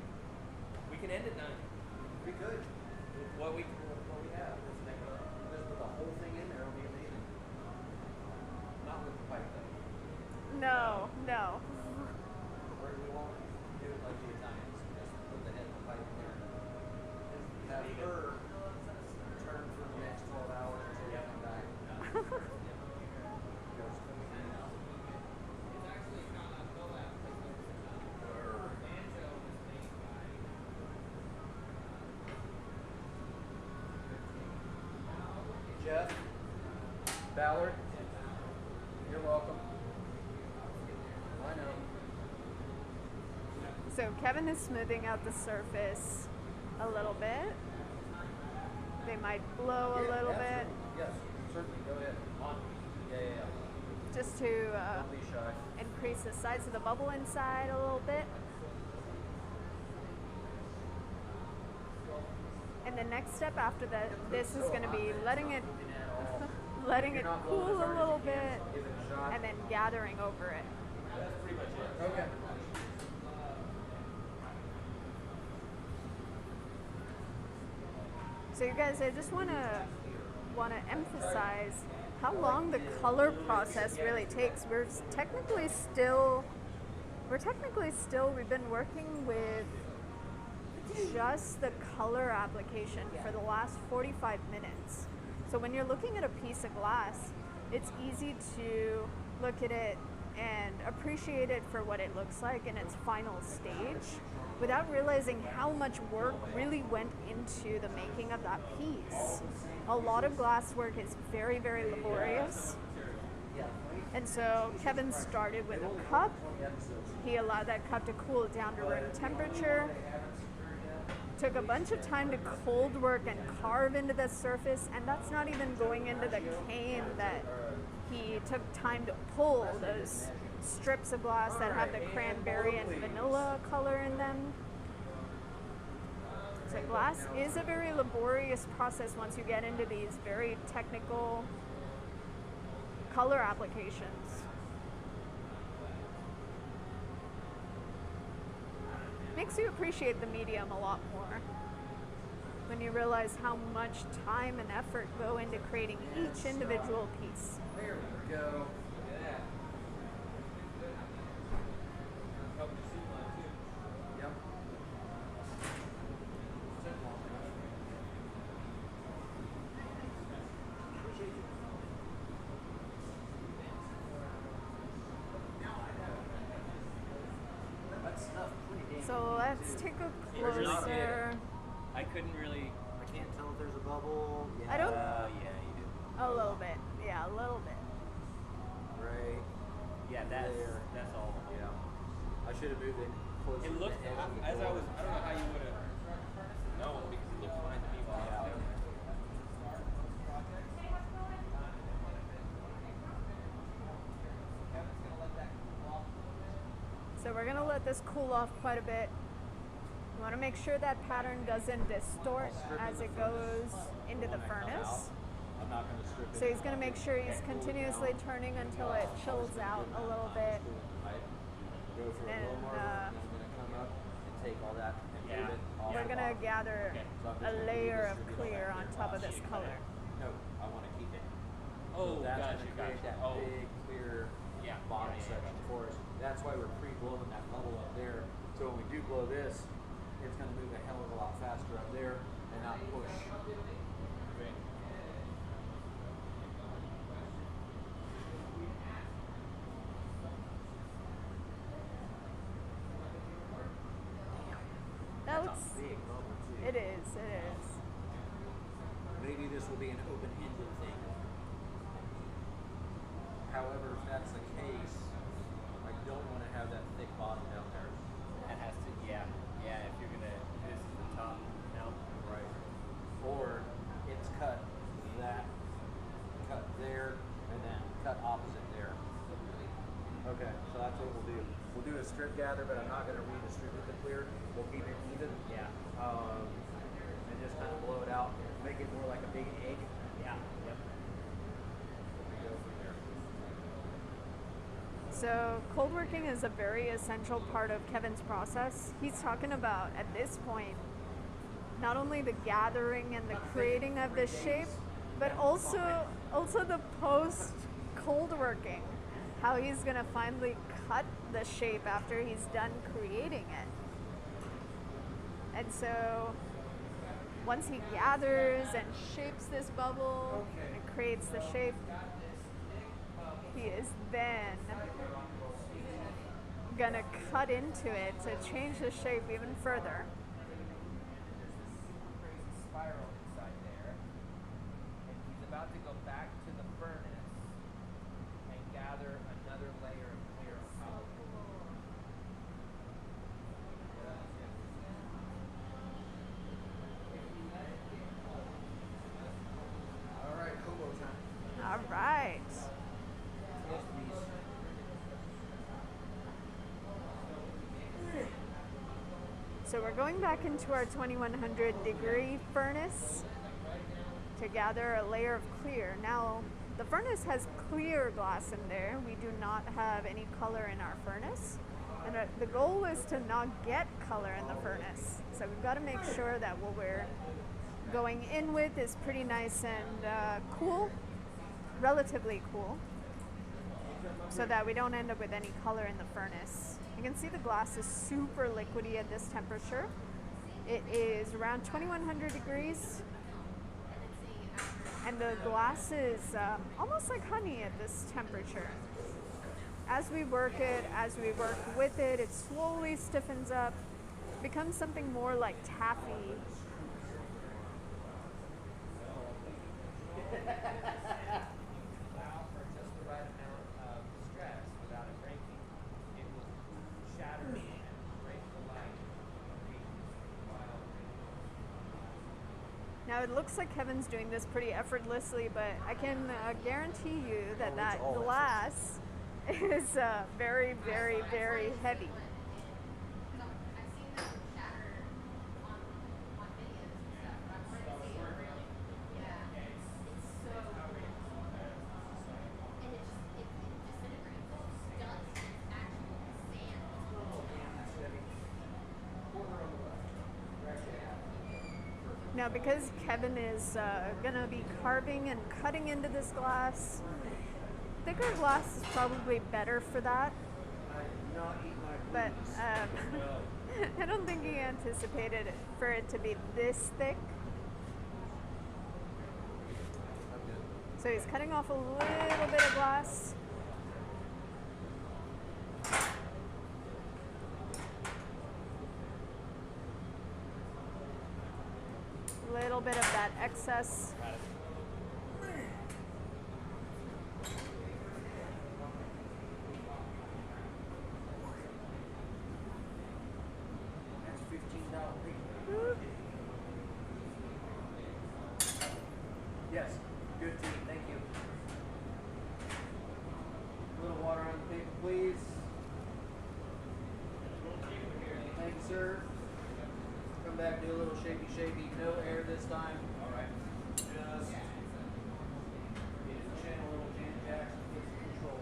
We can end at 9. We could. What we have. Just put the whole thing in there. It'll be amazing. Not with the pipe though. No, no. Or we won't do it like the Italians. Just put the head of the pipe in there. Have her turn for the next 12 hours until we come back. Jeff, Ballard, you're welcome. I know. So Kevin is smoothing out the surface a little bit. They might blow a little bit Yes, certainly. Go ahead. Yeah. just to Don't be shy. increase the size of the bubble inside a little bit. And the next step after this is going to be letting it cool a little bit Give it a shot. and then gathering over it. Okay. So you guys, I just want to emphasize how long the color process really takes. We've been working with just the color application for the last 45 minutes. So when you're looking at a piece of glass, it's easy to look at it and appreciate it for what it looks like in its final stage without realizing how much work really went into the making of that piece. A lot of glass work is very, very laborious. And so Kevin started with a cup. He allowed that cup to cool down to room temperature. Took a bunch of time to cold work and carve into the surface, and that's not even going into the cane that he took time to pull, those strips of glass that have the cranberry and vanilla color in them. So glass is a very laborious process once you get into these very technical color applications. Makes you appreciate the medium a lot more when you realize how much time and effort go into creating each individual piece. There we go. Yep. That's enough. Pretty So let's take a closer. I couldn't really. I can't tell if there's a bubble. Yeah. I don't- Yeah, you do. A little bit. Yeah, a little bit. Right. Yeah, that's all. Yeah. I should have moved it closer. It looked to the edge of the as I door. was. I don't know how you would have known because it looked fine to me while I was down there. So we're gonna let this cool off quite a bit. You wanna make sure that pattern doesn't distort as it goes into the furnace. I'm not going to strip it. So he's gonna make sure he's continuously turning until it chills out a little bit. Right? Go for a And, little more, and I'm going to come up and take all that and Yeah. move it off. We're gonna gather So I'm just a gonna layer of redistribute clear that on clear top of across. this color. No, I want to keep it. Oh, So that's gotcha, going to create gotcha. that Oh. big clear Yeah, bottom yeah, yeah, section for us. That's why we're pre-blowing that bubble up there. So when we do blow this, it's going to move a hell of a lot faster up there and not push. That That's looks, a big bubble too. it is, it is. Maybe this will be an open-ended thing. However, if that's the case, I don't want to have that thick bottom down there. That has to. Yeah. Yeah. If you're gonna. This is the top. No. Right. Or it's cut that, cut there, and then cut opposite there. Okay, so that's what we'll do. We'll do a strip gather, but I'm not going to redistribute the clear. We'll keep it even. Yeah. And just kind of blow it out, make it more like a big egg. Yeah. Yep. Go from there. So cold working is a very essential part of Kevin's process. He's talking about, at this point, not only the gathering and the creating of the shape, but also the post cold working. How he's gonna finally cut the shape after he's done creating it. And so once he gathers and shapes this bubble and creates the shape, he is then gonna cut into it to change the shape even further. Crazy spiral inside there, and he's about to go back to the furnace and gather another layer of clear on top of it. All right, hobo time. All right. So we're going back into our 2100 degree furnace to gather a layer of clear. Now, the furnace has clear glass in there. We do not have any color in our furnace. And the goal is to not get color in the furnace. So we've got to make sure that what we're going in with is pretty nice and cool relatively cool so that we don't end up with any color in the furnace. You can see the glass is super liquidy at this temperature. It is around 2100 degrees, and the glass is almost like honey at this temperature. As we work it, as we work with it, it slowly stiffens up, becomes something more like taffy. Allow for just the right amount of stress without it breaking. It will shatter and break the light. Now it looks like Kevin's doing this pretty effortlessly, but I can guarantee you that that glass is very, very, very heavy. Now, because Kevin is going to be carving and cutting into this glass, thicker glass is probably better for that. But I don't think he anticipated for it to be this thick. So he's cutting off a little bit of glass. Little bit of that excess. That's $15. Yes, good tea, thank you. A little water on the paper, please. Thank you, sir. Come back, do a little shaky, shaky. No air this time. All right. Just channel a little Janet Jackson, get some control.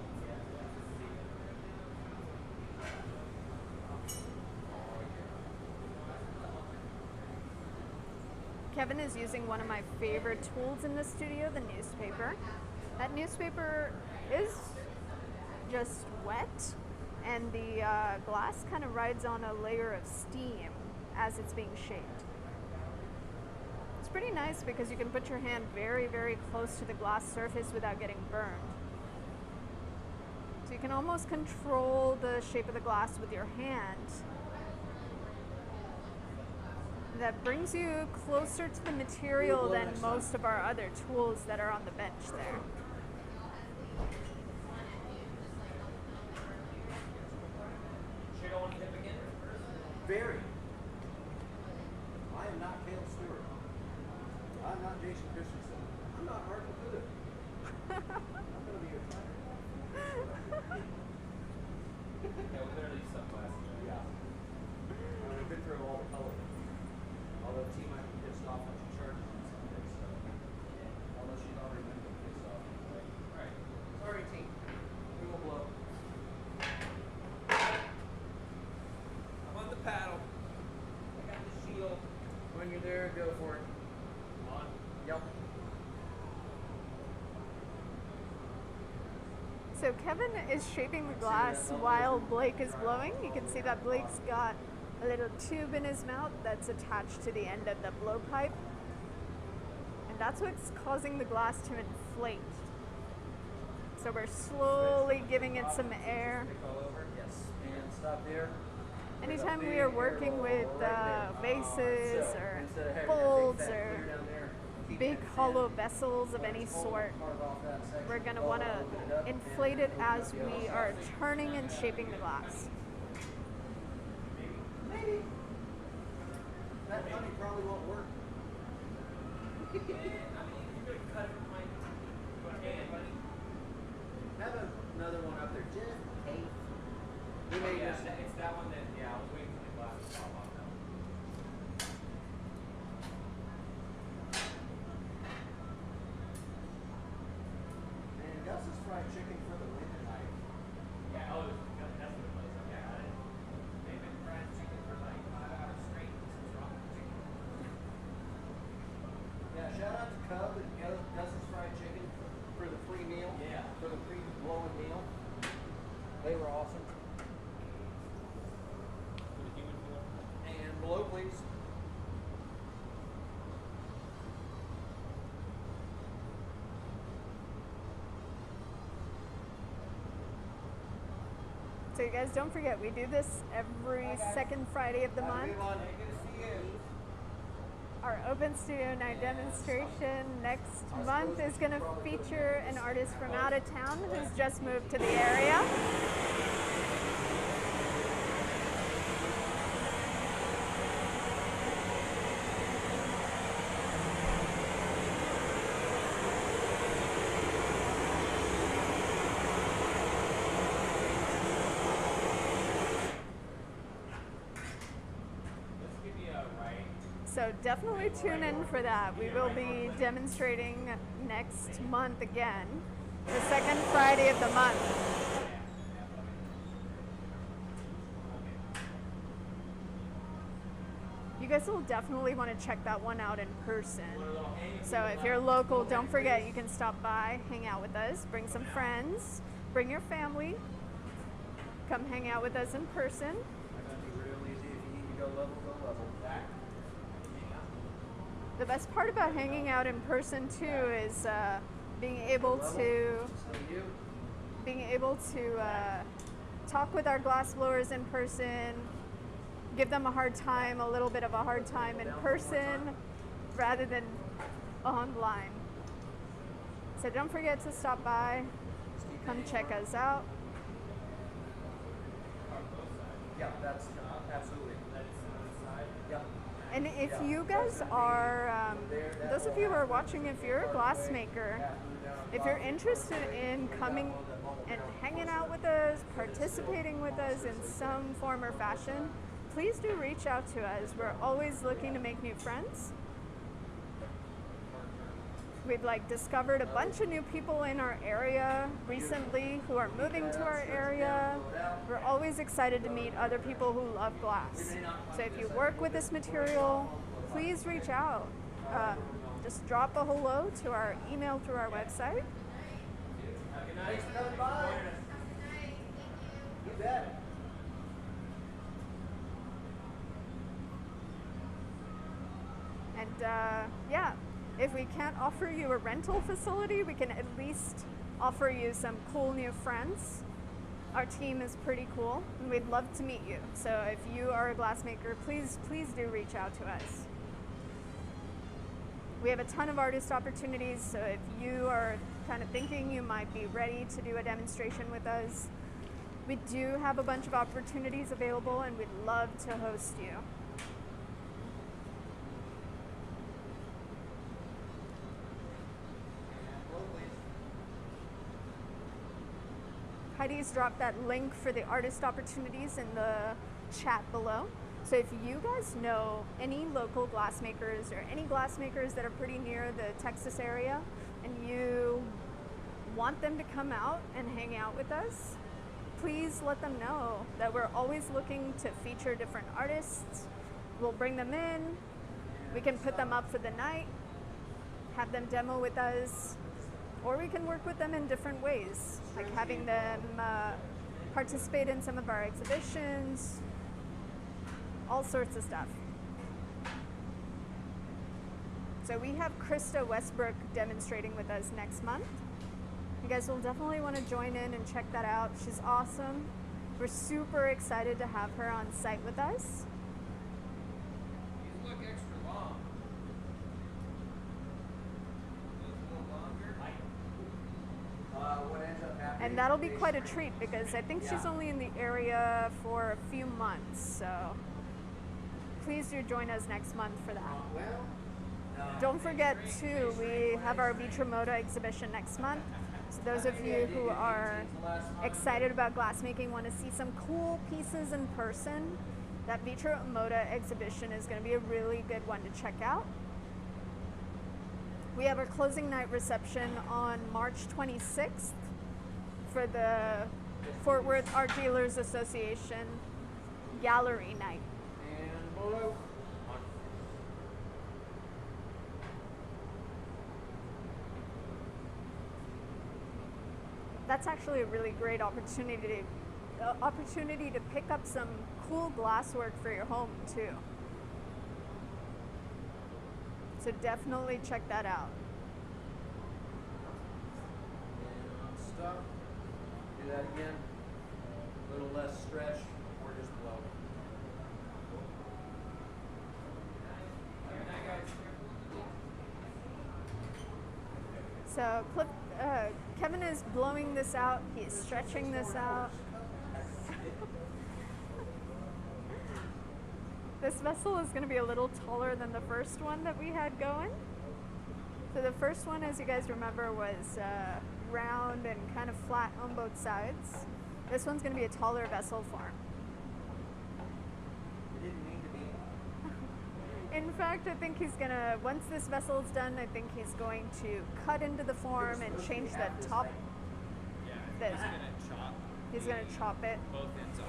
Kevin is using one of my favorite tools in the studio, the newspaper. That newspaper is just wet, and the glass kind of rides on a layer of steam as it's being shaped. It's pretty nice because you can put your hand very, very close to the glass surface without getting burned. So you can almost control the shape of the glass with your hand. That brings you closer to the material than most of our other tools that are on the bench there. Sure don't want to tip again? Very. I am not Caleb Stewart. I'm not Jason Christensen. I'm not Martin Luther. I'm going to be your fighter. Yeah, we better leave sunglasses. Yeah. We've been through all the colors. Although T might be pissed off when she charges on Sunday, so. Although she's already been pissed off. Alright. Sorry, T. We will blow. I'm on the paddle. I got the shield. When you're there, go for it. On. Yep. So Kevin is shaping the glass while Blake is blowing. You can see that Blake's got a little tube in his mouth that's attached to the end of the blowpipe. And that's what's causing the glass to inflate. So we're slowly giving it some air. Yes. And stop there. Anytime we are working with vases or folds or big hollow vessels of any sort, we're going to want to inflate it as we are turning and shaping the glass. Maybe. That honey probably won't work. Have another one up there. Just in case. We may Yeah, just. it's that one that, yeah, I was waiting for the glass to pop off now. And Gus's fried chicken for the win tonight. Yeah, oh, that's what it was. Okay, got it. They've been fried chicken for like 5 hours straight. This is wrong with chicken. Yeah, shout out to So you guys don't forget, we do this every second Friday of the month. Our Open Studio Night demonstration next month is going to feature an artist from out of town who's just moved to the area. So definitely tune in for that. We will be demonstrating next month again, the second Friday of the month. You guys will definitely want to check that one out in person. So if you're local, don't forget you can stop by, hang out with us, bring some friends, bring your family, come hang out with us in person. The best part about hanging out in person too is being able to talk with our glass blowers in person, give them a little bit of a hard time in person rather than online. So don't forget to stop by, come check us out. Yeah, that's absolutely. Yeah. And if you guys are, those of you who are watching, if you're a glassmaker, if you're interested in coming and hanging out with us, participating with us in some form or fashion, please do reach out to us. We're always looking to make new friends. We've discovered a bunch of new people in our area recently who are moving to our area. We're always excited to meet other people who love glass. So if you work with this material, please reach out. Just drop a hello to our email through our website. Thanks for coming by. You bet. And yeah, if we can't offer you a rental facility, we can at least offer you some cool new friends. Our team is pretty cool, and we'd love to meet you. So if you are a glassmaker, please do reach out to us. We have a ton of artist opportunities, so if you are kind of thinking you might be ready to do a demonstration with us, we do have a bunch of opportunities available, and we'd love to host you. Heidi's dropped that link for the artist opportunities in the chat below. So if you guys know any local glassmakers or any glassmakers that are pretty near the Texas area and you want them to come out and hang out with us, please let them know that we're always looking to feature different artists. We'll bring them in, we can put them up for the night, have them demo with us, or we can work with them in different ways, like having them participate in some of our exhibitions, all sorts of stuff. So we have Krista Westbrook demonstrating with us next month. You guys will definitely want to join in and check that out. She's awesome. We're super excited to have her on site with us. These look extra long. What ends up happening? And that'll be quite a treat because I think she's only in the area for a few months. So please do join us next month for that. Don't forget too, we have our Vitramoda exhibition next month. So those of you who are excited about glassmaking, want to see some cool pieces in person, that Vitramoda exhibition is going to be a really good one to check out. We have our closing night reception on March 26th for the Fort Worth Art Dealers Association Gallery Night. And below. That's actually a really great opportunity to pick up some cool glasswork for your home too. So definitely check that out. Stop. Do that again. A little less stretch or just blow. So Kevin is blowing this out. He's stretching this out. This vessel is going to be a little taller than the first one that we had going. So the first one, as you guys remember, was round and kind of flat on both sides. This one's going to be a taller vessel form. It didn't mean to be. In fact, I think he's going to, once this vessel is done, I think he's going to cut into the form and change the top. Yeah, This. he's gonna chop. He's going to chop it. both ends off.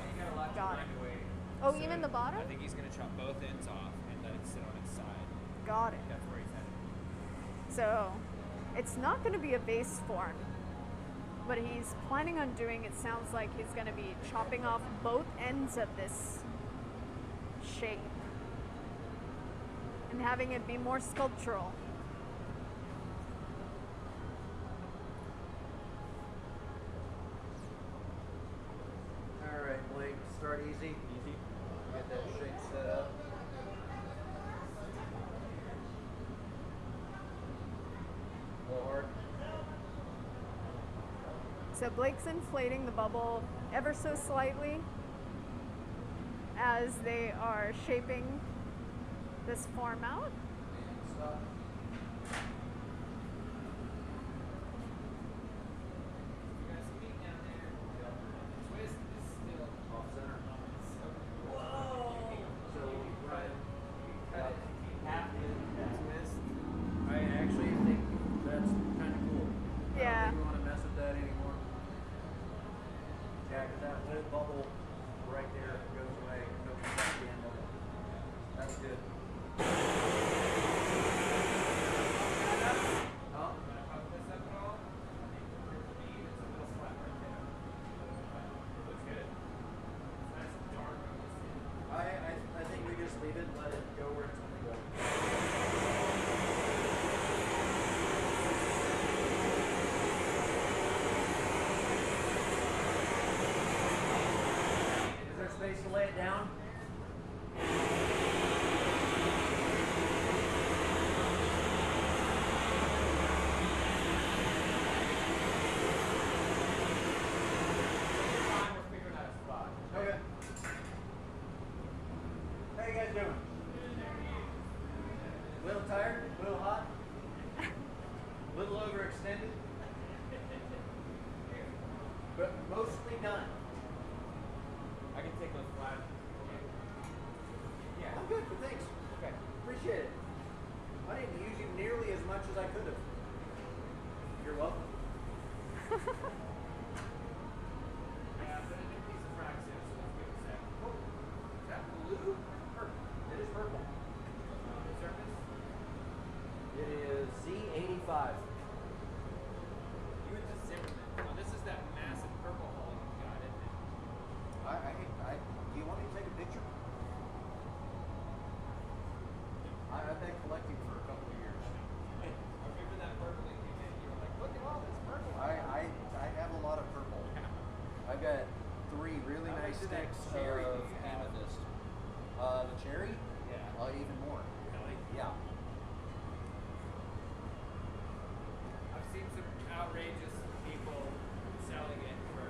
Got it. Right away. Oh, So even the bottom? I think he's gonna chop both ends off and let it sit on its side. Got it. That's where he's headed. So it's not going to be a vase form. What he's planning on doing, it sounds like he's going to be chopping off both ends of this shape and having it be more sculptural. All right, Blake, start easy. Easy. Get that shape set up. A little hard. So Blake's inflating the bubble ever so slightly as they are shaping this form out. And stop. You guys meet down there. Twist is still Off center. Whoa! So, right. Cut it. Half in twist. I actually think that's kind of cool. I Yeah. don't think we want to mess with that anymore. Yeah, because that whole bubble right there goes away. No at the end of it. That's good. Oh, Gonna pop this up at all? Your bead is a little flat right there. It looks good. It's nice and dark on this end. I think we just leave it and let it go where it's going to go. Is there space to lay it down? Fine, we're figuring out a spot. Okay. How you guys doing? A little tired? A little hot? A little overextended? But mostly done. I can take those flat. Yeah. I'm good, but thanks. Okay. Appreciate it. I didn't use you nearly as much as I could have. You're welcome. Yeah, but a new piece of frax here, so let's give it a sec. Oh, is that blue? Purple. It is purple. Surface? It is Z85. You went to Zimmerman. Oh, this is that massive purple hole you got, isn't it? Do you want me to take a picture? I've been collecting for a couple of years. I remember that purple that came in. You were like, look at all this purple. I have a lot of purple. I've got 3 really How nice much of that sticks cherry of do you have? amethyst. The cherry? Yeah. Even more. Really? Yeah. I've seen some outrageous people selling it for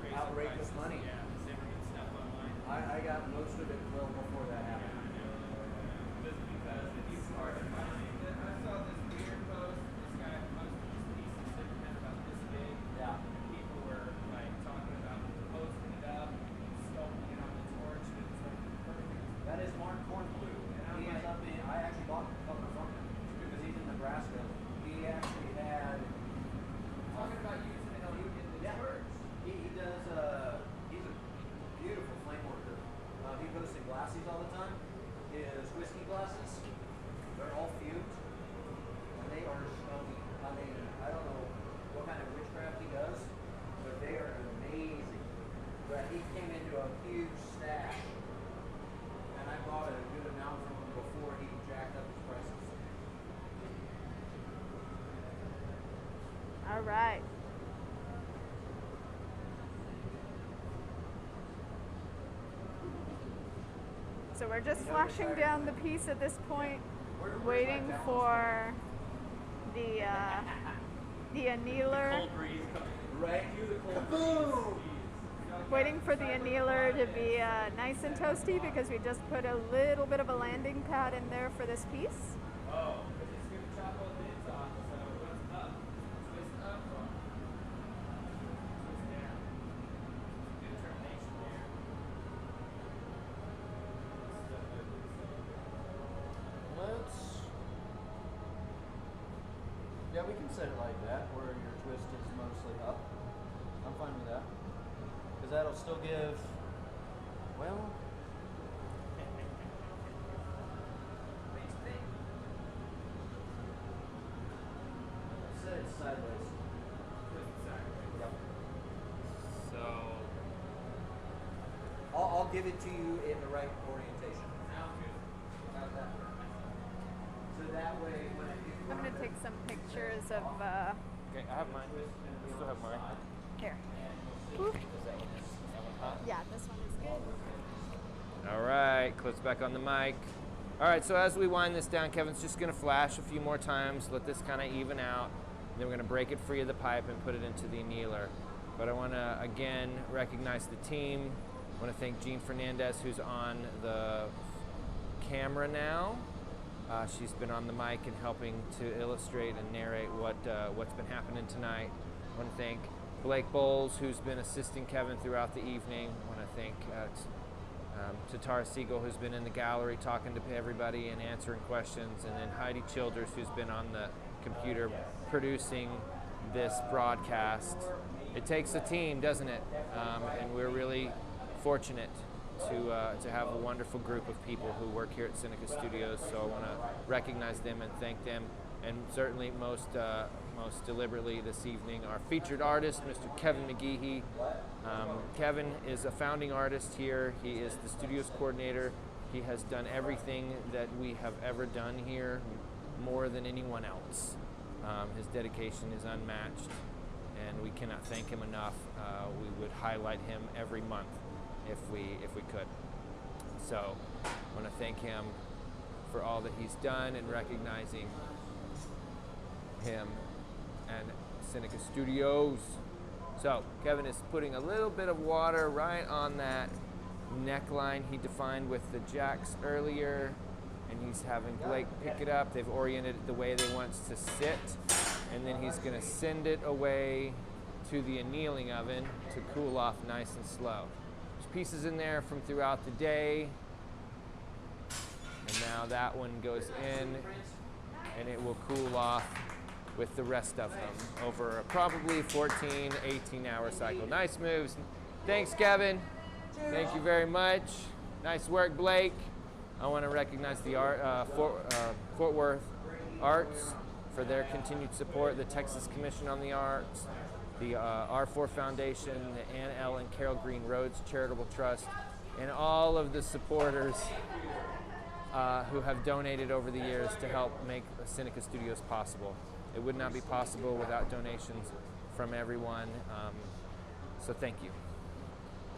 crazy Outrageous prices. money. Yeah, Zimmerman stuff online. I got most of it well before that Yeah, happened. I know. Just because it's hard to find. I saw this weird post. This guy posted this piece of Zimmerman about this big. Yeah. And people were like talking about posting it up, sculpting it on the torch, and it's like perfect. That is Mark Cornblue. And I'm He is like- up in, I actually bought a couple from him because he's in Nebraska. He actually had, Talking about using it in the yeah, torch. he does, he's a beautiful flame worker. He goes to glassies all the time. His whiskey glasses, they're all fumed. And they are smoky. I mean, I don't know what kind of witchcraft he does, but they are amazing. But he came into a huge stash. And I bought a good amount from him before he jacked up his prices. All right. So we're just flashing down the piece at this point, waiting for the annealer. Right? Boom! Waiting for the annealer to be nice and toasty because we just put a little bit of a landing pad in there for this piece. Oh, but it's going to chop all the ends off, so what's up? Twist up or twist down? Good termination there. Yeah, we can set it like that, where your twist is mostly up. I'm fine with that. Because that'll still give, well, set it sideways. Twist it sideways. Yep. So, I'll give it to you in the right orientation. sounds good. How's that? So that way, when I do I'm going to take some pictures of Okay, I have mine. Still have mine. here. Yeah, this one is good. All right, clips back on the mic. All right, so as we wind this down, Kevin's just gonna flash a few more times, let this kind of even out. Then we're gonna break it free of the pipe and put it into the annealer. But I wanna, again, recognize the team. I wanna thank Jean Fernandez, who's on the camera now. She's been on the mic and helping to illustrate and narrate what's been happening tonight. I wanna thank Blake Bowles, who's been assisting Kevin throughout the evening. I want to thank Tatara Siegel, who's been in the gallery talking to everybody and answering questions, and then Heidi Childers, who's been on the computer producing this broadcast. It takes a team, doesn't it? And we're really fortunate to have a wonderful group of people who work here at Seneca Studios, so I want to recognize them and thank them. And certainly most deliberately this evening, our featured artist, Mr. Kevin McGehee. Kevin is a founding artist here. He is the studio's coordinator. He has done everything that we have ever done here, more than anyone else. His dedication is unmatched, and we cannot thank him enough. We would highlight him every month if we could. So I want to thank him for all that he's done and recognizing him and Seneca Studios. So Kevin is putting a little bit of water right on that neckline he defined with the jacks earlier, and he's having Blake pick it up. They've oriented it the way they want it to sit, and then he's going to send it away to the annealing oven to cool off nice and slow. There's pieces in there from throughout the day, and now that one goes in, and it will cool off with the rest of them over a probably 14, 18-hour cycle. Nice moves. Thanks, Kevin. Thank you very much. Nice work, Blake. I want to recognize the Fort Worth Arts for their continued support, the Texas Commission on the Arts, the R4 Foundation, the Ann L. and Carol Green Rhodes Charitable Trust, and all of the supporters who have donated over the years to help make Seneca Studios possible. It would not be possible without donations from everyone, so thank you.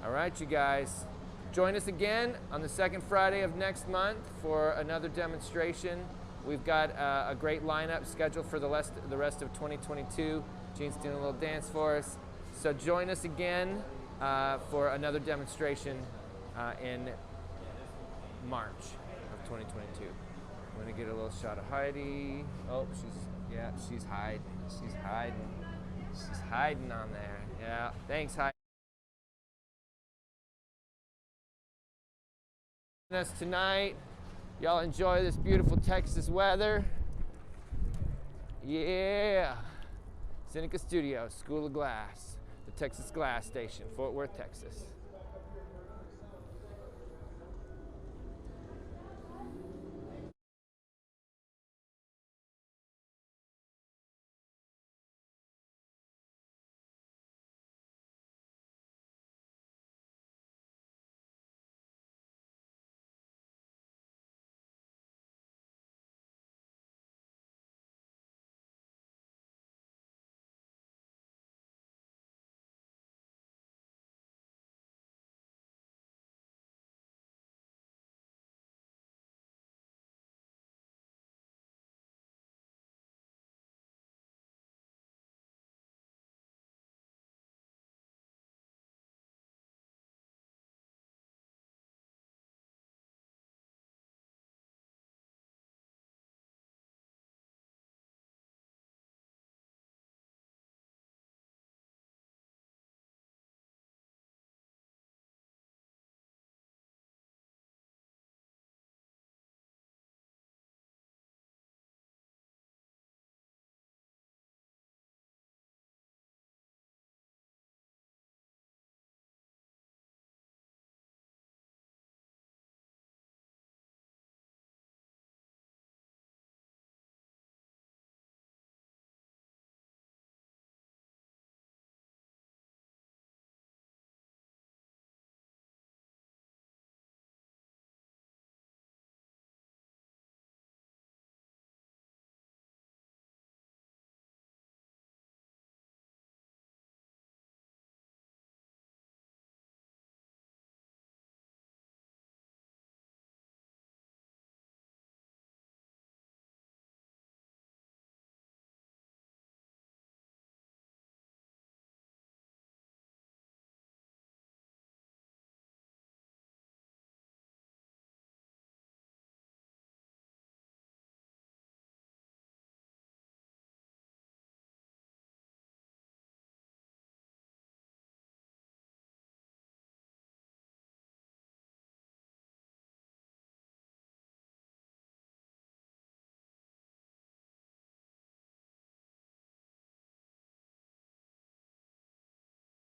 All right, you guys. Join us again on the second Friday of next month for another demonstration. We've got a great lineup scheduled for the rest of 2022. Jean's doing a little dance for us. So join us again for another demonstration in March of 2022. I'm gonna get a little shot of Heidi. Oh, she's hiding. She's hiding. She's hiding on there. Yeah, thanks, Heidi. Us tonight. Y'all enjoy this beautiful Texas weather. Yeah. Seneca Studios, School of Glass, the Texas Glass Station, Fort Worth, Texas.